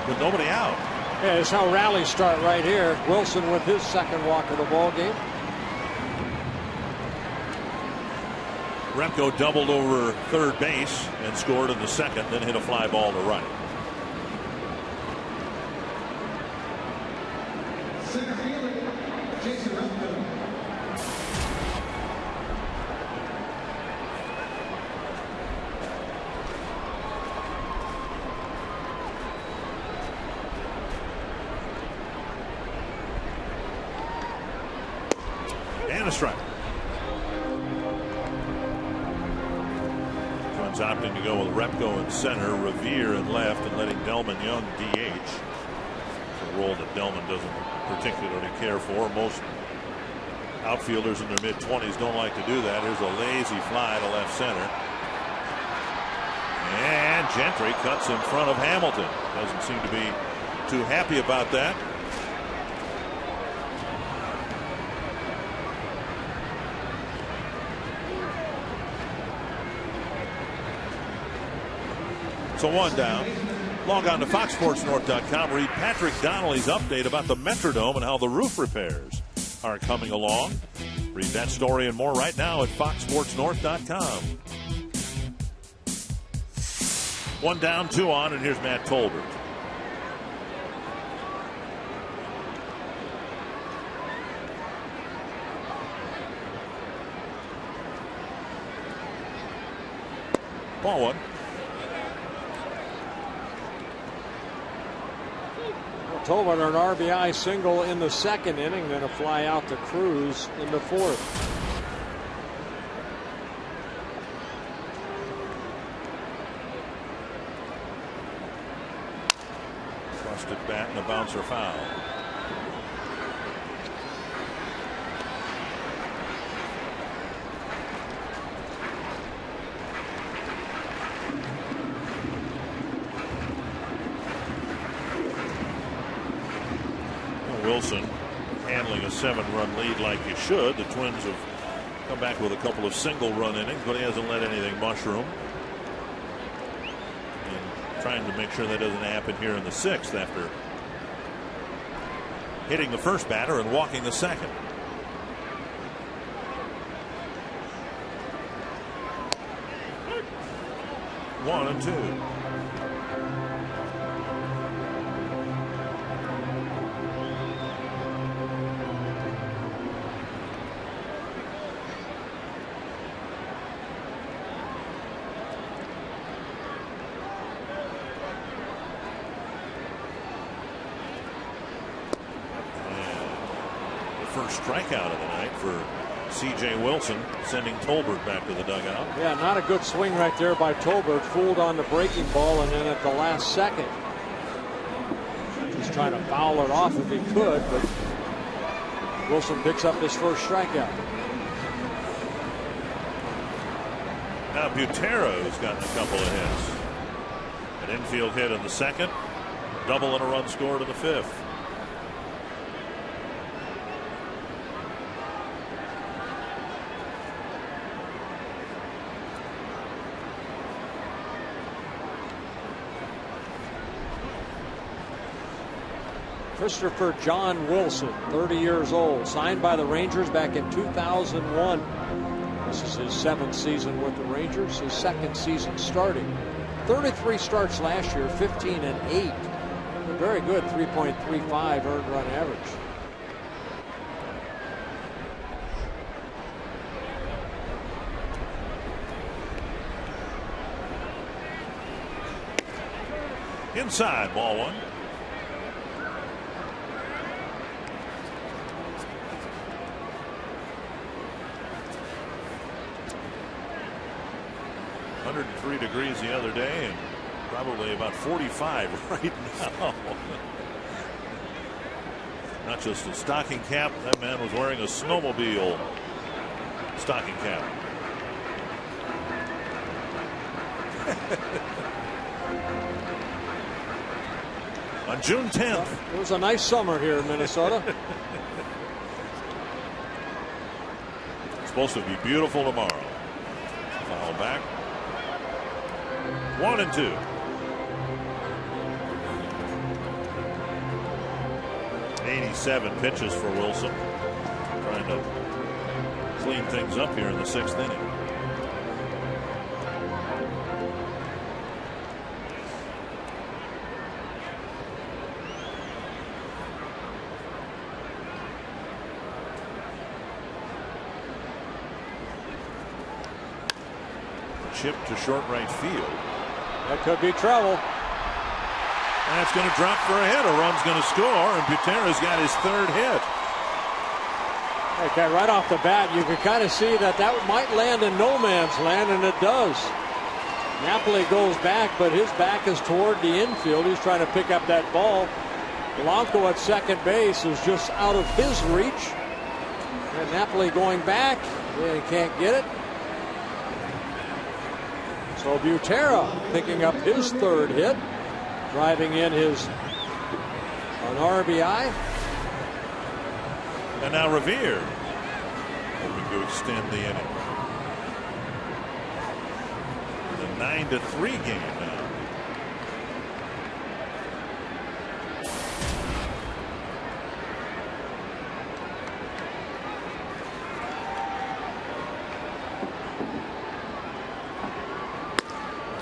with nobody out. Yeah, it's how rallies start right here. Wilson with his second walk of the ball game. Repko doubled over third base and scored in the second, then hit a fly ball to right. And a strike. Twins opting to go with Repko in center, Revere in left, and letting Delman Young DH. It's a role that Delman doesn't particularly care for. Most outfielders in their mid-20s don't like to do that. Here's a lazy fly to left center. And Gentry cuts in front of Hamilton. Doesn't seem to be too happy about that. So one down. Log on to FoxSportsNorth.com. Read Patrick Donnelly's update about the Metrodome and how the roof repairs are coming along. Read that story and more right now at FoxSportsNorth.com. One down, 2 on, and here's Matt Tolbert. Ball one. Tolbert an RBI single in the second inning, then a fly out to Cruz in the fourth. Thrusted bat and a bouncer foul. Wilson handling a 7-run lead like you should. The Twins have come back with a couple of single-run innings, but he hasn't let anything mushroom. And trying to make sure that doesn't happen here in the 6th after hitting the first batter and walking the second. One and two. First strikeout of the night for C.J. Wilson sending Tolbert back to the dugout. Yeah, not a good swing right there by Tolbert. Fooled on the breaking ball, and then at the last second, just trying to foul it off if he could, but Wilson picks up his first strikeout. Now Butero's gotten a couple of hits. An infield hit in the second, double and a run scored in the fifth. Christopher John Wilson, 30 years old, signed by the Rangers back in 2001. This is his 7th season with the Rangers, his 2nd season starting. 33 starts last year, 15 and 8. A very good 3.35 earned run average. Inside, ball one. Degrees the other day and probably about 45 right now. Not just a stocking cap, that man was wearing a snowmobile stocking cap. On June 10th. It was a nice summer here in Minnesota. It's supposed to be beautiful tomorrow. Foul back. 1-2. '87 pitches for Wilson. Trying to clean things up here in the 6th inning. Chip to short right field. That could be trouble. And it's going to drop for a hit. A run's going to score, and Butero's got his 3rd hit. Okay, right off the bat, you can kind of see that might land in no man's land, and it does. Napoli goes back, but his back is toward the infield. He's trying to pick up that ball. Blanco at second base is just out of his reach. And Napoli going back. Yeah, he can't get it. So Butero picking up his 3rd hit, driving in an RBI. And now Revere hoping to extend the inning. The 9-3 game now.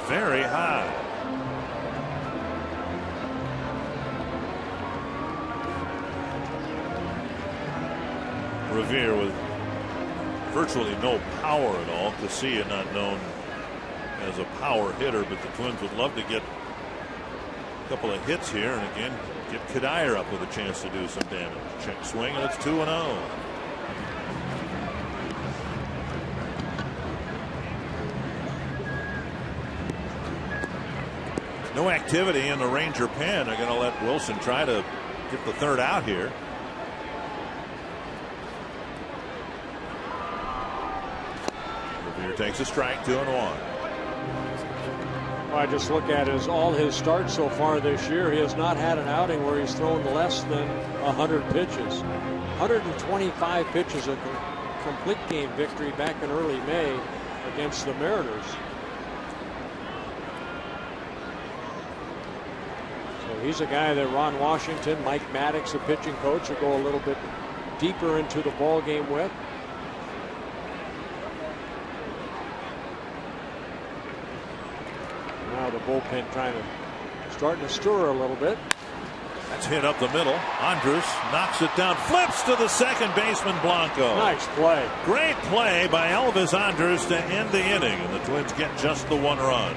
Very high. Revere with virtually no power at all. Casilla not known as a power hitter, but the Twins would love to get a couple of hits here and again get Kadire up with a chance to do some damage. Check swing, and it's 2-0. No activity in the Ranger pen. They're going to let Wilson try to get the 3rd out here. Revere takes a strike, 2-1. Well, I just look at all his starts so far this year. He has not had an outing where he's thrown less than 100 pitches. 125 pitches, a complete game victory back in early May against the Mariners. He's a guy that Ron Washington, Mike Maddox, the pitching coach, will go a little bit deeper into the ball game with. Now the bullpen starting to stir a little bit. That's hit up the middle. Andrus knocks it down, flips to the second baseman Blanco. Nice play. Great play by Elvis Andrus to end the inning, and the Twins get just the 1 run.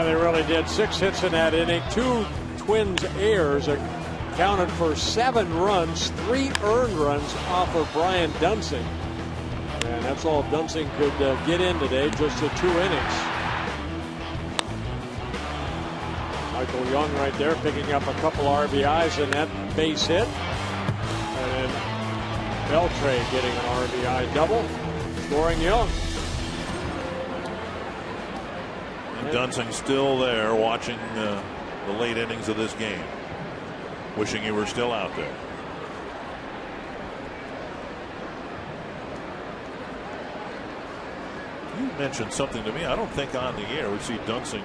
Yeah, they really did. 6 hits in that inning. 2 Twins errors accounted for 7 runs, 3 earned runs off of Brian Dunsing. And that's all Dunsing could get in today, just the 2 innings. Michael Young right there picking up a couple RBIs in that base hit. And then Beltre getting an RBI double, scoring Young. And Dunsing still there watching the late innings of this game, wishing he were still out there. You mentioned something to me. I don't think on the air we see Dunsing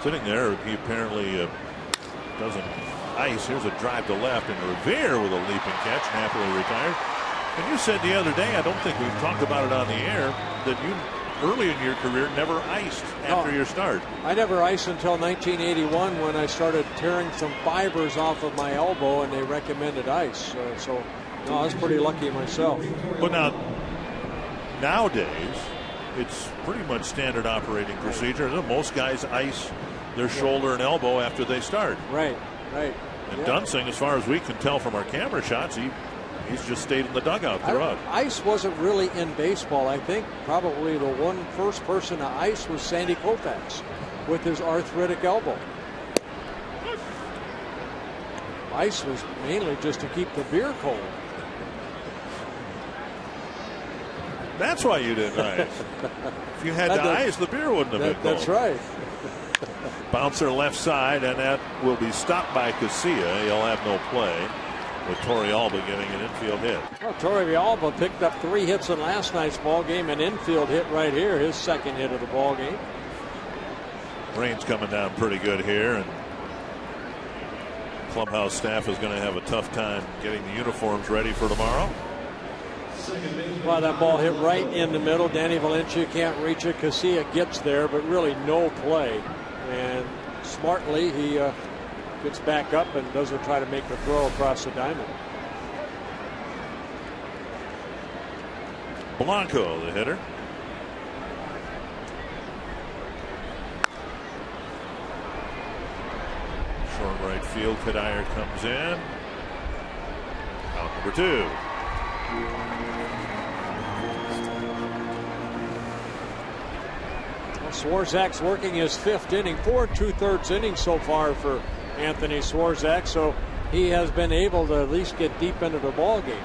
sitting there. He apparently doesn't ice. Here's a drive to left, and Revere with a leaping catch, happily retired. And you said the other day, I don't think we've talked about it on the air, that you early in your career never iced after your start. I never iced until 1981 when I started tearing some fibers off of my elbow, and they recommended ice. So I was pretty lucky myself. But nowadays, it's pretty much standard operating procedure. Most guys ice their shoulder and elbow after they start. Right. And Dunsing, as far as we can tell from our camera shots, he's just stayed in the dugout throughout. Ice wasn't really in baseball. I think probably the first person to ice was Sandy Koufax with his arthritic elbow. Ice was mainly just to keep the beer cold. That's why you didn't ice. If you had to ice, the beer wouldn't have been cold. That's right. Bouncer left side, and that will be stopped by Casilla. He'll have no play, with Torrealba getting an infield hit. Well, Torrealba picked up 3 hits in last night's ball game, an infield hit right here, his second hit of the ball game. Rain's coming down pretty good here, and clubhouse staff is going to have a tough time getting the uniforms ready for tomorrow. Well, that ball hit right in the middle. Danny Valencia can't reach it. Casilla gets there, but really no play. And smartly, he gets back up and doesn't try to make the throw across the diamond. Blanco, the hitter. Short right field. Kadire comes in. Out number 2. Swarzak's working his 5th inning, 4 2/3 innings so far for Anthony Swarzak, so he has been able to at least get deep into the ball game.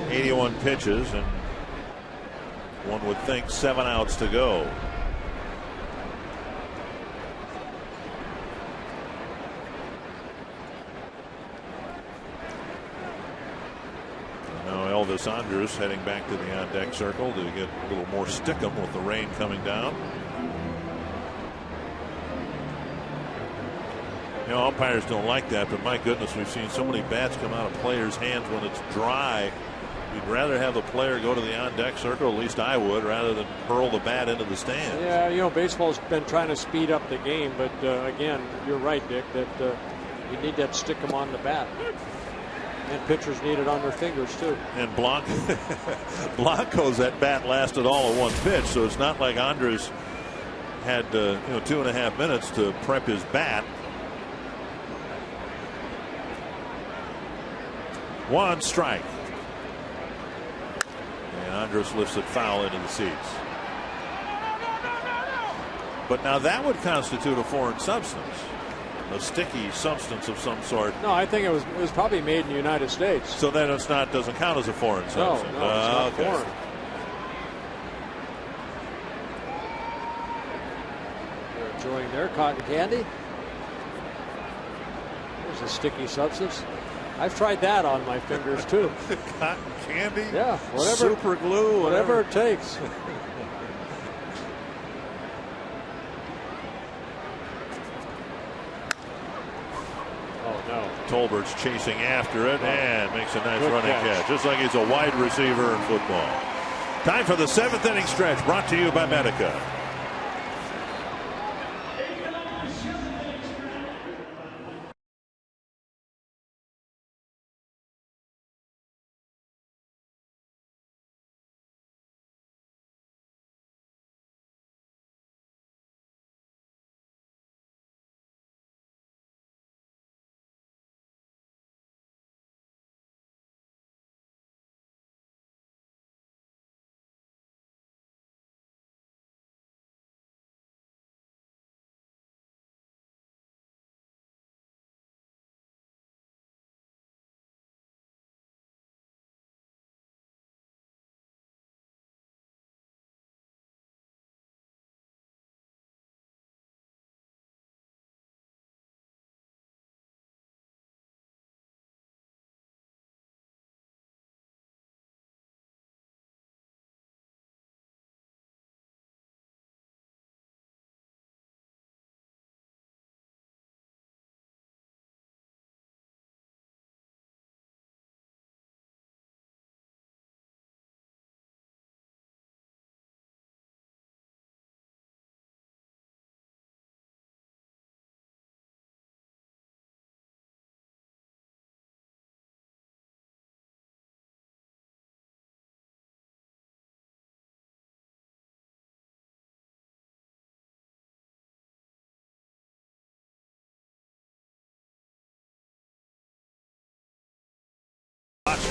81 pitches, and one would think 7 outs to go. Elvis Andrus heading back to the on-deck circle to get a little more stickum with the rain coming down. You know, umpires don't like that, but my goodness, we've seen so many bats come out of players' hands when it's dry. You'd rather have the player go to the on-deck circle, at least I would, rather than hurl the bat into the stands. Yeah, you know, baseball's been trying to speed up the game, but again, you're right, Dick, that you need that stickum on the bat. And pitchers need it on their fingers, too. And Blanco's at bat lasted all of 1 pitch, so it's not like Andres had 2.5 minutes to prep his bat. 1 strike. And Andres lifts it foul into the seats. But now that would constitute a foreign substance. A sticky substance of some sort. No, I think it was probably made in the United States. So then doesn't count as a foreign substance. No, it's not foreign. They're enjoying their cotton candy. There's a sticky substance. I've tried that on my fingers too. Cotton candy? Yeah, whatever. Super glue, whatever it takes. Tolbert's chasing after it and makes a nice running catch. Just like he's a wide receiver in football. Time for the 7th inning stretch, brought to you by Medica.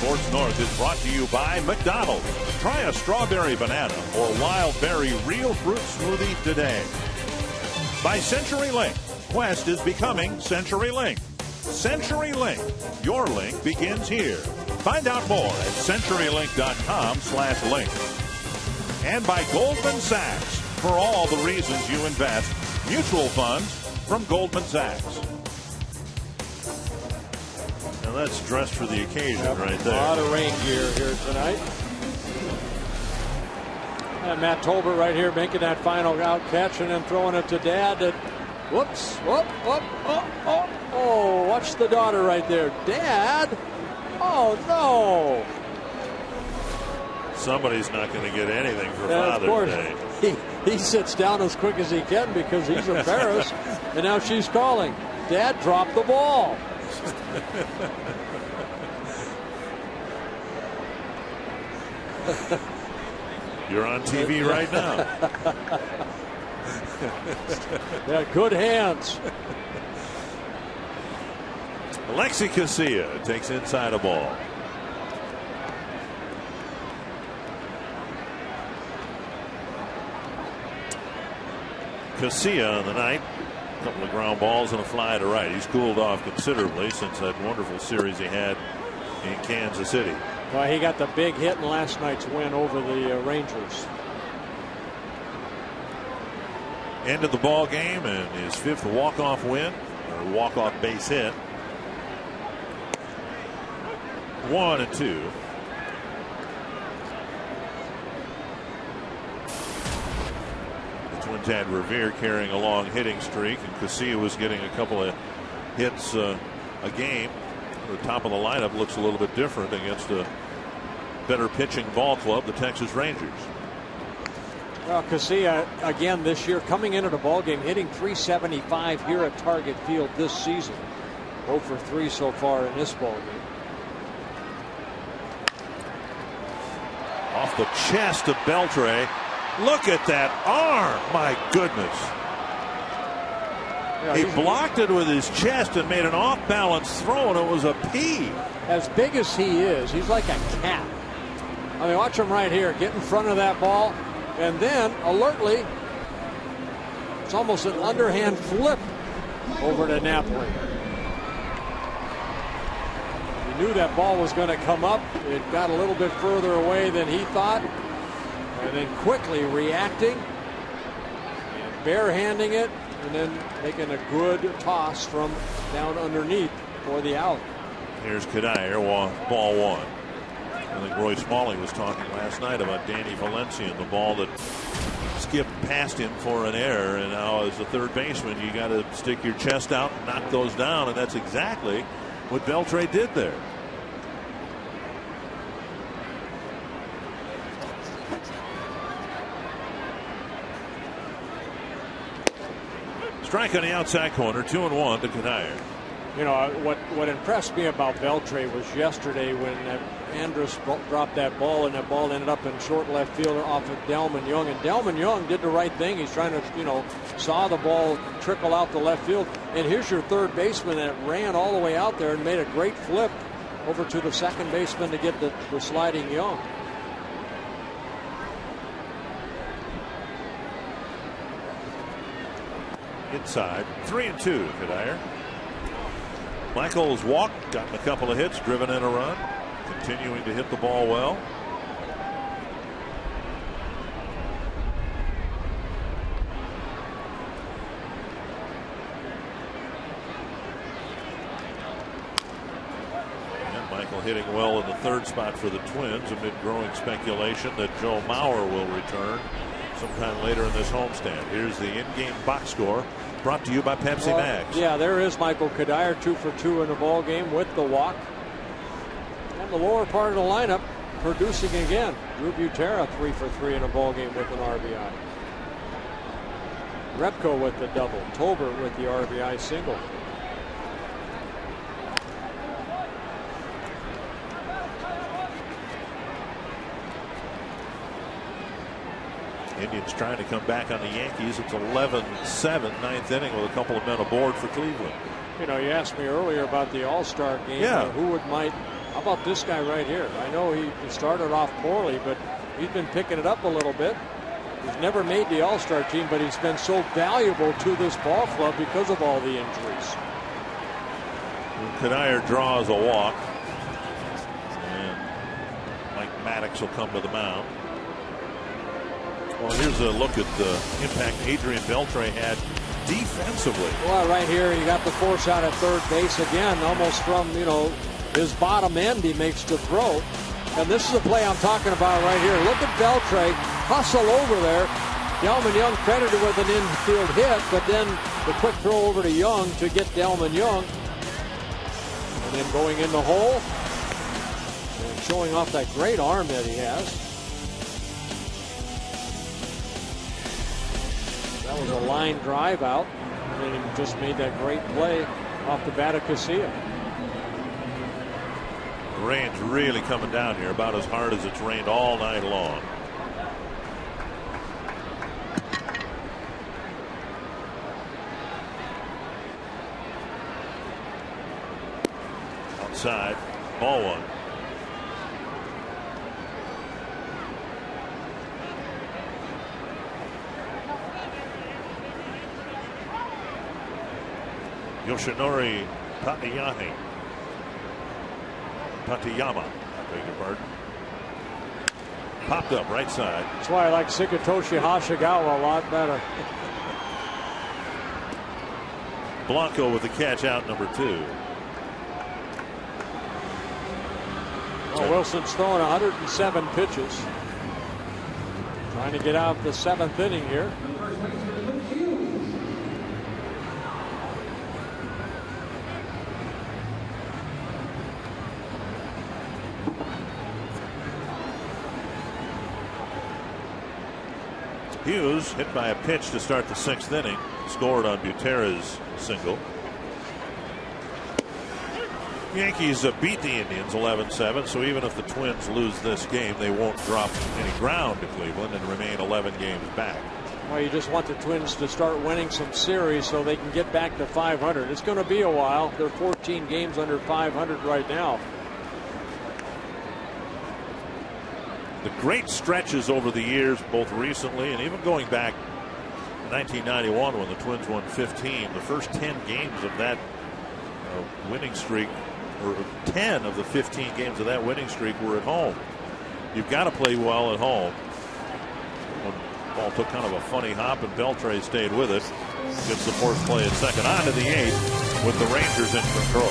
Sports North is brought to you by McDonald's. Try a strawberry banana or wild berry real fruit smoothie today. By CenturyLink. Quest is becoming CenturyLink. CenturyLink. Your link begins here. Find out more at CenturyLink.com/link. And by Goldman Sachs. For all the reasons you invest. Mutual funds from Goldman Sachs. Now that's dressed for the occasion right there. A lot of rain gear here tonight. And Matt Tolbert right here making that final out catch and then throwing it to Dad. Whoops. Oh, watch the daughter right there. Dad. Oh, no. Somebody's not going to get anything for Father's Day. He sits down as quick as he can because he's embarrassed. And now she's calling. Dad dropped the ball. You're on TV right now. Yeah, good hands. Alexi Casilla takes inside a ball. Casilla on the night. A couple of ground balls and a fly to right. He's cooled off considerably since that wonderful series he had in Kansas City. Well, he got the big hit in last night's win over the Rangers. End of the ball game and his 5th walk-off win, or walk-off base hit. 1-2. The Twins had Revere carrying a long hitting streak, and Casilla was getting a couple of hits a game. The top of the lineup looks a little bit different against a better pitching ball club, the Texas Rangers. Well, Casilla again this year coming into the ball game hitting .375 here at Target Field this season. 0 for 3 so far in this ball game. Off the chest of Beltre. Look at that arm. My goodness. Yeah, he blocked it with his chest and made an off-balance throw, and it was a P. As big as he is, he's like a cat. I mean, watch him right here. Get in front of that ball, and then alertly, it's almost an underhand flip over to Napoli. He knew that ball was going to come up. It got a little bit further away than he thought, and then quickly reacting, and barehanding it, and then making a good toss from down underneath for the out. Here's Kadire, ball 1. I think Roy Smalley was talking last night about Danny Valencia and the ball that skipped past him for an error. And now, as a third baseman, you got to stick your chest out and knock those down. And that's exactly what Beltre did there. Strike on the outside corner, 2-1 to Kadire. You know, what impressed me about Beltre was yesterday when Andrus dropped that ball, and that ball ended up in short left fielder off of Delman Young. And Delman Young did the right thing. He's trying to, saw the ball trickle out the left field. And here's your third baseman that ran all the way out there and made a great flip over to the second baseman to get the sliding Young. Inside, 3-2, Kadire. Michaels walked, gotten a couple of hits, driven in a run, continuing to hit the ball well. And Michael hitting well in the third spot for the Twins amid growing speculation that Joe Mauer will return sometime later in this homestand. Here's the in-game box score brought to you by Pepsi Max. Yeah, there is Michael Kadire, 2 for 2 in the ball game with the walk. And the lower part of the lineup producing again. Drew Butera 3 for 3 in a ball game with an RBI. Repko with the double. Tolbert with the RBI single. Indians trying to come back on the Yankees. It's 11-7, ninth inning with a couple of men aboard for Cleveland. You know, you asked me earlier about the All-Star game. Yeah. Who might How about this guy right here? I know he started off poorly, but he's been picking it up a little bit. He's never made the All-Star team, but he's been so valuable to this ball club because of all the injuries. Kanayer draws a walk, and Mike Maddox will come to the mound. Well, here's a look at the impact Adrian Beltre had defensively. Well, right here, you got the force out at third base again, almost from, his bottom end he makes the throw. And this is the play I'm talking about right here. Look at Beltre hustle over there. Delman Young credited with an infield hit, but then the quick throw over to Young to get Delman Young. And then going in the hole and showing off that great arm that he has. That was a line drive out, and then he just made that great play off the bat of Casilla. The rain's really coming down here, about as hard as it's rained all night long. Outside, ball one. Yoshinori Tateyama, I beg your pardon. Popped up right side. That's why I like Sakatoshi Hashiguwa a lot better. Blanco with the catch out, number 2. Well, Wilson's throwing 107 pitches. Trying to get out the 7th inning here. Hughes hit by a pitch to start the 6th inning. Scored on Buterra's single. Yankees beat the Indians 11-7, so even if the Twins lose this game, they won't drop any ground to Cleveland and remain 11 games back. Well, you just want the Twins to start winning some series so they can get back to 500. It's going to be a while. They're 14 games under 500 right now. The great stretches over the years, both recently and even going back to 1991 when the Twins won 15, the first 10 games of that winning streak, or 10 of the 15 games of that winning streak, were at home. You've got to play well at home. When ball took kind of a funny hop and Beltre stayed with it. Gets the force play at second. On to the 8th with the Rangers in control.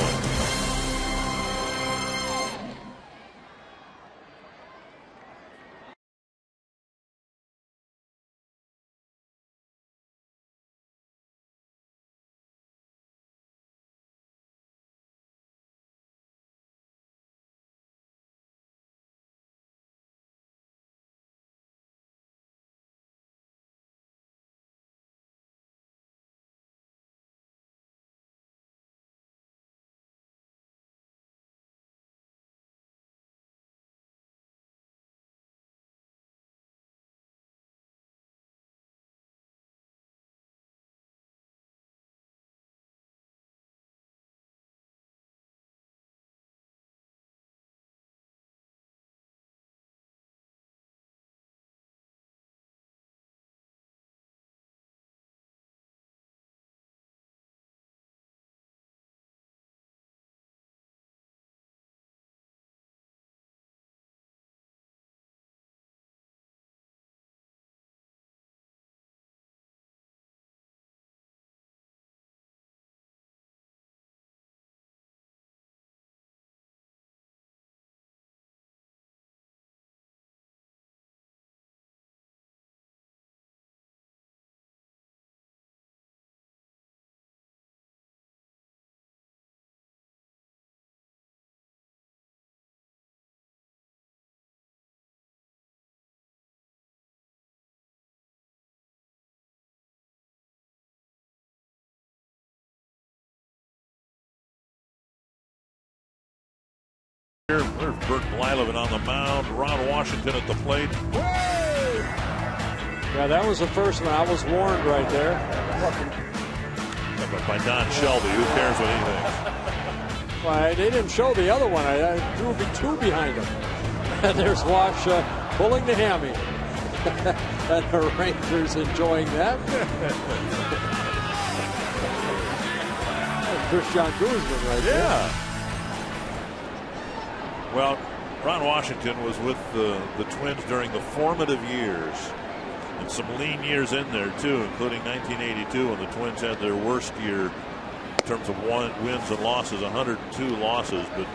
There's Bert Blyleven on the mound. Ron Washington at the plate. Yeah, that was the first one. I was warned right there. But by Don Shelby, who cares what he thinks? Well, they didn't show the other one. I threw two behind him. And there's Wash pulling the hammy. And the Rangers enjoying that. Christian Guzman right there. Yeah. Well, Ron Washington was with the Twins during the formative years. And some lean years in there, too, including 1982 when the Twins had their worst year in terms of wins and losses, 102 losses. But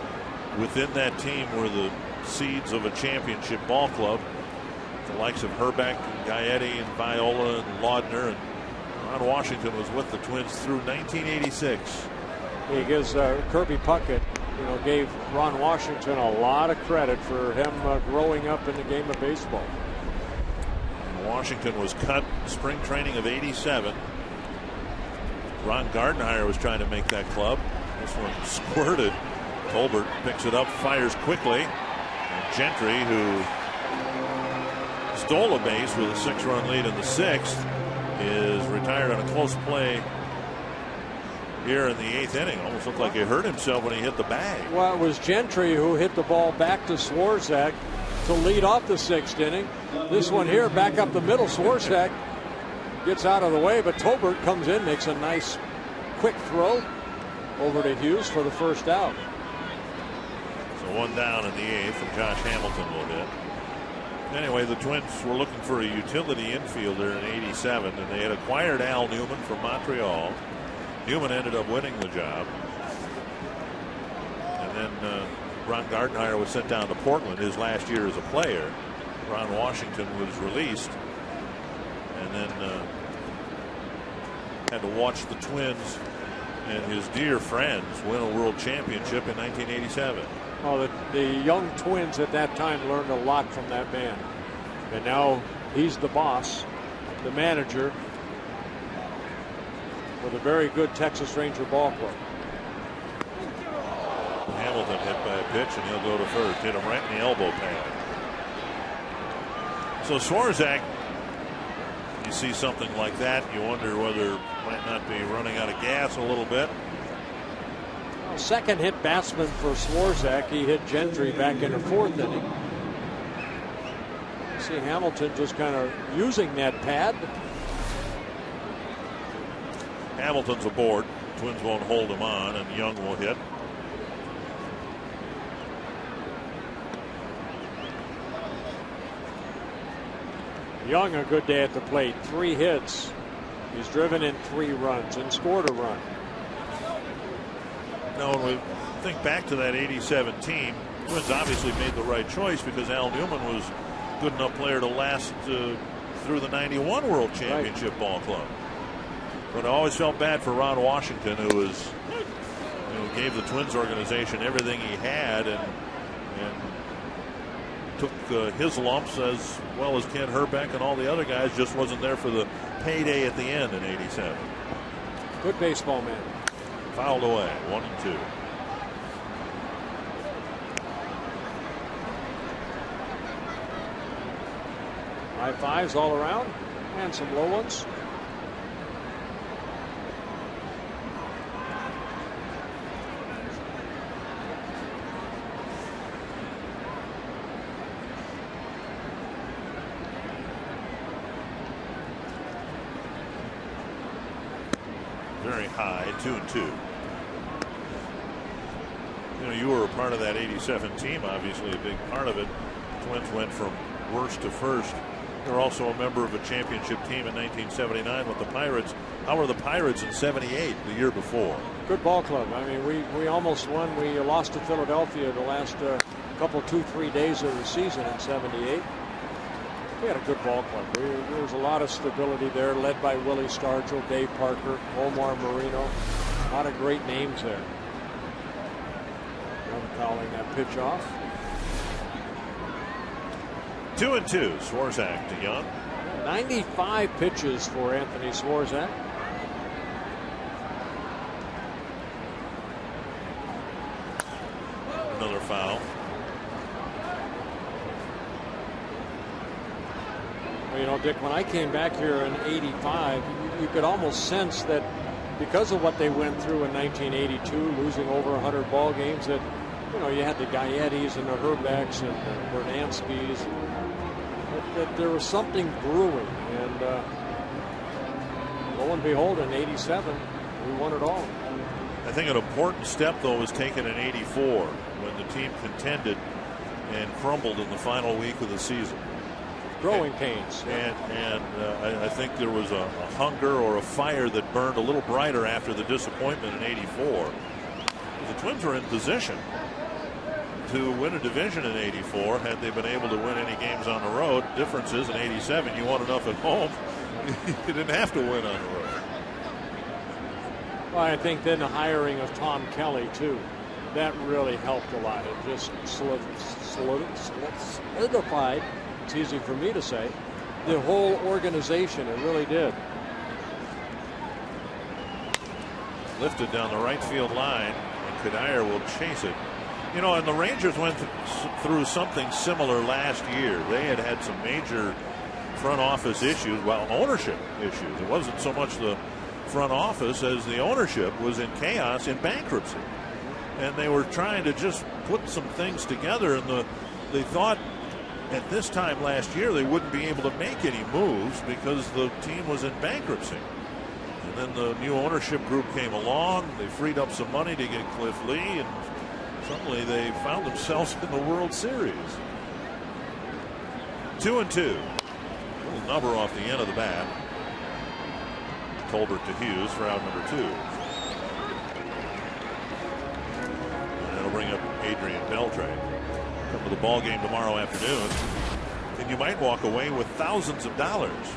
within that team were the seeds of a championship ball club. The likes of Herbeck and Gaetti and Viola and Laudner. And Ron Washington was with the Twins through 1986. He gives Kirby Puckett, gave Ron Washington a lot of credit for him growing up in the game of baseball. Washington was cut spring training of '87. Ron Gardenhire was trying to make that club. This one squirted. Tolbert picks it up, fires quickly. And Gentry, who stole a base with a 6-run lead in the 6th, is retired on a close play here in the 8th inning. Almost looked like he hurt himself when he hit the bag. Well, it was Gentry who hit the ball back to Swarzak to lead off the 6th inning. This one here, back up the middle. Swarzak gets out of the way, but Tolbert comes in, makes a nice quick throw over to Hughes for the first out. So one down in the 8th, and Josh Hamilton will hit. Anyway, the Twins were looking for a utility infielder in '87, and they had acquired Al Newman from Montreal. Newman ended up winning the job. And then Ron Gardenhire was sent down to Portland his last year as a player. Ron Washington was released and then had to watch the Twins and his dear friends win a world championship in 1987. Oh, the young Twins at that time learned a lot from that man. And now he's the boss, the manager, with a very good Texas Ranger ball club. Hamilton hit by a pitch, and he'll go to first. Hit him right in the elbow pad. So Swarzak, you see something like that, you wonder whether might not be running out of gas a little bit. Well, second hit batsman for Swarzak. He hit Gentry back in the 4th inning. See Hamilton just kind of using that pad. Hamilton's aboard. Twins won't hold him on, and Young will hit. Young, a good day at the plate. 3 hits. He's driven in 3 runs and scored a run. Now, when we think back to that '87 team, Twins obviously made the right choice because Al Newman was a good enough player to last through the '91 World Championship ball club. But I always felt bad for Ron Washington, who gave the Twins organization everything he had and took his lumps as well as Ken Herbeck and all the other guys. Just wasn't there for the payday at the end in '87. Good baseball man. Fouled away, 1-2. High fives all around and some low ones. Very high, 2-2. You were a part of that '87 team, obviously a big part of it. Twins went from worst to first. They were also a member of a championship team in 1979 with the Pirates. How were the Pirates in '78, the year before? Good ball club. I mean, we almost won. We lost to Philadelphia the last couple, 2-3 days of the season in '78. We had a good ball club. There was a lot of stability there, led by Willie Stargell, Dave Parker, Omar Marino. A lot of great names there. Young fouling that pitch off. 2-2. Swarzak to Young. 95 pitches for Anthony Swarzak. Another foul. Well, Dick, when I came back here in '85, you could almost sense that because of what they went through in 1982, losing over 100 ball games, that you had the Gaettis and the Herbecks and the Bernanskis, that there was something brewing, and lo and behold, in '87, we won it all. I think an important step, though, was taken in '84 when the team contended and crumbled in the final week of the season. Growing pains. And I think there was a hunger or a fire that burned a little brighter after the disappointment in '84. The Twins were in position to win a division in '84 had they been able to win any games on the road. Difference is in '87 you won enough at home. You didn't have to win on the road. Well, I think then the hiring of Tom Kelly, too, that really helped a lot. It just solidified, it's easy for me to say, the whole organization. It really did. Lifted down the right field line, and Kadire will chase it. And the Rangers went through something similar last year. They had some major front office issues, ownership issues. It wasn't so much the front office as the ownership was in chaos, in bankruptcy. And they were trying to just put some things together, and they thought at this time last year they wouldn't be able to make any moves because the team was in bankruptcy. And then the new ownership group came along. They freed up some money to get Cliff Lee, and suddenly they found themselves in the World Series. 2-2. A little number off the end of the bat. Tolbert to Hughes for out number 2. And that'll bring up Adrian Beltre. Come to the ball game tomorrow afternoon, and you might walk away with thousands of dollars.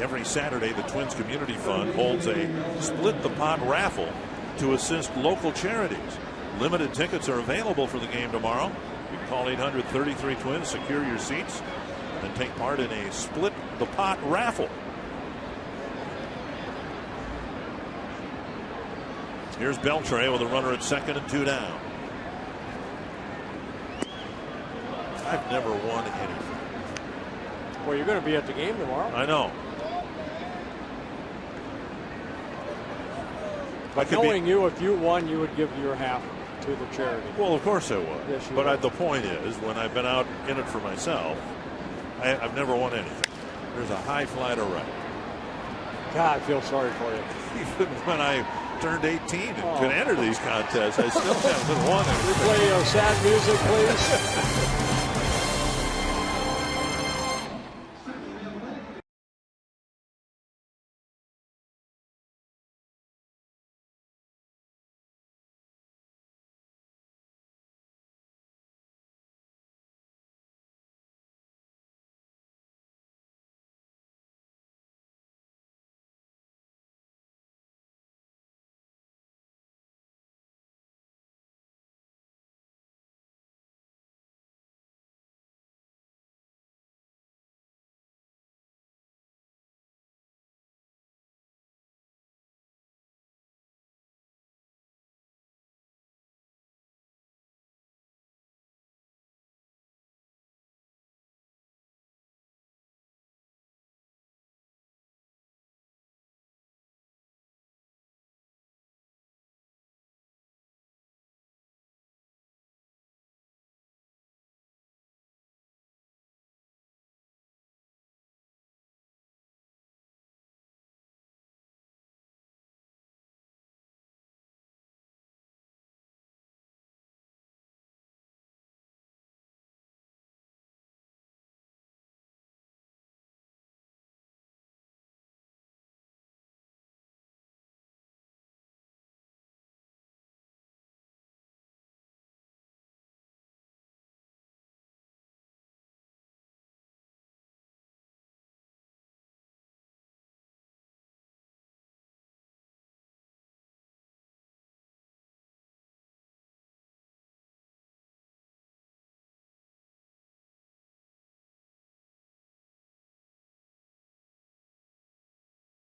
Every Saturday, the Twins Community Fund holds a Split the Pot raffle to assist local charities. Limited tickets are available for the game tomorrow. You can call 800-33-TWINS, secure your seats, and take part in a Split the Pot raffle. Here's Beltre with a runner at second and 2 down. I've never won anything. Well, you're going to be at the game tomorrow. I know. But knowing you, if you won, you would give your half to the charity. Well, of course I would. Yes, you but would. The point is, when I've been out in it for myself, I've never won anything. There's a high fly to right. God, I feel sorry for you. Even when I turned 18 and could enter these contests, I still haven't won anything. Play sad music, please.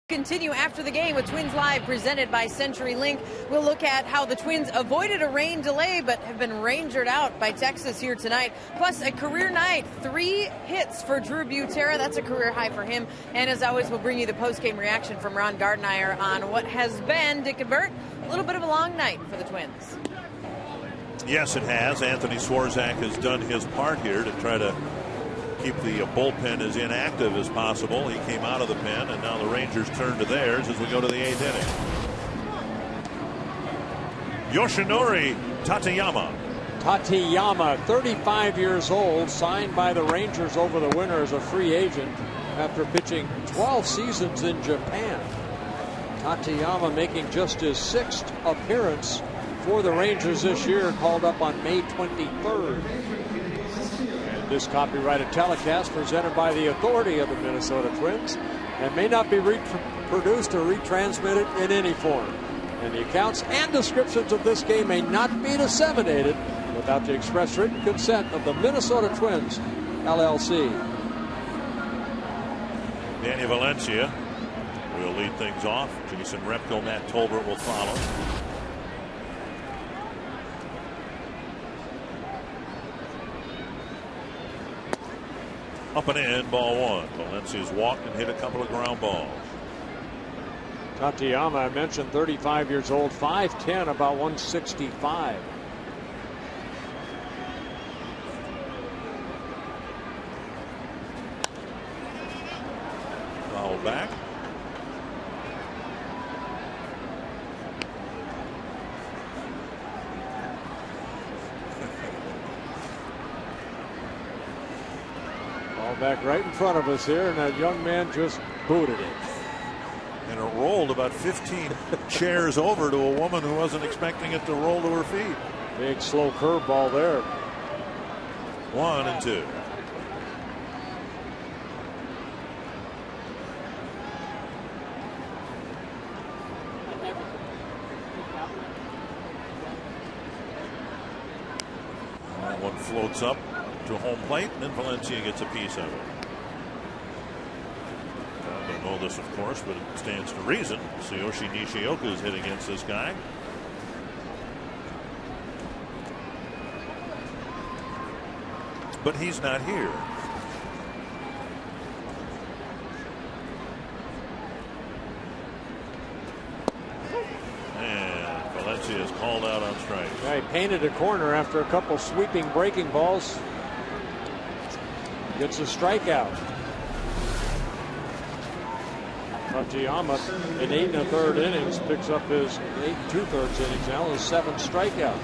Continue after the game with Twins Live presented by CenturyLink. We'll look at how the Twins avoided a rain delay but have been rangered out by Texas here tonight. Plus a career night, 3 hits for Drew Butera. That's a career high for him. And as always, we'll bring you the post-game reaction from Ron Gardenhire on what has been, Dick and Bert, a little bit of a long night for the Twins. Yes, it has. Anthony Swarzak has done his part here to try to keep the bullpen as inactive as possible. He came out of the pen, and now the Rangers turn to theirs as we go to the 8th inning. Yoshinori Tateyama. Tateyama, 35 years old, signed by the Rangers over the winter as a free agent after pitching 12 seasons in Japan. Tateyama making just his 6th appearance for the Rangers this year, called up on May 23rd. This copyrighted telecast presented by the authority of the Minnesota Twins and may not be reproduced or retransmitted in any form. And the accounts and descriptions of this game may not be disseminated without the express written consent of the Minnesota Twins, LLC. Danny Valencia will lead things off. Jason Repko, Matt Tolbert will follow. Up and in, ball 1. Valencia's walked and hit a couple of ground balls. Tateyama, I mentioned, 35 years old, 5'10", about 165. Foul back. Back right in front of us here, and that young man just booted it. And it rolled about 15 chairs over to a woman who wasn't expecting it to roll to her feet. Big slow curveball there. 1-2. That one floats up to home plate, and then Valencia gets a piece of it. I don't know this, of course, but it stands to reason. Tsuyoshi Nishioka is hit against this guy. But he's not here. And Valencia is called out on strikes. Yeah, he painted a corner after a couple sweeping breaking balls. Gets a strikeout. Tateyama in 8 1/3 innings picks up his 8 2/3 innings now, his 7th strikeout.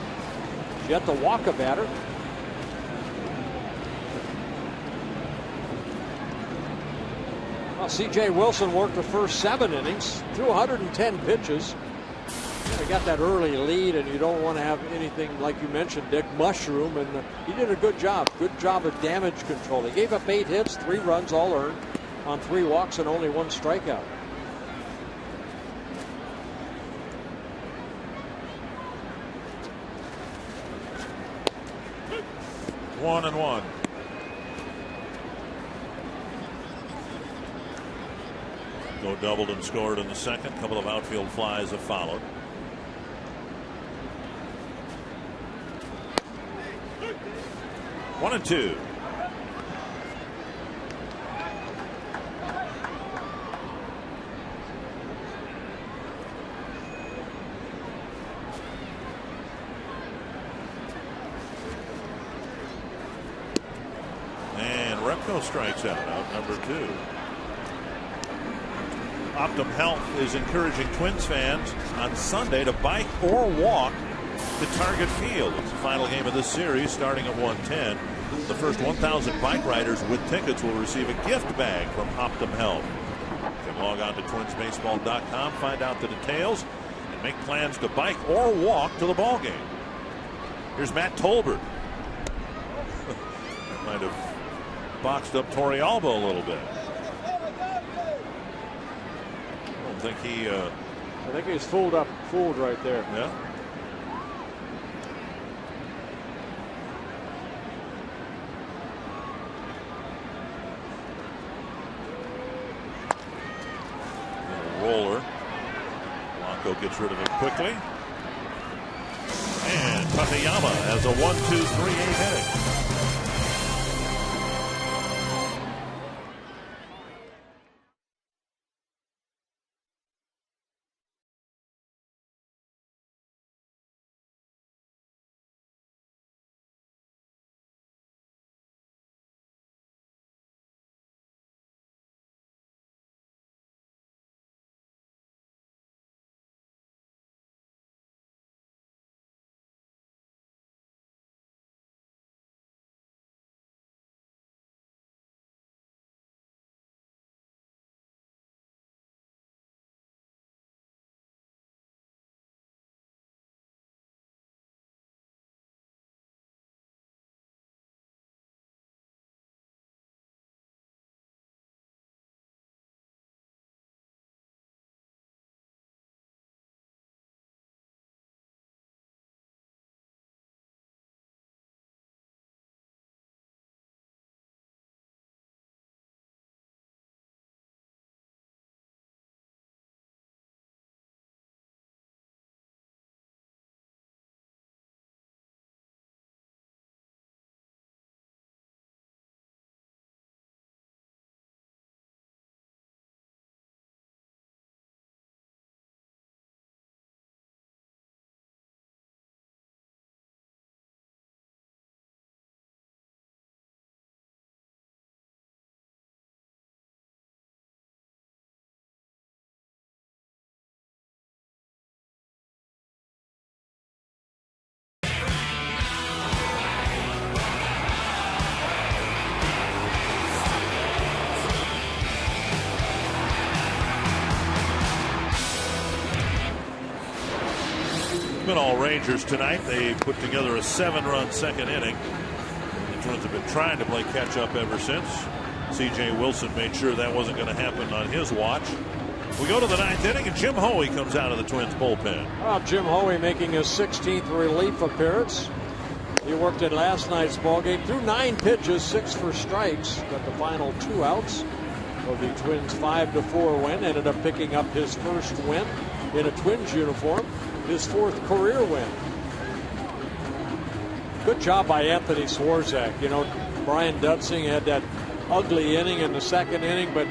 Yet to walk a batter. Well, C.J. Wilson worked the first 7 innings, threw 110 pitches. You got that early lead, and you don't want to have anything, like you mentioned, Dick, mushroom, and he did a good job of damage control. He gave up 8 hits, 3 runs all earned on 3 walks and only 1 strikeout. One and one. Go doubled and scored in the second. Couple of outfield flies have followed. One and two. And Repko strikes out number 2. Optum Health is encouraging Twins fans on Sunday to bike or walk to Target Field. It's the final game of this series starting at 1:10. The first 1,000 bike riders with tickets will receive a gift bag from Optum Health. You can log on to twinsbaseball.com, find out the details, and make plans to bike or walk to the ball game. Here's Matt Tolbert. Might have boxed up Torrealba a little bit. I think he's fooled right there. Yeah. Arroyo gets rid of it quickly. And Takayama has a 1-2-3-8 inning. Been all Rangers tonight. They put together a 7-run second inning. The Twins have been trying to play catch up ever since. C.J. Wilson made sure that wasn't going to happen on his watch. We go to the 9th inning, and Jim Hoey comes out of the Twins bullpen. Well, Jim Hoey making his 16th relief appearance. He worked in last night's ballgame, threw 9 pitches, 6 for strikes, got the final 2 outs of the Twins' 5-4 win. Ended up picking up his first win in a Twins uniform, his 4th career win. Good job by Anthony Swarzak. You know, Brian Dudsing had that ugly inning in the 2nd inning, but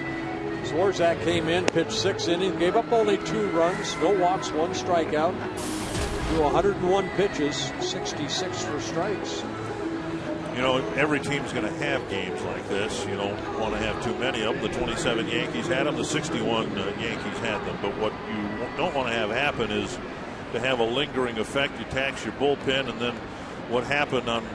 Swarzak came in, pitched 6 innings, gave up only 2 runs, no walks, 1 strikeout. Threw 101 pitches, 66 for strikes. You know, every team's going to have games like this. You don't want to have too many of them. The 27 Yankees had them. The 61 Yankees had them. But what you don't want to have happen is to have a lingering effect. You tax your bullpen, and then what happened on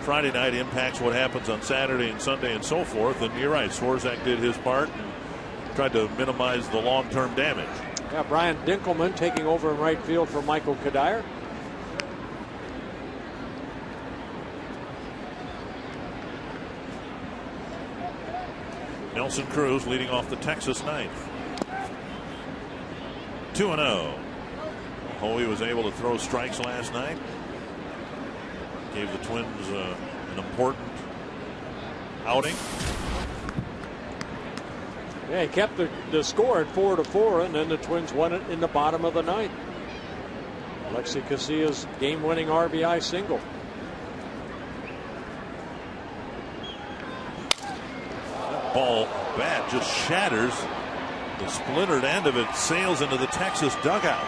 Friday night impacts what happens on Saturday and Sunday and so forth. And you're right, Swarzak did his part and tried to minimize the long-term damage. Yeah, Brian Dinkelman taking over in right field for Michael Kadire. Nelson Cruz leading off the Texas ninth. 2-0. Hoey was able to throw strikes last night. Gave the Twins an important outing. Yeah, he kept the score at 4-4, and then the Twins won it in the bottom of the ninth. Alexi Casilla's game-winning RBI single. Ball bat just shatters. The splintered end of it sails into the Texas dugout.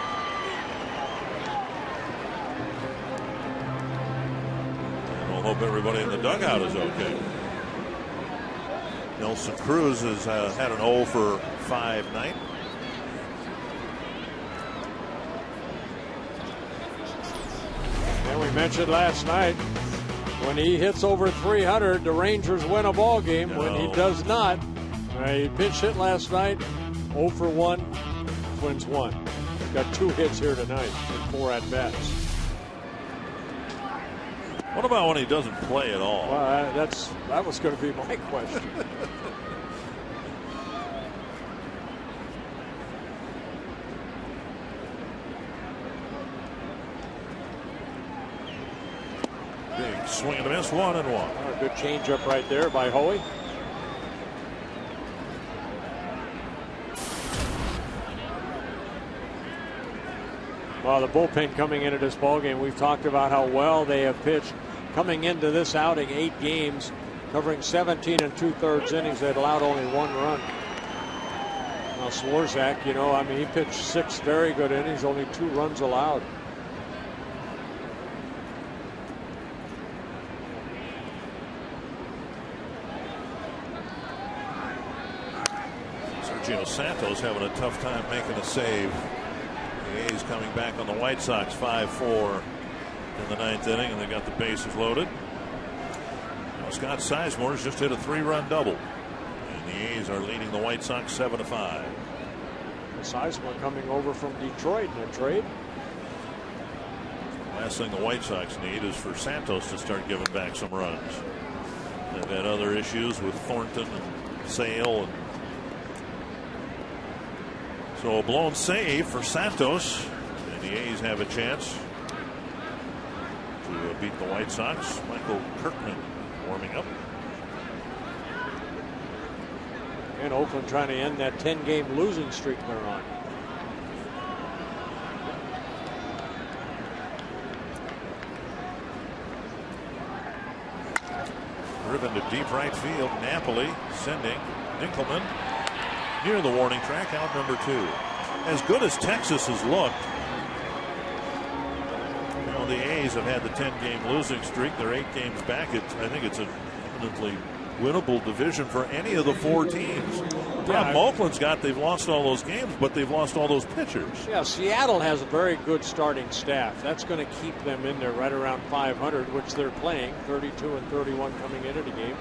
And we'll hope everybody in the dugout is okay. Nelson Cruz has had an 0 for 5 night. And we mentioned last night, when he hits over 300, the Rangers win a ball game. No. When he does not, he pinch hit last night, 0 for 1, Twins won. Got 2 hits here tonight and 4 at bats. What about when he doesn't play at all? Well, that was going to be my question. Big swing and a miss, 1-1. A good changeup right there by Hoey. Well, the bullpen coming into this ballgame, we've talked about how well they have pitched coming into this outing. 8 games, covering 17 2/3 innings. They had allowed only 1 run. Now Swarzak, you know, I mean, he pitched 6 very good innings, only 2 runs allowed. Sergio Santos having a tough time making a save. The A's coming back on the White Sox 5-4 in the 9th inning, and they got the bases loaded. Now Scott Sizemore's just hit a 3-run double, and the A's are leading the White Sox 7-5. Sizemore coming over from Detroit in a trade. Last thing the White Sox need is for Santos to start giving back some runs. They've had other issues with Thornton and Sale, and so a blown save for Santos, and the A's have a chance to beat the White Sox. Michael Kirkman warming up. And Oakland trying to end that 10-game losing streak they're on. Driven to deep right field. Napoli sending Dinkelman near the warning track, out number 2. As good as Texas has looked, you know, the A's have had the 10-game losing streak. They're 8 games back. I think it's an eminently winnable division for any of the 4 teams. Yeah, Oakland's they've lost all those games, but they've lost all those pitchers. Yeah, Seattle has a very good starting staff. That's going to keep them in there right around 500, which they're playing 32 and 31 coming into the game.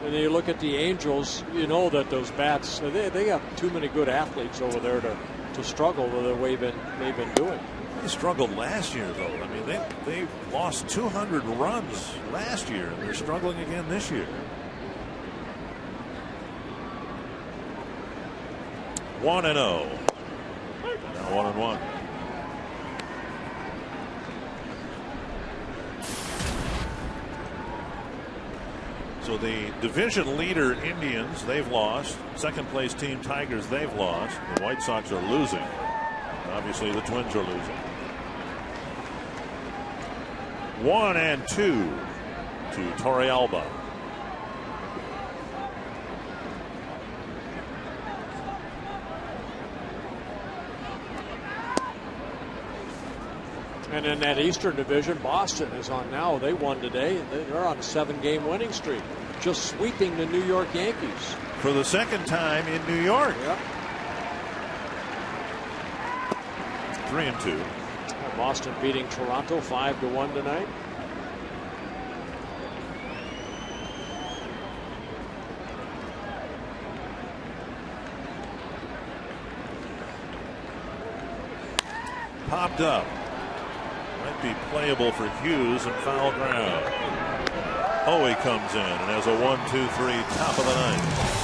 And then you look at the Angels, you know that those bats, they have too many good athletes over there to struggle the way they've been doing. They struggled last year, though. I mean, they lost 200 runs last year, and they're struggling again this year. 1-0. Now 1-1. So the division leader Indians, they've lost. Second place team Tigers, they've lost. The White Sox are losing. Obviously the Twins are losing. 1-2 to Torrealba. And in that Eastern Division, Boston is on now. They won today. They're on a 7-game winning streak, just sweeping the New York Yankees. For the second time in New York. Yep. 3-2. Boston beating Toronto 5-1 tonight. Popped up. Might be playable for Hughes and foul ground. Hoey comes in and has a 1-2-3 top of the ninth.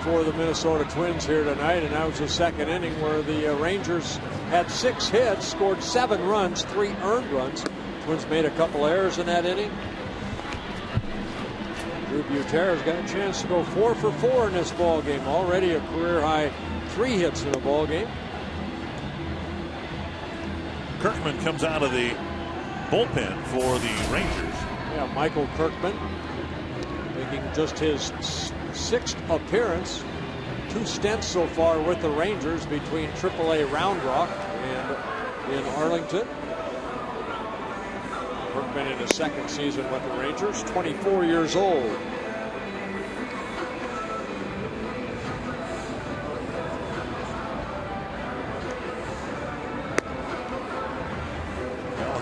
for the Minnesota Twins here tonight, and that was the second inning where the Rangers had 6 hits, scored 7 runs, 3 earned runs. Twins made a couple errors in that inning. Drew Butera's got a chance to go 4 for 4 in this ball game. Already a career high 3 hits in a ball game. Kirkman comes out of the bullpen for the Rangers. Yeah, Michael Kirkman making just his 6th appearance. 2 stints so far with the Rangers between AAA Round Rock and in Arlington. Kirkman in his 2nd season with the Rangers, 24 years old.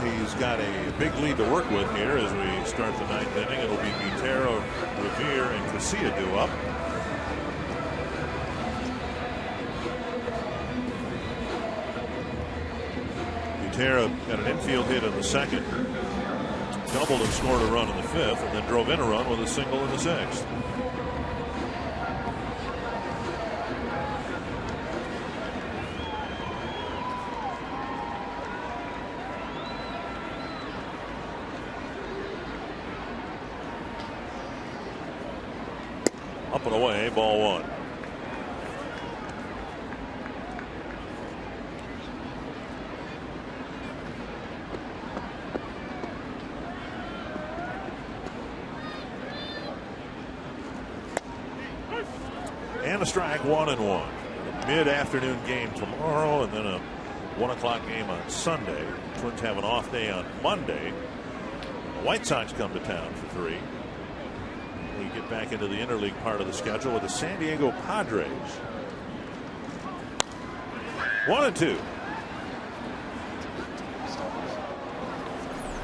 He's got a big lead to work with here as we start the 9th inning. It'll be Butera, Revere, and Casilla due up. Butera got an infield hit in the 2nd, doubled and scored a run in the 5th, and then drove in a run with a single in the 6th. Up and away, ball 1. And a strike, 1-1. Mid-afternoon game tomorrow, and then a 1 o'clock game on Sunday. Twins have an off day on Monday. The White Sox come to town for 3. We get back into the interleague part of the schedule with the San Diego Padres. 1-2.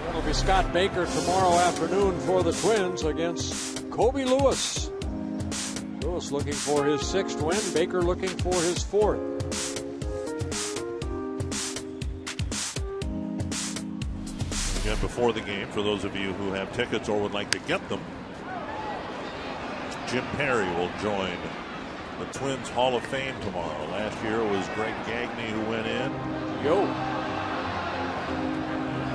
It'll be Scott Baker tomorrow afternoon for the Twins against Kobe Lewis. Lewis looking for his 6th win. Baker looking for his 4th. Again, before the game, for those of you who have tickets or would like to get them, Jim Perry will join the Twins Hall of Fame tomorrow. Last year it was Greg Gagne who went in. Yo.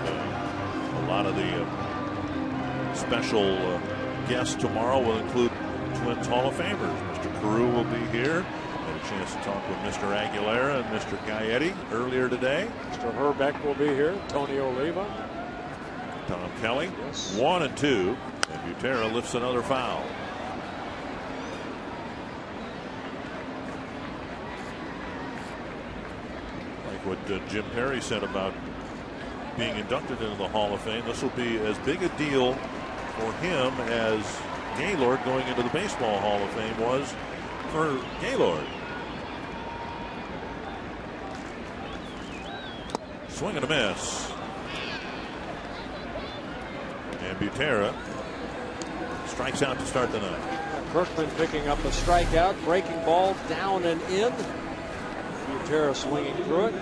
And, a lot of the special guests tomorrow will include Twins Hall of Famers. Mr. Carew will be here. Had a chance to talk with Mr. Aguilera and Mr. Gaetti earlier today. Mr. Herbeck will be here. Tony Oliva. Tom Kelly. Yes. 1-2. And Butera lifts another foul. What Jim Perry said about being inducted into the Hall of Fame. This will be as big a deal for him as Gaylord going into the Baseball Hall of Fame was for Gaylord. Swing and a miss. And Butera strikes out to start the 9th. Kirkman picking up a strikeout, breaking ball down and in. Butera swinging through it.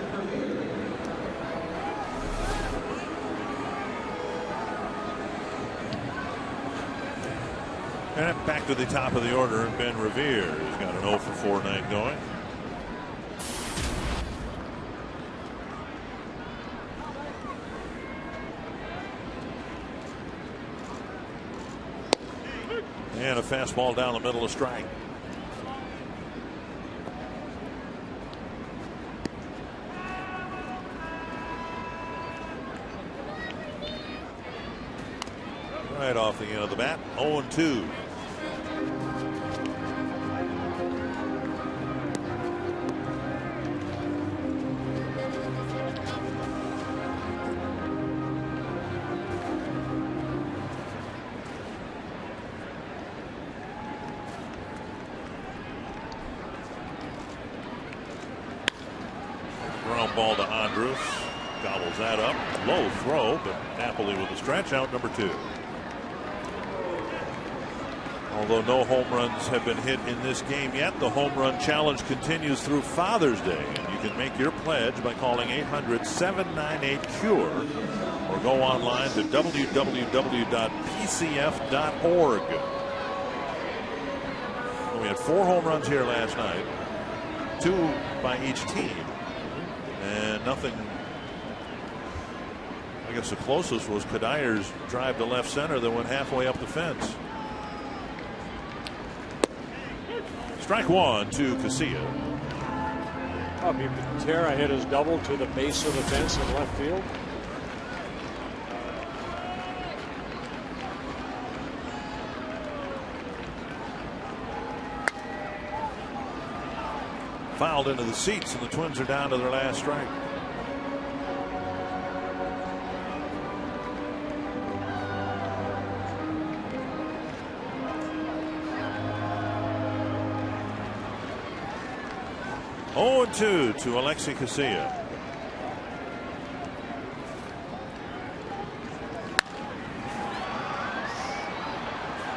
And back to the top of the order, and Ben Revere has got an 0 for 4 night going. And a fastball down the middle of strike. Right off the end of the bat, 0-2. Ground ball to Andrus. Gobbles that up. Low throw, but Napoli with a stretch out, number 2. Although no home runs have been hit in this game yet, the home run challenge continues through Father's Day. And you can make your pledge by calling 800-798-CURE or go online to www.pcf.org. We We had 4 home runs here last night, 2 by each team, and nothing. I guess the closest was Kadyr's drive to left center that went halfway up the fence. Strike 1 to Casilla. Butera hit his double to the base of the fence in left field. Fouled into the seats, and the Twins are down to their last strike. Oh, 2 to Alexi Casilla.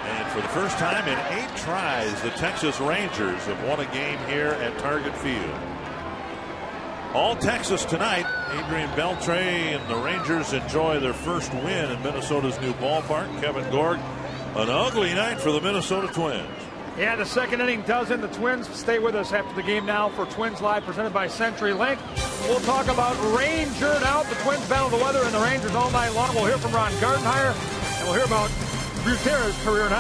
And for the first time in 8 tries, the Texas Rangers have won a game here at Target Field. All Texas tonight. Adrian Beltre and the Rangers enjoy their first win in Minnesota's new ballpark. Kevin Gorg, an ugly night for the Minnesota Twins. Yeah, the second inning does end. The Twins stay with us after the game now for Twins Live, presented by CenturyLink. We'll talk about Ranger now. The Twins battle the weather and the Rangers all night long. We'll hear from Ron Gardenhire, and we'll hear about Butera's career now.